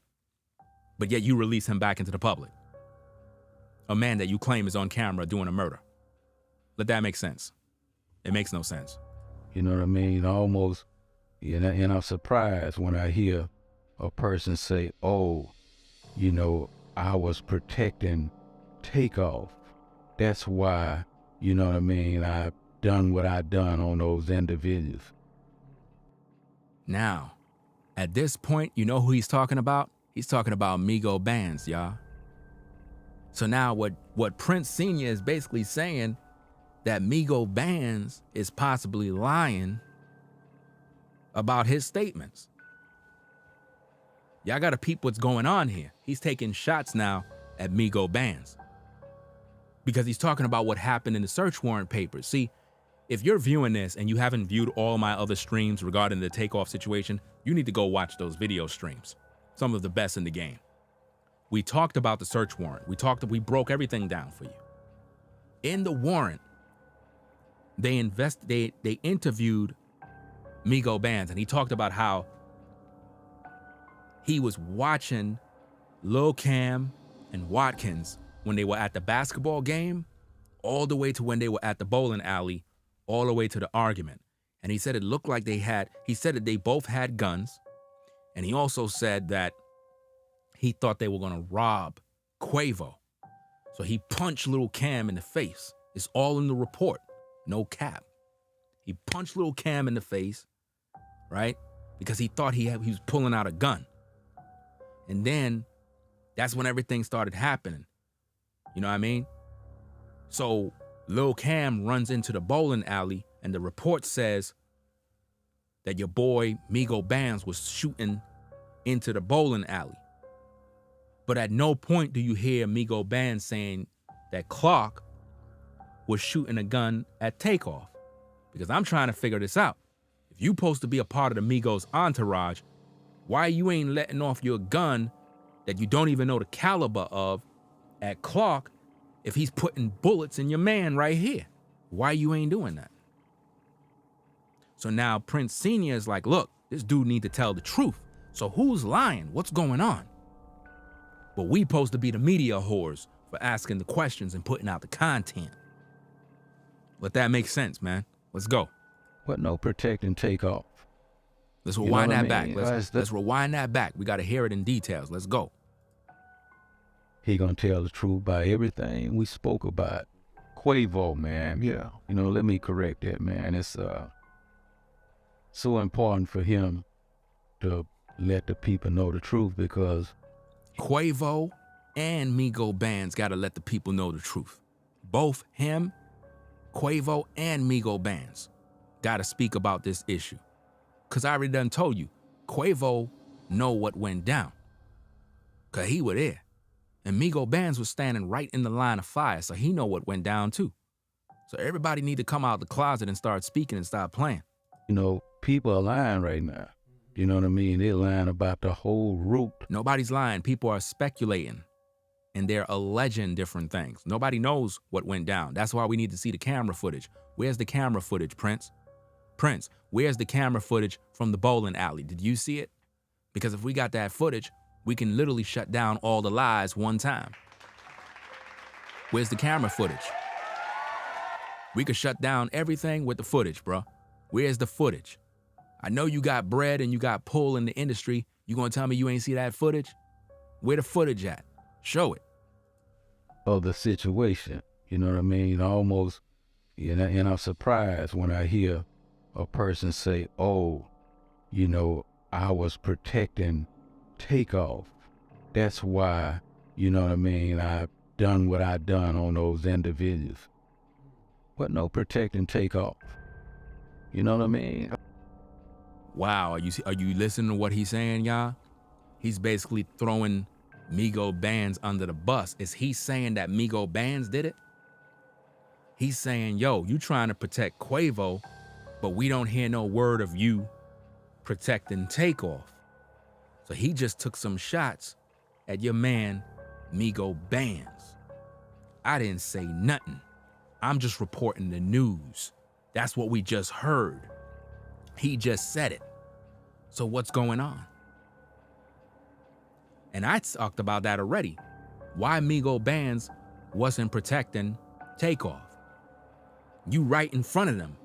but yet you release him back into the public. A man that you claim is on camera doing a murder. Let that make sense. It makes no sense. You know what I mean? Almost, and I'm surprised when I hear a person say, oh, you know, I was protecting TAKEOFF. That's why, you know what I mean, I've done what I done on those individuals. Now, at this point, you know who he's talking about? He's talking about Migo Bands, y'all. So now what Prince Sr. is basically saying, that Migo Bands is possibly lying about his statements. Y'all gotta peep what's going on here. He's taking shots now at Migo Bands because he's talking about what happened in the search warrant papers. See, if you're viewing this and you haven't viewed all my other streams regarding the Takeoff situation, you need to go watch those video streams. Some of the best in the game. we talked about the search warrant. We broke everything down for you. In the warrant, they interviewed Migo Bands, and he talked about how he was watching Lil Cam and Watkins when they were at the basketball game, all the way to when they were at the bowling alley, all the way to the argument. And he said it looked like he said that they both had guns. And he also said that he thought they were gonna rob Quavo. So he punched Lil Cam in the face. It's all in the report, no cap. He punched Lil Cam in the face, right? Because he thought he was pulling out a gun. And then that's when everything started happening. You know what I mean? So Lil Cam runs into the bowling alley, and the report says that your boy Migo Bands was shooting into the bowling alley. But at no point do you hear Migo Bands saying that Clark was shooting a gun at Takeoff. Because I'm trying to figure this out. If you supposed to be a part of the Migos entourage, why you ain't letting off your gun that you don't even know the caliber of at Clark if he's putting bullets in your man right here? Why you ain't doing that? So now Prince Sr. is like, look, this dude need to tell the truth. So who's lying? What's going on? But we supposed to be the media whores for asking the questions and putting out the content. Let that make sense, man. Let's go. What no protect and take off. Let's rewind that back. Let's rewind that back. We got to hear it in details. Let's go. He gonna tell the truth by everything we spoke about. Quavo, man. Yeah. You know, let me correct that, man. It's so important for him to let the people know the truth, because Quavo and Migo Bands got to let the people know the truth. Both him, Quavo, and Migo Bands got to speak about this issue. Because I already done told you, Quavo know what went down. Because he was there. And Migo Bands was standing right in the line of fire, so he know what went down too. So everybody need to come out the closet and start speaking and start playing. You know, people are lying right now. You know what I mean? They're lying about the whole route. Nobody's lying. People are speculating. And they're alleging different things. Nobody knows what went down. That's why we need to see the camera footage. Where's the camera footage, Prince? Prince, where's the camera footage from the bowling alley? Did you see it? Because if we got that footage, we can literally shut down all the lies one time. Where's the camera footage? We could shut down everything with the footage, bro. Where's the footage? I know you got bread and you got pull in the industry. You gonna tell me you ain't see that footage? Where the footage at? Show it. Of the situation, you know what I mean? Almost, and I'm surprised when I hear a person say, oh, you know, I was protecting Takeoff. That's why, you know what I mean, I've done what I done on those individuals. What no protecting Takeoff? You know what I mean? Wow, are you listening to what he's saying, y'all? He's basically throwing Migo Bands under the bus. Is he saying that Migo Bands did it? He's saying, yo, you trying to protect Quavo, but we don't hear no word of you protecting Takeoff. So he just took some shots at your man, Migo Bands. I didn't say nothing. I'm just reporting the news. That's what we just heard. He just said it. So what's going on? And I talked about that already. Why Migo Bands wasn't protecting Takeoff. You right in front of them.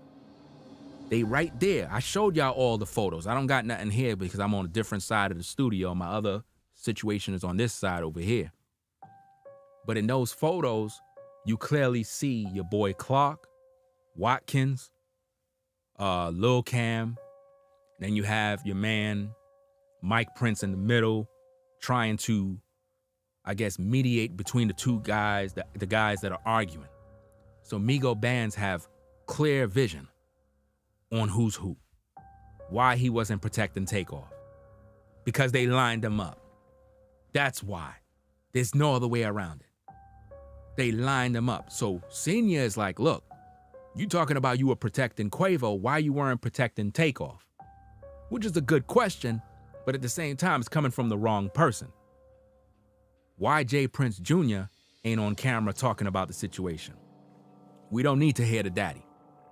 They right there. I showed y'all all the photos. I don't got nothing here because I'm on a different side of the studio. My other situation is on this side over here. But in those photos, you clearly see your boy Clark, Watkins, Lil Cam. Then you have your man, Mike Prince in the middle, trying to, I guess, mediate between the two guys, the guys that are arguing. So Migo Bands have clear vision on who's who. Why he wasn't protecting Takeoff. Because they lined him up. That's why. There's no other way around it. They lined him up. So Senior is like, look, you talking about you were protecting Quavo, why you weren't protecting Takeoff? Which is a good question, but at the same time, it's coming from the wrong person. why Jay Prince Jr. ain't on camera talking about the situation. We don't need to hear the daddy.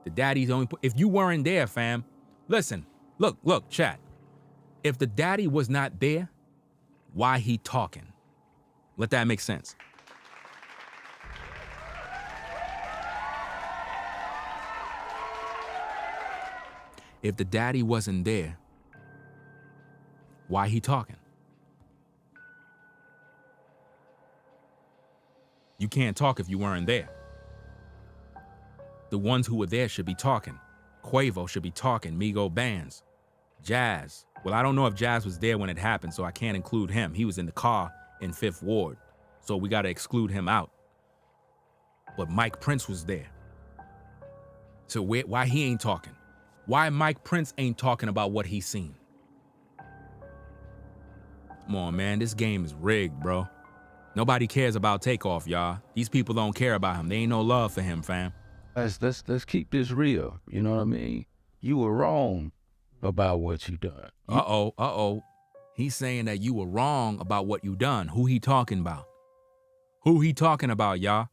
The daddy's only, if you weren't there, fam, listen, look, chat. If the daddy was not there, why he talking? Let that make sense. If the daddy wasn't there, why he talking? You can't talk if you weren't there. The ones who were there should be talking. Quavo should be talking, Migo Bands, Jazz. Well, I don't know if Jazz was there when it happened, so I can't include him. He was in the car in 5th Ward, so we gotta exclude him out. But Mike Prince was there. So why he ain't talking? Why Mike Prince ain't talking about what he's seen? Come on, man, this game is rigged, bro. Nobody cares about Takeoff, y'all. These people don't care about him. They ain't no love for him, fam. Let's keep this real. You know what I mean? You were wrong about what you done. Uh-oh. He's saying that you were wrong about what you done. Who he talking about? Who he talking about, y'all?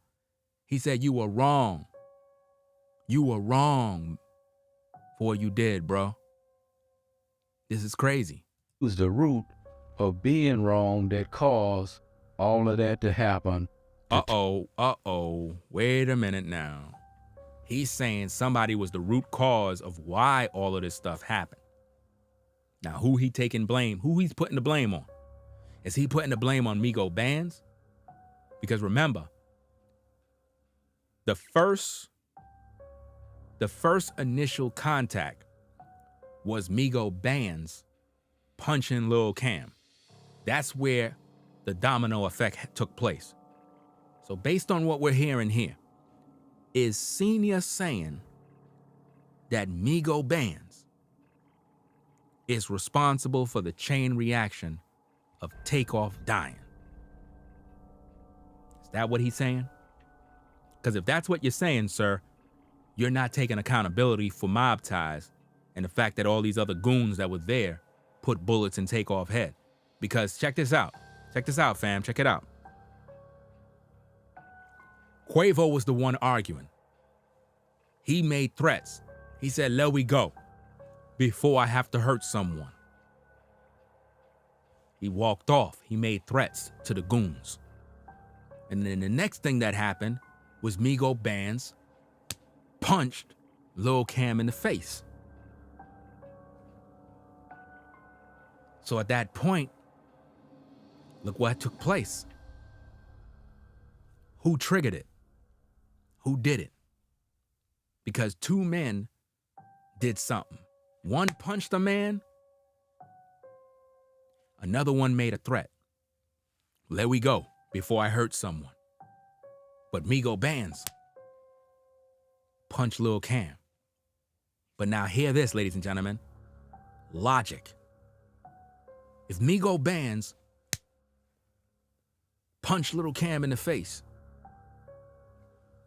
He said you were wrong. You were wrong for what you did, bro. This is crazy. It was the root of being wrong that caused all of that to happen. Uh-oh. Wait a minute now. He's saying somebody was the root cause of why all of this stuff happened. Now, who he taking blame? Who he's putting the blame on? Is he putting the blame on Migo Bands? Because remember, the first initial contact was Migo Bands punching Lil Cam. That's where the domino effect took place. So based on what we're hearing here, is Senior saying that Migo Bands is responsible for the chain reaction of Takeoff dying? Is that what he's saying? Because if that's what you're saying, sir, you're not taking accountability for mob ties and the fact that all these other goons that were there put bullets in Takeoff head. Because check this out. Check this out, fam. Check it out. Quavo was the one arguing. He made threats. He said, let we go before I have to hurt someone. He walked off. He made threats to the goons. And then the next thing that happened was Migo Bands punched Lil Cam in the face. So at that point, look what took place. Who triggered it? Who did it? Because two men did something. One punched a man, another one made a threat. Let we go before I hurt someone. But Migo Bands punched Lil Cam. But now hear this, ladies and gentlemen. Logic. If Migo Bands punched Lil Cam in the face,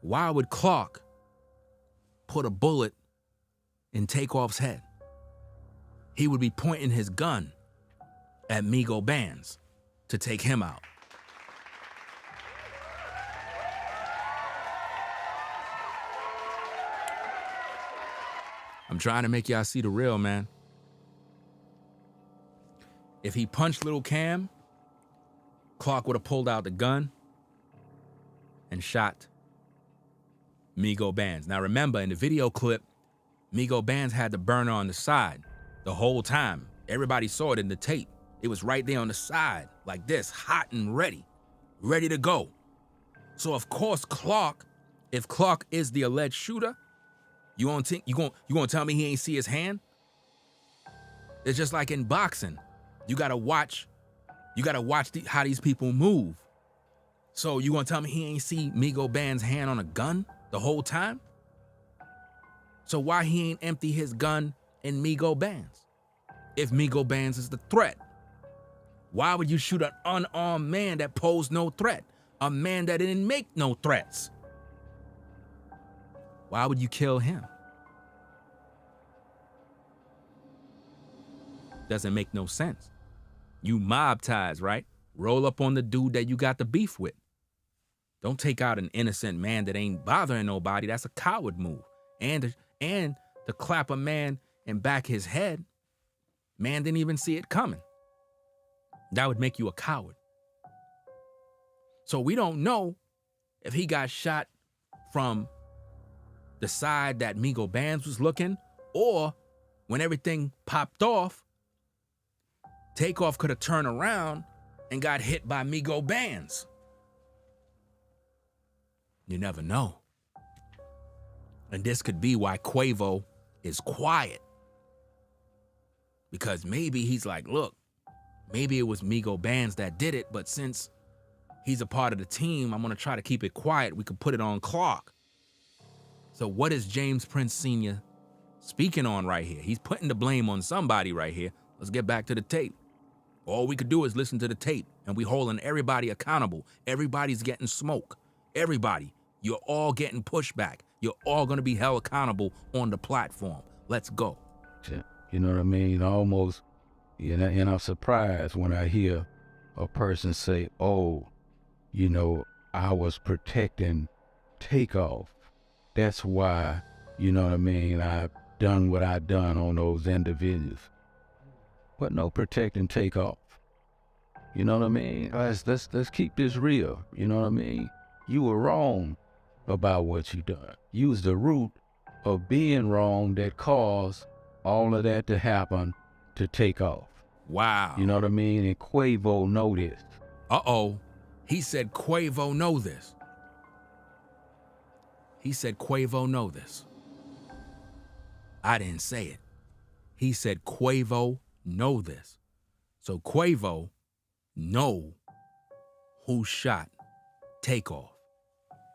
why would Clark put a bullet in Takeoff's head? He would be pointing his gun at Migo Bands to take him out. I'm trying to make y'all see the real, man. If he punched Lil Cam, Clark would have pulled out the gun and shot Migo Bands. Now remember, in the video clip, Migo Bands had the burner on the side the whole time. Everybody saw it in the tape. It was right there on the side, like this, hot and ready to go. So of course, Clark, if Clark is the alleged shooter, you gonna tell me he ain't see his hand? It's just like in boxing. You gotta watch how these people move. So you gonna tell me he ain't see Migo Band's hand on a gun the whole time? So why he ain't empty his gun in Migo Bands? If Migo Bands is the threat, why would you shoot an unarmed man that posed no threat? A man that didn't make no threats? Why would you kill him? Doesn't make no sense. You mob ties, right? Roll up on the dude that you got the beef with. Don't take out an innocent man that ain't bothering nobody. That's a coward move. And to clap a man and back his head, man didn't even see it coming. That would make you a coward. So we don't know if he got shot from the side that Migo Bands was looking, or when everything popped off, Takeoff could have turned around and got hit by Migo Bands. You never know. And this could be why Quavo is quiet. Because maybe he's like, look, maybe it was Migo Bands that did it, but since he's a part of the team, I'm gonna try to keep it quiet. We could put it on Clark. So what is James Prince Sr. speaking on right here? He's putting the blame on somebody right here. Let's get back to the tape. All we could do is listen to the tape, and we holding everybody accountable. Everybody's getting smoke. Everybody. You're all getting pushback. You're all gonna be held accountable on the platform. Let's go. You know what I mean? Almost, and I'm surprised when I hear a person say, oh, you know, I was protecting Takeoff. That's why, you know what I mean, I've done what I've done on those individuals. But no protecting Takeoff. You know what I mean? Let's keep this real. You know what I mean? You were wrong about what you done. You was the root of being wrong that caused all of that to happen to Takeoff. Wow. You know what I mean? And Quavo know this. Uh-oh. He said Quavo know this. He said Quavo know this. I didn't say it. He said Quavo know this. So Quavo know who shot Takeoff.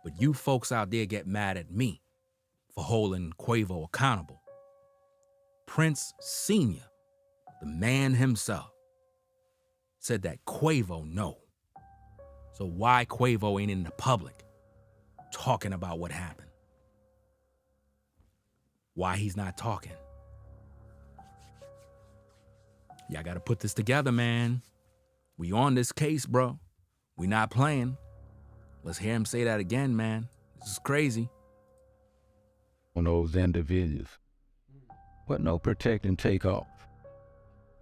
But you folks out there get mad at me for holding Quavo accountable. Prince Sr., the man himself, said that Quavo know. So why Quavo ain't in the public talking about what happened? Why he's not talking? Y'all gotta put this together, man. We on this case, bro. We not playing. Let's hear him say that again, man. This is crazy. On those individuals. But no protecting Takeoff.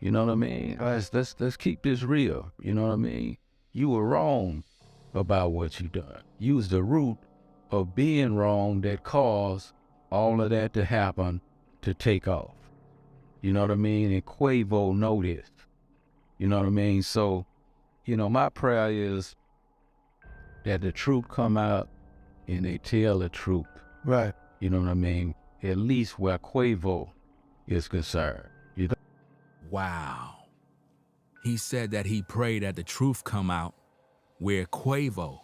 You know what I mean? Let's keep this real. You know what I mean? You were wrong about what you done. You was the root of being wrong that caused all of that to happen to Takeoff. You know what I mean? And Quavo know this. You know what I mean? So, you know, my prayer is that the truth come out and they tell the truth. Right. You know what I mean? At least where Quavo is concerned. You know? Wow. He said that he prayed that the truth come out where Quavo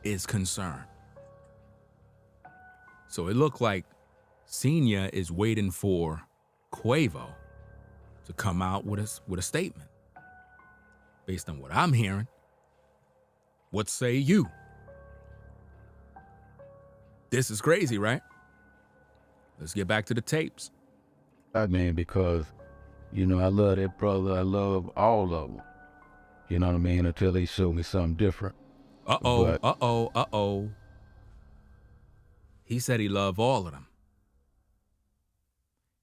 is concerned. So it looked like Senior is waiting for Quavo to come out with a statement. Based on what I'm hearing, what say you? This is crazy, right? Let's get back to the tapes. I mean, because, you know, I love that brother. I love all of them. You know what I mean? Until they show me something different. Uh-oh. He said he loved all of them.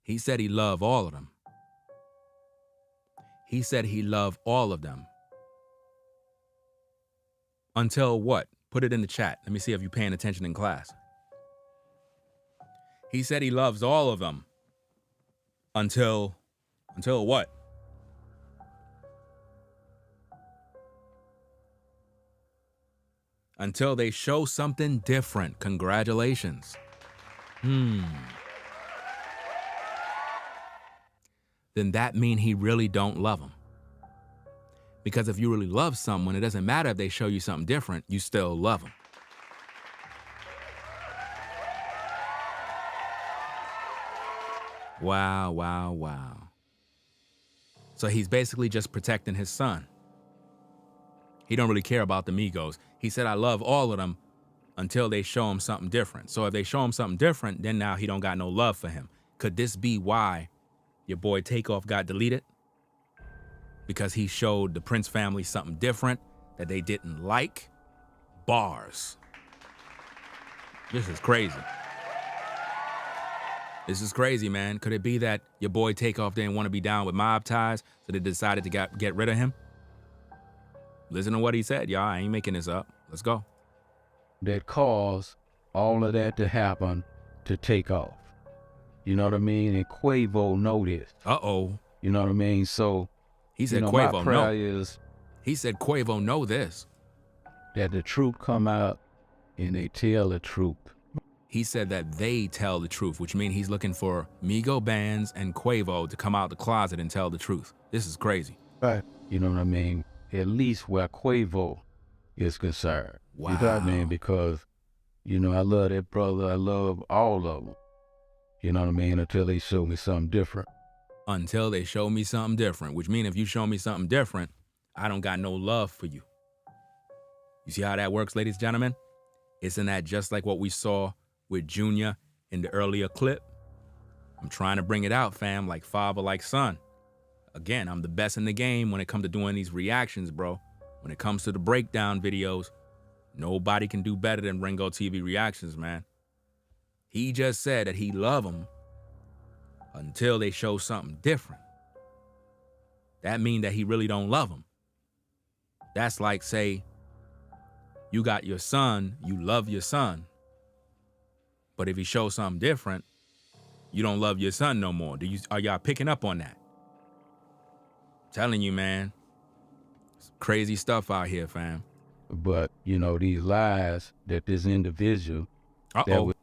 He said he loved all of them. He said he loved all of them. Until what? Put it in the chat. Let me see if you're paying attention in class. He said he loves all of them. Until what? Until they show something different. Congratulations. Then that mean he really don't love them. Because if you really love someone, it doesn't matter if they show you something different, you still love them. Wow. So he's basically just protecting his son. He don't really care about the Migos. He said, I love all of them until they show him something different. So if they show him something different, then now he don't got no love for him. Could this be why your boy Takeoff got deleted? because he showed the Prince family something different that they didn't like. Bars. This is crazy. This is crazy, man. Could it be that your boy Takeoff didn't want to be down with mob ties, so they decided to get rid of him? Listen to what he said, y'all. I ain't making this up. Let's go. That caused all of that to happen to Takeoff. You know what I mean? And Quavo know this. Uh-oh. You know what I mean? So, he said, Quavo my prayer know. Is he said Quavo know this. That the truth come out and they tell the truth. He said that they tell the truth, which means he's looking for Migo Bands and Quavo to come out the closet and tell the truth. This is crazy. Right. You know what I mean? At least where Quavo is concerned. Wow. You know what I mean? Because, I love that brother. I love all of them. You know what I mean? Until they show me something different. Until they show me something different, which means if you show me something different, I don't got no love for you. You see how that works, ladies and gentlemen? Isn't that just like what we saw with Junior in the earlier clip? I'm trying to bring it out, fam, like father, like son. Again, I'm the best in the game when it comes to doing these reactions, bro. When it comes to the breakdown videos, nobody can do better than Ringo TV reactions, man. He just said that he love them until they show something different. That mean that he really don't love them. That's like, say, you got your son, you love your son, but if he shows something different, you don't love your son no more. Are y'all picking up on that? Telling you, man, it's crazy stuff out here, fam. But, these lies that this individual...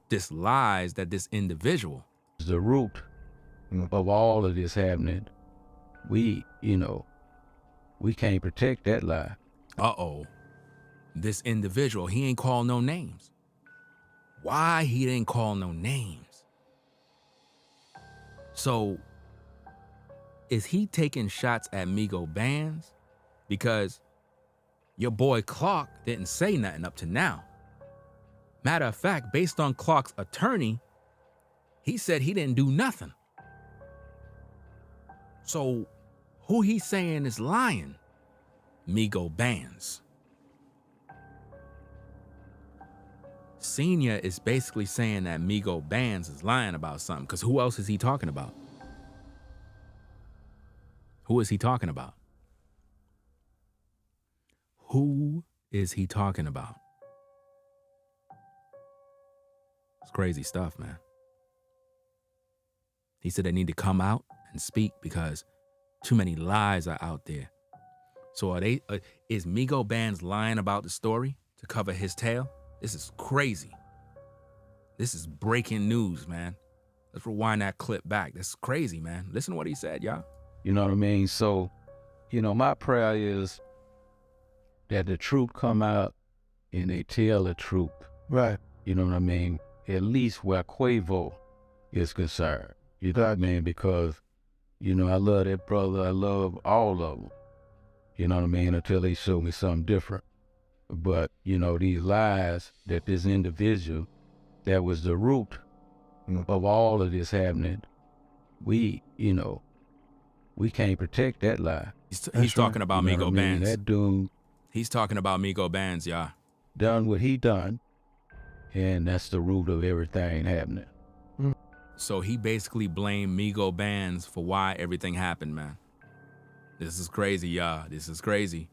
This lies that this individual... is the root of all of this happening. We can't protect that lie. This individual, he ain't call no names. Why he didn't call no names? So, is he taking shots at Migo Bands? Because your boy Clark didn't say nothing up to now. Matter of fact, based on Clark's attorney, he said he didn't do nothing. So, who he saying is lying? Migo Bands. Senior is basically saying that Migo Bands is lying about something, because who else is he talking about? Who is he talking about? Who is he talking about? It's crazy stuff, man. He said they need to come out and speak because too many lies are out there. So is Migo Bands lying about the story to cover his tail? This is crazy. This is breaking news, man. Let's rewind that clip back. That's crazy, man. Listen to what he said, y'all. You know what I mean? So, my prayer is that the truth come out and they tell the truth. Right. You know what I mean? At least where Quavo is concerned. You know what I mean? Because, I love that brother. I love all of them. You know what I mean? Until they show me something different. But, these lies that this individual, that was the root of all of this happening, we can't protect that lie. He's talking about Migo Bands. That dude. He's talking about Migo Bands, y'all. Done what he done, and that's the root of everything happening. So he basically blamed Migo Bands for why everything happened, man. This is crazy, y'all. This is crazy.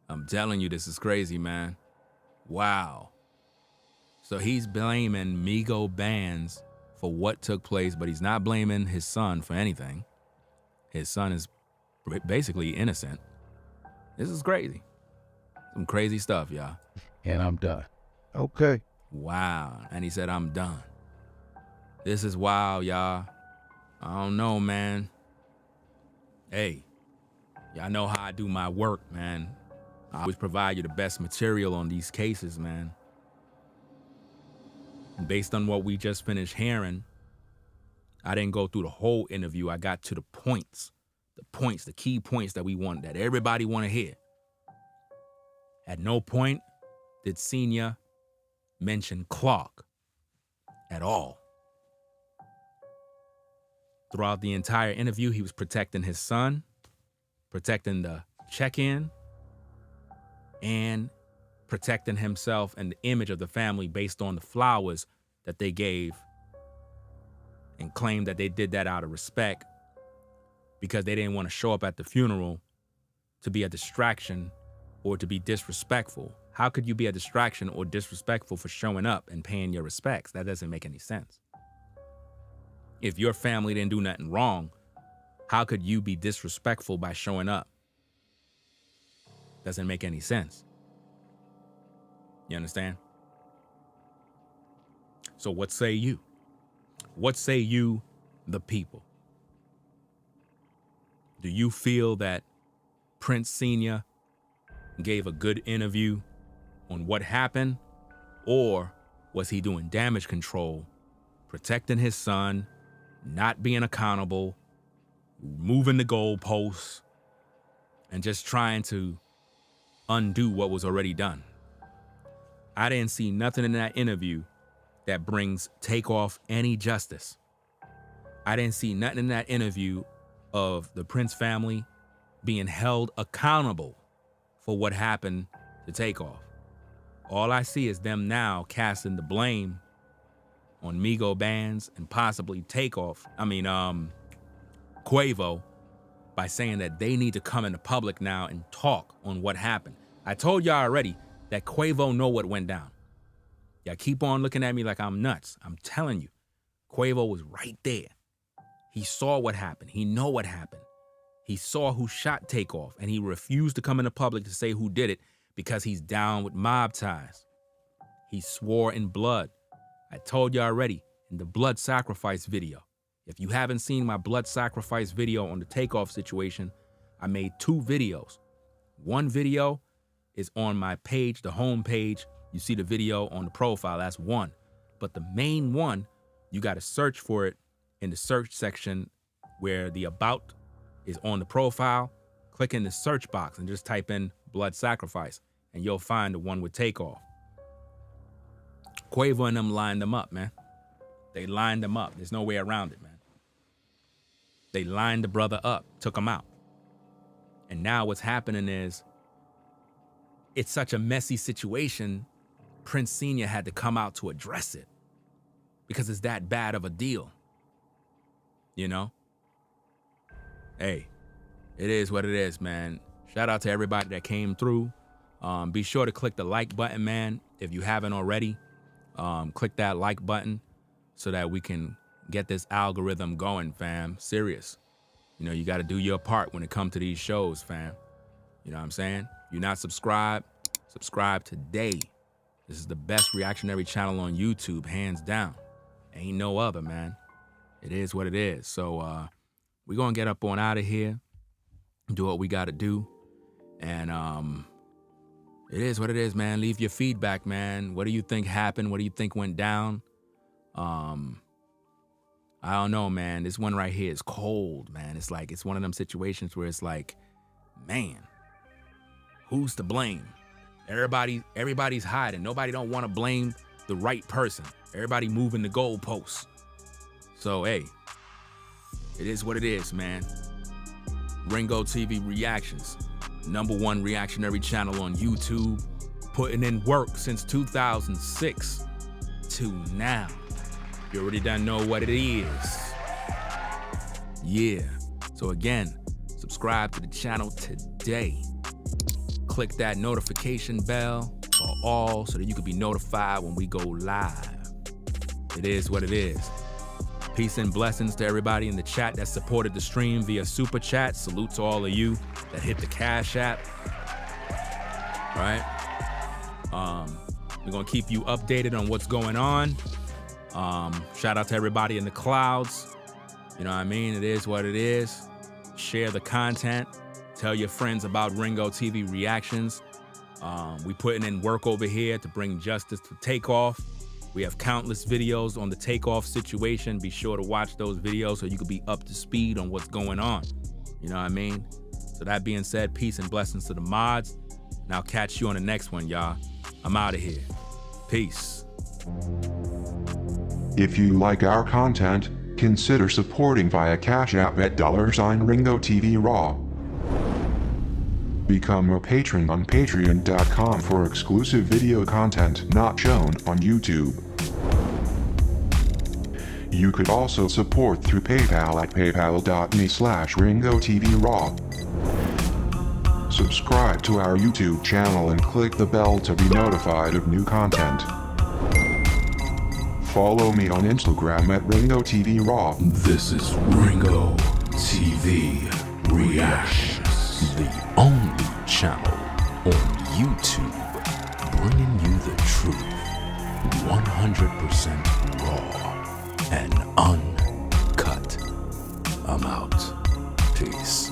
I'm telling you, this is crazy, man. Wow. So he's blaming Migo Bands for what took place, but he's not blaming his son for anything. His son is basically innocent. This is crazy. Some crazy stuff, y'all. And I'm done. Okay. Wow. And he said, I'm done. This is wild, y'all. I don't know, man. Hey, y'all know how I do my work, man. I always provide you the best material on these cases, man. And based on what we just finished hearing, I didn't go through the whole interview. I got to the points, the key points that we want, that everybody want to hear. At no point did Senior mention Clark at all. Throughout the entire interview, he was protecting his son, protecting the check-in and protecting himself and the image of the family based on the flowers that they gave, and claimed that they did that out of respect because they didn't want to show up at the funeral to be a distraction or to be disrespectful. How could you be a distraction or disrespectful for showing up and paying your respects? That doesn't make any sense. If your family didn't do nothing wrong, how could you be disrespectful by showing up? Doesn't make any sense. You understand? So what say you? What say you, the people? Do you feel that Prince Sr. gave a good interview on what happened? Or was he doing damage control, protecting his son, not being accountable, moving the goalposts, and just trying to undo what was already done? I didn't see nothing in that interview that brings Takeoff any justice. I didn't see nothing in that interview of the Prince family being held accountable for what happened to Takeoff. All I see is them now casting the blame on Migo Bands and possibly Quavo, by saying that they need to come into public now and talk on what happened. I told y'all already that Quavo know what went down. Y'all keep on looking at me like I'm nuts. I'm telling you, Quavo was right there. He saw what happened. He know what happened. He saw who shot Takeoff, and he refused to come into public to say who did it because he's down with mob ties. He swore in blood. I told you already in the blood sacrifice video. If you haven't seen my blood sacrifice video on the Takeoff situation, I made 2 videos. One video is on my page, the home page. You see the video on the profile, that's one. But the main one, you got to search for it in the search section where the about is on the profile. Click in the search box and just type in blood sacrifice and you'll find the one with Takeoff. Quavo and them lined them up, man. They lined them up. There's no way around it, man. They lined the brother up, took him out. And now what's happening is it's such a messy situation, Prince Sr. had to come out to address it because it's that bad of a deal. You know? Hey, it is what it is, man. Shout out to everybody that came through. Be sure to click the like button, man. If you haven't already, click that like button so that we can get this algorithm going, fam. Serious. You know, you got to do your part when it comes to these shows, fam. You know what I'm saying? If you're not subscribed, subscribe today. This is the best reactionary channel on YouTube, hands down. Ain't no other, man. It is what it is. So we're going to get up on out of here, do what we got to do. And it is what it is, man. Leave your feedback, man. What do you think happened? What do you think went down? I don't know, man. This one right here is cold, man. It's like, it's one of them situations where it's like, man, who's to blame? Everybody's hiding. Nobody don't want to blame the right person. Everybody moving the goalposts. So, hey, it is what it is, man. Ringo TV Reactions, #1 reactionary channel on YouTube, putting in work since 2006 to now. You already done know what it is. Yeah. So again, subscribe to the channel today. Click that notification bell for all so that you can be notified when we go live. It is what it is. Peace and blessings to everybody in the chat that supported the stream via Super Chat. Salute to all of you that hit the Cash App. Right? We're gonna keep you updated on what's going on. Shout out to everybody in the clouds. You know what I mean? It is what it is. Share the content. Tell your friends about Ringo TV Reactions. We putting in work over here to bring justice to Takeoff. We have countless videos on the Takeoff situation. Be sure to watch those videos so you can be up to speed on what's going on. You know what I mean? So that being said, peace and blessings to the mods. And I'll catch you on the next one, y'all. I'm out of here. Peace. If you like our content, consider supporting via Cash App at $Ringo TV Raw. Become a patron on patreon.com for exclusive video content not shown on YouTube. You could also support through PayPal at paypal.me/RingoTVRaw. Subscribe to our YouTube channel and click the bell to be notified of new content. Follow me on Instagram at RingoTVRaw. This is Ringo TV Reactions, the only channel on YouTube bringing you the truth, 100% raw and uncut. I'm out. Peace.